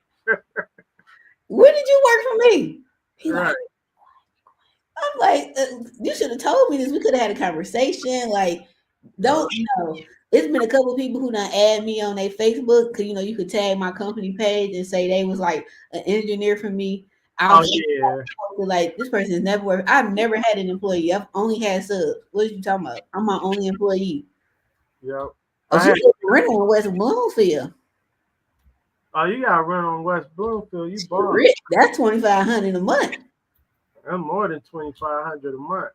when did you work for me? He like, Right. I'm like, you should have told me this. We could have had a conversation. Like, don't know. It's been a couple of people who done add me on their Facebook because you could tag my company page and say they was like an engineer for me. Oh I'll yeah. like this person has never worked. I've never had an employee. I've only had subs. What are you talking about? I'm my only employee. Yep. Oh, I she had. was renting in West Bloomfield. Oh, you got to run on West Bloomfield. You bought. Rich. That's $2,500 a month. I'm more than 2,500 a month.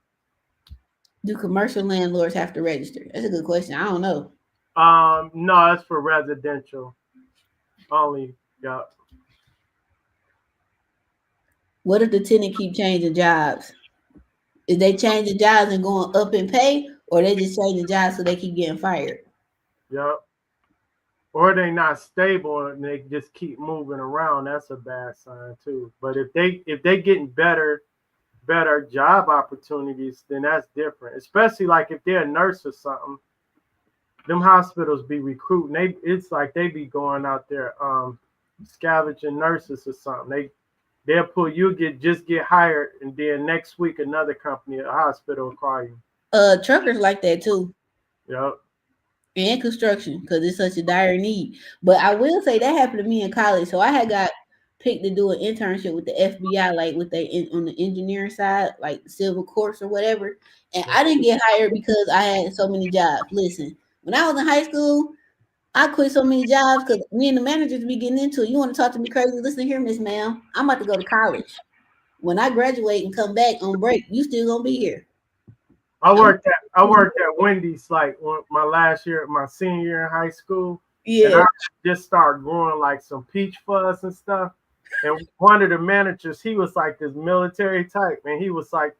Do commercial landlords have to register? That's a good question. I don't know. No, it's for residential only. Yep. What if the tenant keep changing jobs? Is they changing jobs and going up in pay, or they just changing jobs so they keep getting fired? Yep. Or they not stable and they just keep moving around. That's a bad sign too. But if they getting better job opportunities, then that's different. Especially like if they're a nurse or something, them hospitals be recruiting. It's like they be going out there scavenging nurses or something. They'll pull you get hired, and then next week another company, a hospital will call you. Truckers like that too, Yep. and construction because it's such a dire need. But I will say that happened to me in college. So I had got picked to do an internship with the FBI, like on the engineering side, like civil courts or whatever. And I didn't get hired because I had so many jobs. Listen, when I was in high school, I quit so many jobs because me and the managers be getting into it. You want to talk to me crazy? Listen here, Miss Ma'am. I'm about to go to college. When I graduate and come back on break, you still gonna be here. I worked at Wendy's like my last year, my senior year in high school, and Yeah. I just started growing like some peach fuzz and stuff. And one of the managers, he was like this military type, and he was like,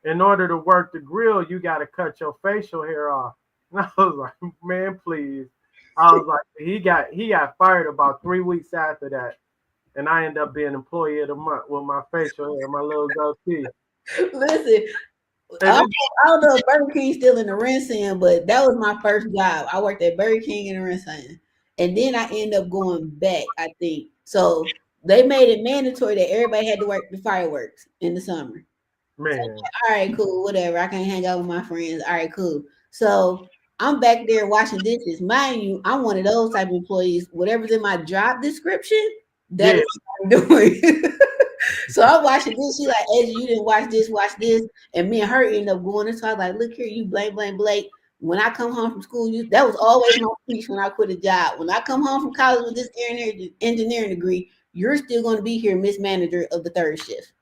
in order to work the grill, you got to cut your facial hair off. And I was like, man, please. I was like, he got fired about 3 weeks after that, and I ended up being employee of the month with my facial hair, my little goatee. Listen, And I don't know if Burger King's still in the Renson, but that was my first job. I worked at Burger King in the Renson. And then I ended up going back, I think. So they made it mandatory that everybody had to work the fireworks in the summer. So, man, all right, cool, whatever. I can hang out with my friends. All right, cool. So I'm back there washing dishes. Mind you, I'm one of those type of employees. Whatever's in my job description, that yeah, is what I'm doing. So I'm watching this. She like, Asia, you didn't watch this. And me and her end up going in. So I was like, look here, you blank, blank, blank. When I come home from school, that was always my speech when I quit a job. When I come home from college with this engineering degree, you're still going to be here, Miss Manager of the third shift.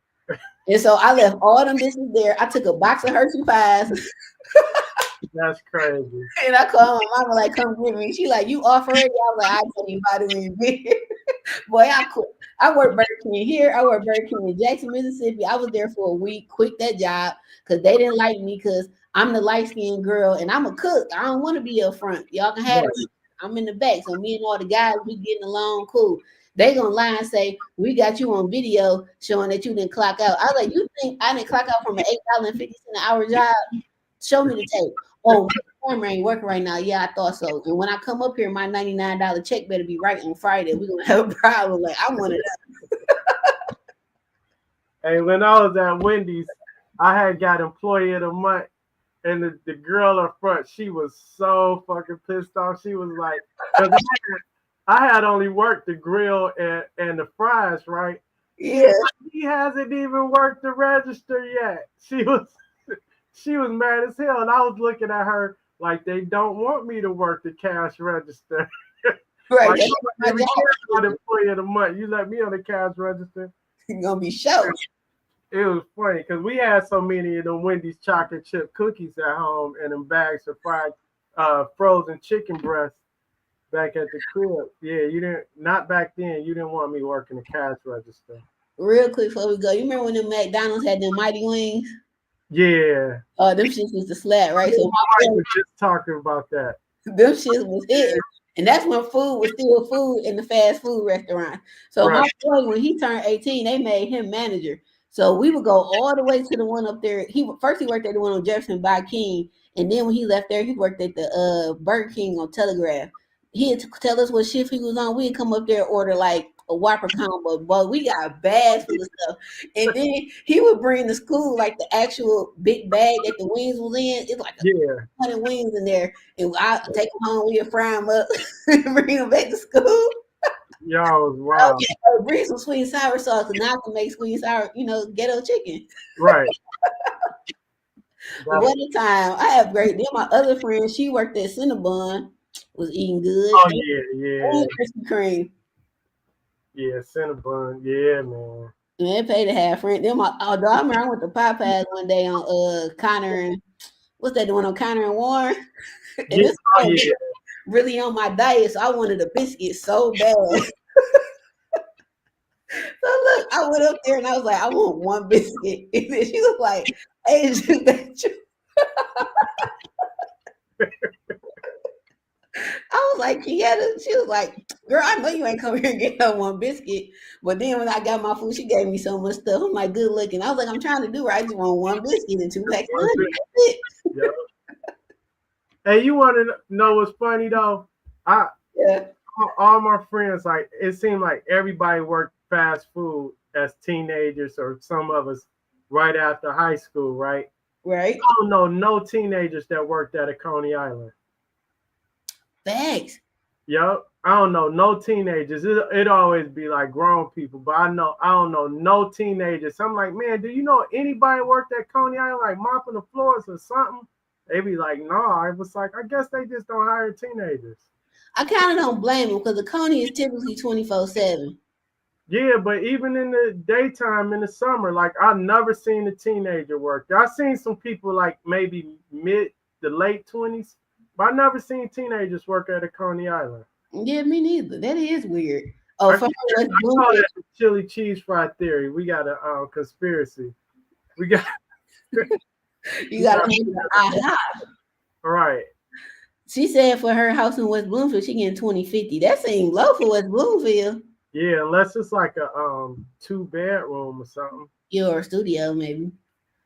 And so I left all them dishes there. I took a box of Hershey pies that's crazy. and I called my mama like, come get me. She like, you off already? I was like, I can't even bother when you get here. Boy, I quit. I worked Burger King here. I worked Burger King in Jackson, Mississippi. I was there for a week, quit that job because they didn't like me because I'm the light-skinned girl and I'm a cook. I don't want to be up front. Y'all can have Right. it. I'm in the back. So me and all the guys, we getting along cool. They gonna lie and say, we got you on video showing that you didn't clock out. I was like, you think I didn't clock out from an $8.50 an hour job? Show me the tape. Oh, the camera ain't working right now. Yeah, I thought so. And when I come up here, my $99 check better be right on Friday. We're gonna have a problem. Like I wanted Hey, when I was at Wendy's, I had got employee of the month, and the girl up front, she was so fucking pissed off. She was like, because I had only worked the grill and the fries, right? yeah. He hasn't even worked the register yet. She was mad as hell, and I was looking at her like they don't want me to work the cash register. Right. Like, That's my I'm job. employee of the month. You let me on the cash register. It's gonna be show. It was funny because we had so many of the Wendy's chocolate chip cookies at home and them bags of fried frozen chicken breasts back at the crib. Yeah, you didn't not back then. You didn't want me working the cash register. Real quick before we go, you remember when the McDonald's had them mighty wings? Yeah, Oh, them shits was the slap, right? So I was just talking about that. them shits was hitting. And that's when food was still food in the fast food restaurant. So my Right. boy, when he turned 18, they made him manager. So we would go all the way to the one up there. He worked at the one on Jefferson by King, and then when he left there, he worked at the Burger King on Telegraph. He'd tell us what shift he was on. We'd come up there, order like a Whopper combo, but we got bags full of stuff. And then he would bring to school like the actual big bag that the wings was in. It's like Yeah. 100 wings in there, and I take them home. We'd fry them up and bring them back to school. Y'all was Oh, wild. yeah, bring some sweet and sour sauce, and now I can make sweet and sour, ghetto chicken. Right. But That's, one time, I have great. Then my other friend, she worked at Cinnabon, was eating good, oh yeah. and Krispy Kreme. Yeah. Cinnabon. Yeah, man. And they paid a half rent. Then I remember I went to Popeyes one day on Connor and what's that doing on Connor and Warren? And Yeah. this Oh girl yeah. really on my diet, so I wanted a biscuit so bad. So look, I went up there and I was like, I want one biscuit. And then she was like, hey, is that you? I was like, Kieta. She was like, girl, I know you ain't come here and get her one biscuit. But then when I got my food, she gave me so much stuff. I'm like, good looking. I was like, I'm trying to do right. I just want one biscuit and 2 packs of honey. That's it. Yeah. Hey, you want to know what's funny though? Yeah. All my friends, like it seemed like everybody worked fast food as teenagers, or some of us right after high school, right? Right. I don't know no teenagers that worked at a Coney Island. Facts. Yup. I don't know no teenagers. It always be like grown people, but I don't know no teenagers. I'm like, man, do you know anybody worked at Coney Island, like mopping the floors or something? They be like, no. I was like, I guess they just don't hire teenagers. I kind of don't blame them because the Coney is typically 24/7. Yeah, but even in the daytime, in the summer, like I've never seen a teenager work. I've seen some people like maybe mid to late 20s, but I never seen teenagers work at a Coney Island. Yeah, me neither. That is weird. Oh, I, for I call that the chili cheese fry theory. We got a conspiracy. We got you got to aha. all right. She said for her house in West Bloomfield, she getting 2050. That seems low for West Bloomfield. Yeah, unless it's like a 2-bedroom or something. Your studio, maybe.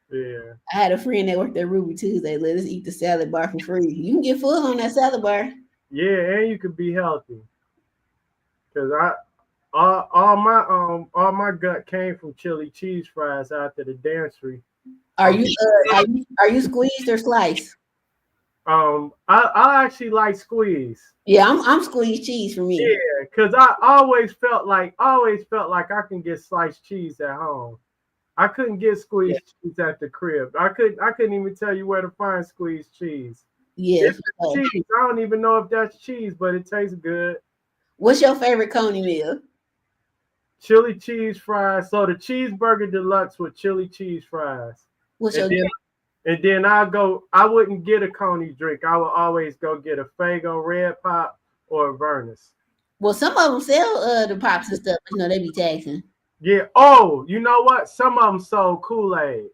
Yeah. I had a friend that worked at Ruby Tuesday. Let us eat the salad bar for free. You can get full on that salad bar. Yeah, and you could be healthy. Cause all my gut came from chili cheese fries after the dancery. Are you squeezed or sliced? I actually like squeeze. Yeah, I'm squeezed cheese for me. Yeah, cause I always felt like I can get sliced cheese at home. I couldn't get squeezed cheese at the crib. I couldn't even tell you where to find squeezed cheese. Yeah. It's cheese. I don't even know if that's cheese, but it tastes good. What's your favorite Coney meal? Chili cheese fries. So the cheeseburger deluxe with chili cheese fries. What's your drink? And then I wouldn't get a Coney drink. I would always go get a Faygo Red Pop or a Vernus. Well, some of them sell the pops and stuff. You know, they be taxing. Yeah. Oh, you know what? Some of them sold Kool-Aid.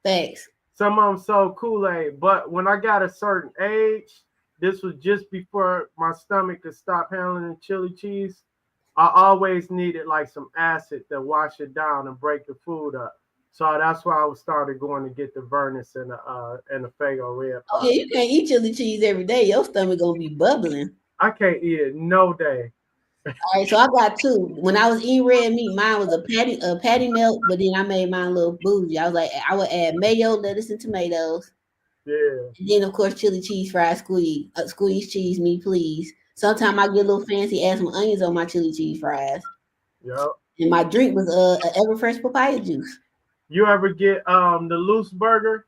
Thanks. Some of them sold Kool-Aid. But when I got a certain age, this was just before my stomach could stop handling the chili cheese. I always needed like some acid to wash it down and break the food up. So that's why I started going to get the Vernus and the Faygo Red Pop. Oh, yeah, you can't eat chili cheese every day. Your stomach gonna be bubbling. I can't eat it no day. All right, so I got 2. When I was eating red meat, mine was a patty melt, but then I made mine a little bougie. I was like, I would add mayo, lettuce, and tomatoes. Yeah. And then of course chili cheese fries, squeeze cheese, me please. Sometimes I get a little fancy, add some onions on my chili cheese fries. Yep. And my drink was an Everfresh papaya juice. You ever get the loose burger?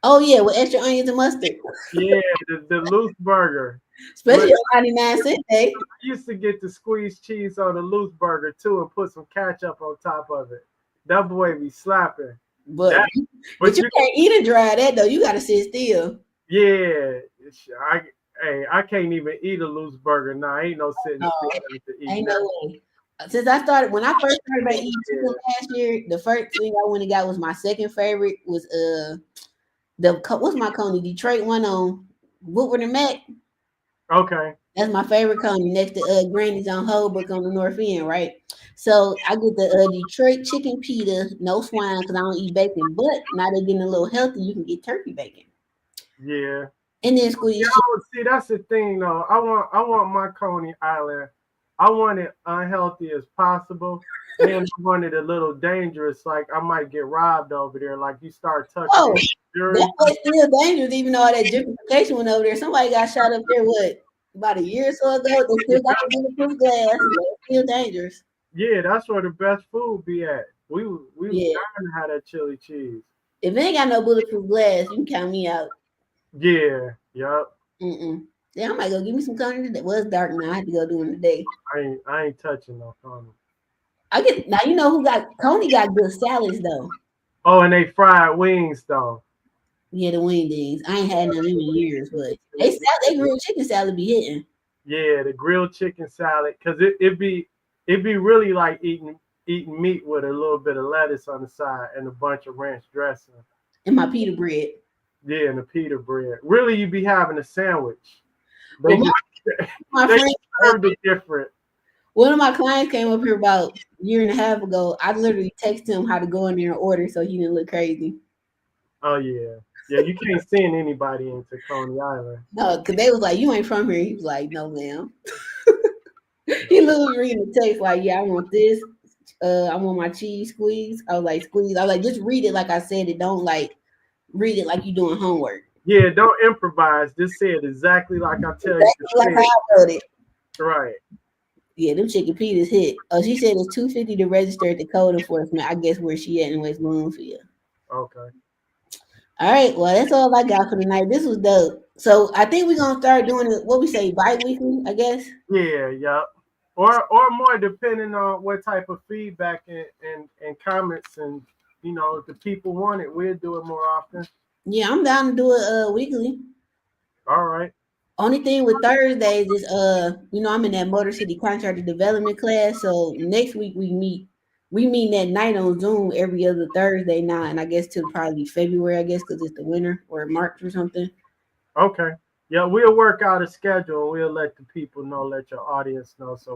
Oh yeah, with extra onions and mustard. Yeah, the loose burger. Especially on 99-cent day. I used to get the squeezed cheese on the loose burger too and put some ketchup on top of it. That boy be slapping. But you can't eat and dry that though. You gotta sit still. Yeah. I can't even eat a loose burger now. Ain't no sitting still to eat. Ain't no way. When I first started about eating chicken last year, the first thing I went and got was my second favorite was what's my Coney Detroit one on Woodward and Mac. Okay. That's my favorite county next to Granny's on Holbrook on the north end, right? So I get the Detroit chicken pita, no swine because I don't eat bacon. But now they're getting a little healthy. You can get turkey bacon Yeah. and then squeeze cheese. Oh, see, that's the thing though. I want my Coney Island. I want it unhealthy as possible. And I want it a little dangerous. Like I might get robbed over there. Like you start tucking Oh, in that jewelry. was still dangerous, even though all that gentrification went over there. Somebody got shot up there, what, about a year or so ago? They still got the bulletproof glass. Yeah, it's still dangerous. Yeah, that's where the best food be at. We was Yeah. dying to have that chili cheese. If it ain't got no bulletproof glass, you can count me out. Yeah, yup. Mm-mm. Yeah, I might go give me some Coney today. Well, it's dark now. I have to go do it today. I ain't touching no Coney. I get now. You know who got Coney got good salads though. Oh, and they fried wings though. Yeah, the wingdings. I ain't had none of them in years, but they grilled chicken salad be hitting. Yeah, the grilled chicken salad, cause it be really like eating meat with a little bit of lettuce on the side and a bunch of ranch dressing. And my pita bread. Yeah, and the pita bread. Really, you be having a sandwich. They Well, just my they friend, served it different. one of my clients came up here about a year and a half ago. I literally texted him how to go in there and order so he didn't look crazy. Oh yeah, yeah. You can't send anybody into Coney Island. No, because they was like, "You ain't from here." He was like, "No, ma'am." He literally reading the text like, "Yeah, I want this. I want my cheese squeeze." I was like, "Squeeze." I was like, "Just read it like I said it. Don't like read it like you doing homework." Yeah, don't improvise. Just say it exactly like I tell you to Exactly like say how it. I wrote it. Right. Yeah, them chicken pitas hit. Oh, she said it's $250 to register at the code enforcement. I guess where she at in West Bloomfield. Okay. All right, well that's all I got for tonight. This was dope. So I think we're gonna start doing it. What we say, bi-weekly, I guess. Yeah, yeah. Or more depending on what type of feedback and comments and if the people want it, we'll do it more often. Yeah, I'm down to do it weekly. All right. Only thing with Thursdays is I'm in that Motor City Contractor Development class. So next week we meet. We meet that night on Zoom every other Thursday now, and I guess till probably February, I guess, because it's the winter or March or something. Okay. Yeah, we'll work out a schedule. We'll let the people know, let your audience know, so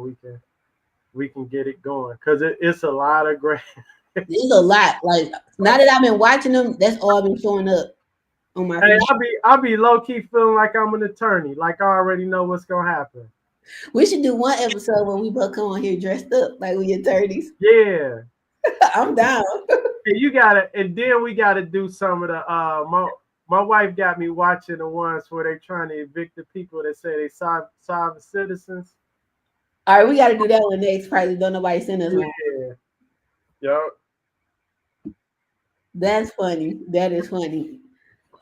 we can get it going. Cause it's a lot of great. It's a lot. Like now that I've been watching them, that's all been showing up on my Hey, feed. I'll be low key feeling like I'm an attorney, like I already know what's gonna happen. We should do one episode where we both come on here dressed up like we in 30s. Yeah. I'm down. And you gotta, and then we gotta do some of the. My wife got me watching the ones where they trying to evict the people that say they sovereign citizens. All right, we got to do that one next. Probably don't nobody send us one. Yeah. Yep. That's funny. That is funny.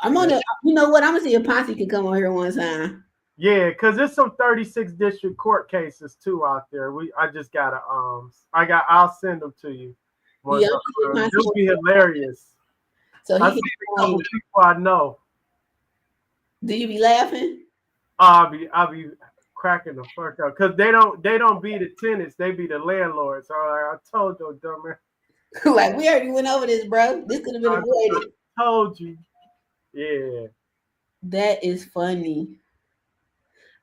I'm on the. You know what? I'm gonna see if Ponce can come on here one time. Yeah, because there's some 36 district court cases too out there. I just gotta I'll send them to you. Yeah, They'll be hilarious. so I he see can. a couple people I know. Do you be laughing? I'll be cracking the fuck up because they don't be the tenants, they be the landlords. So I told you, dumbass. Like we already went over this, bro. This could have been avoided. I told you. Yeah. That is funny.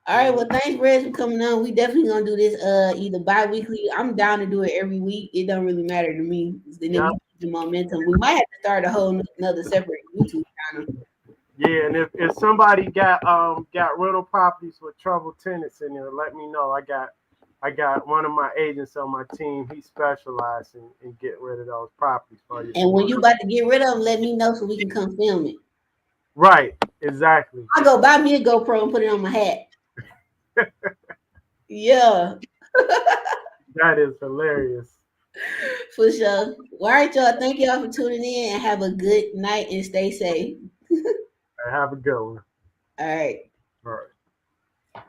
All right, well, thanks, Reg, for coming on. We definitely gonna do this either bi-weekly. I'm down to do it every week. It don't really matter to me. Then we keep the momentum. We might have to start a whole another separate YouTube channel. Yeah, and if somebody got rental properties with troubled tenants in there, let me know. I got one of my agents on my team. He specializes in getting rid of those properties for you. And when you about to get rid of them, let me know so we can come film it. Right, exactly. I go buy me a GoPro and put it on my hat. Yeah. That is hilarious. For sure. All right, y'all. Thank y'all for tuning in and have a good night and stay safe. Have a good one. All right. All right.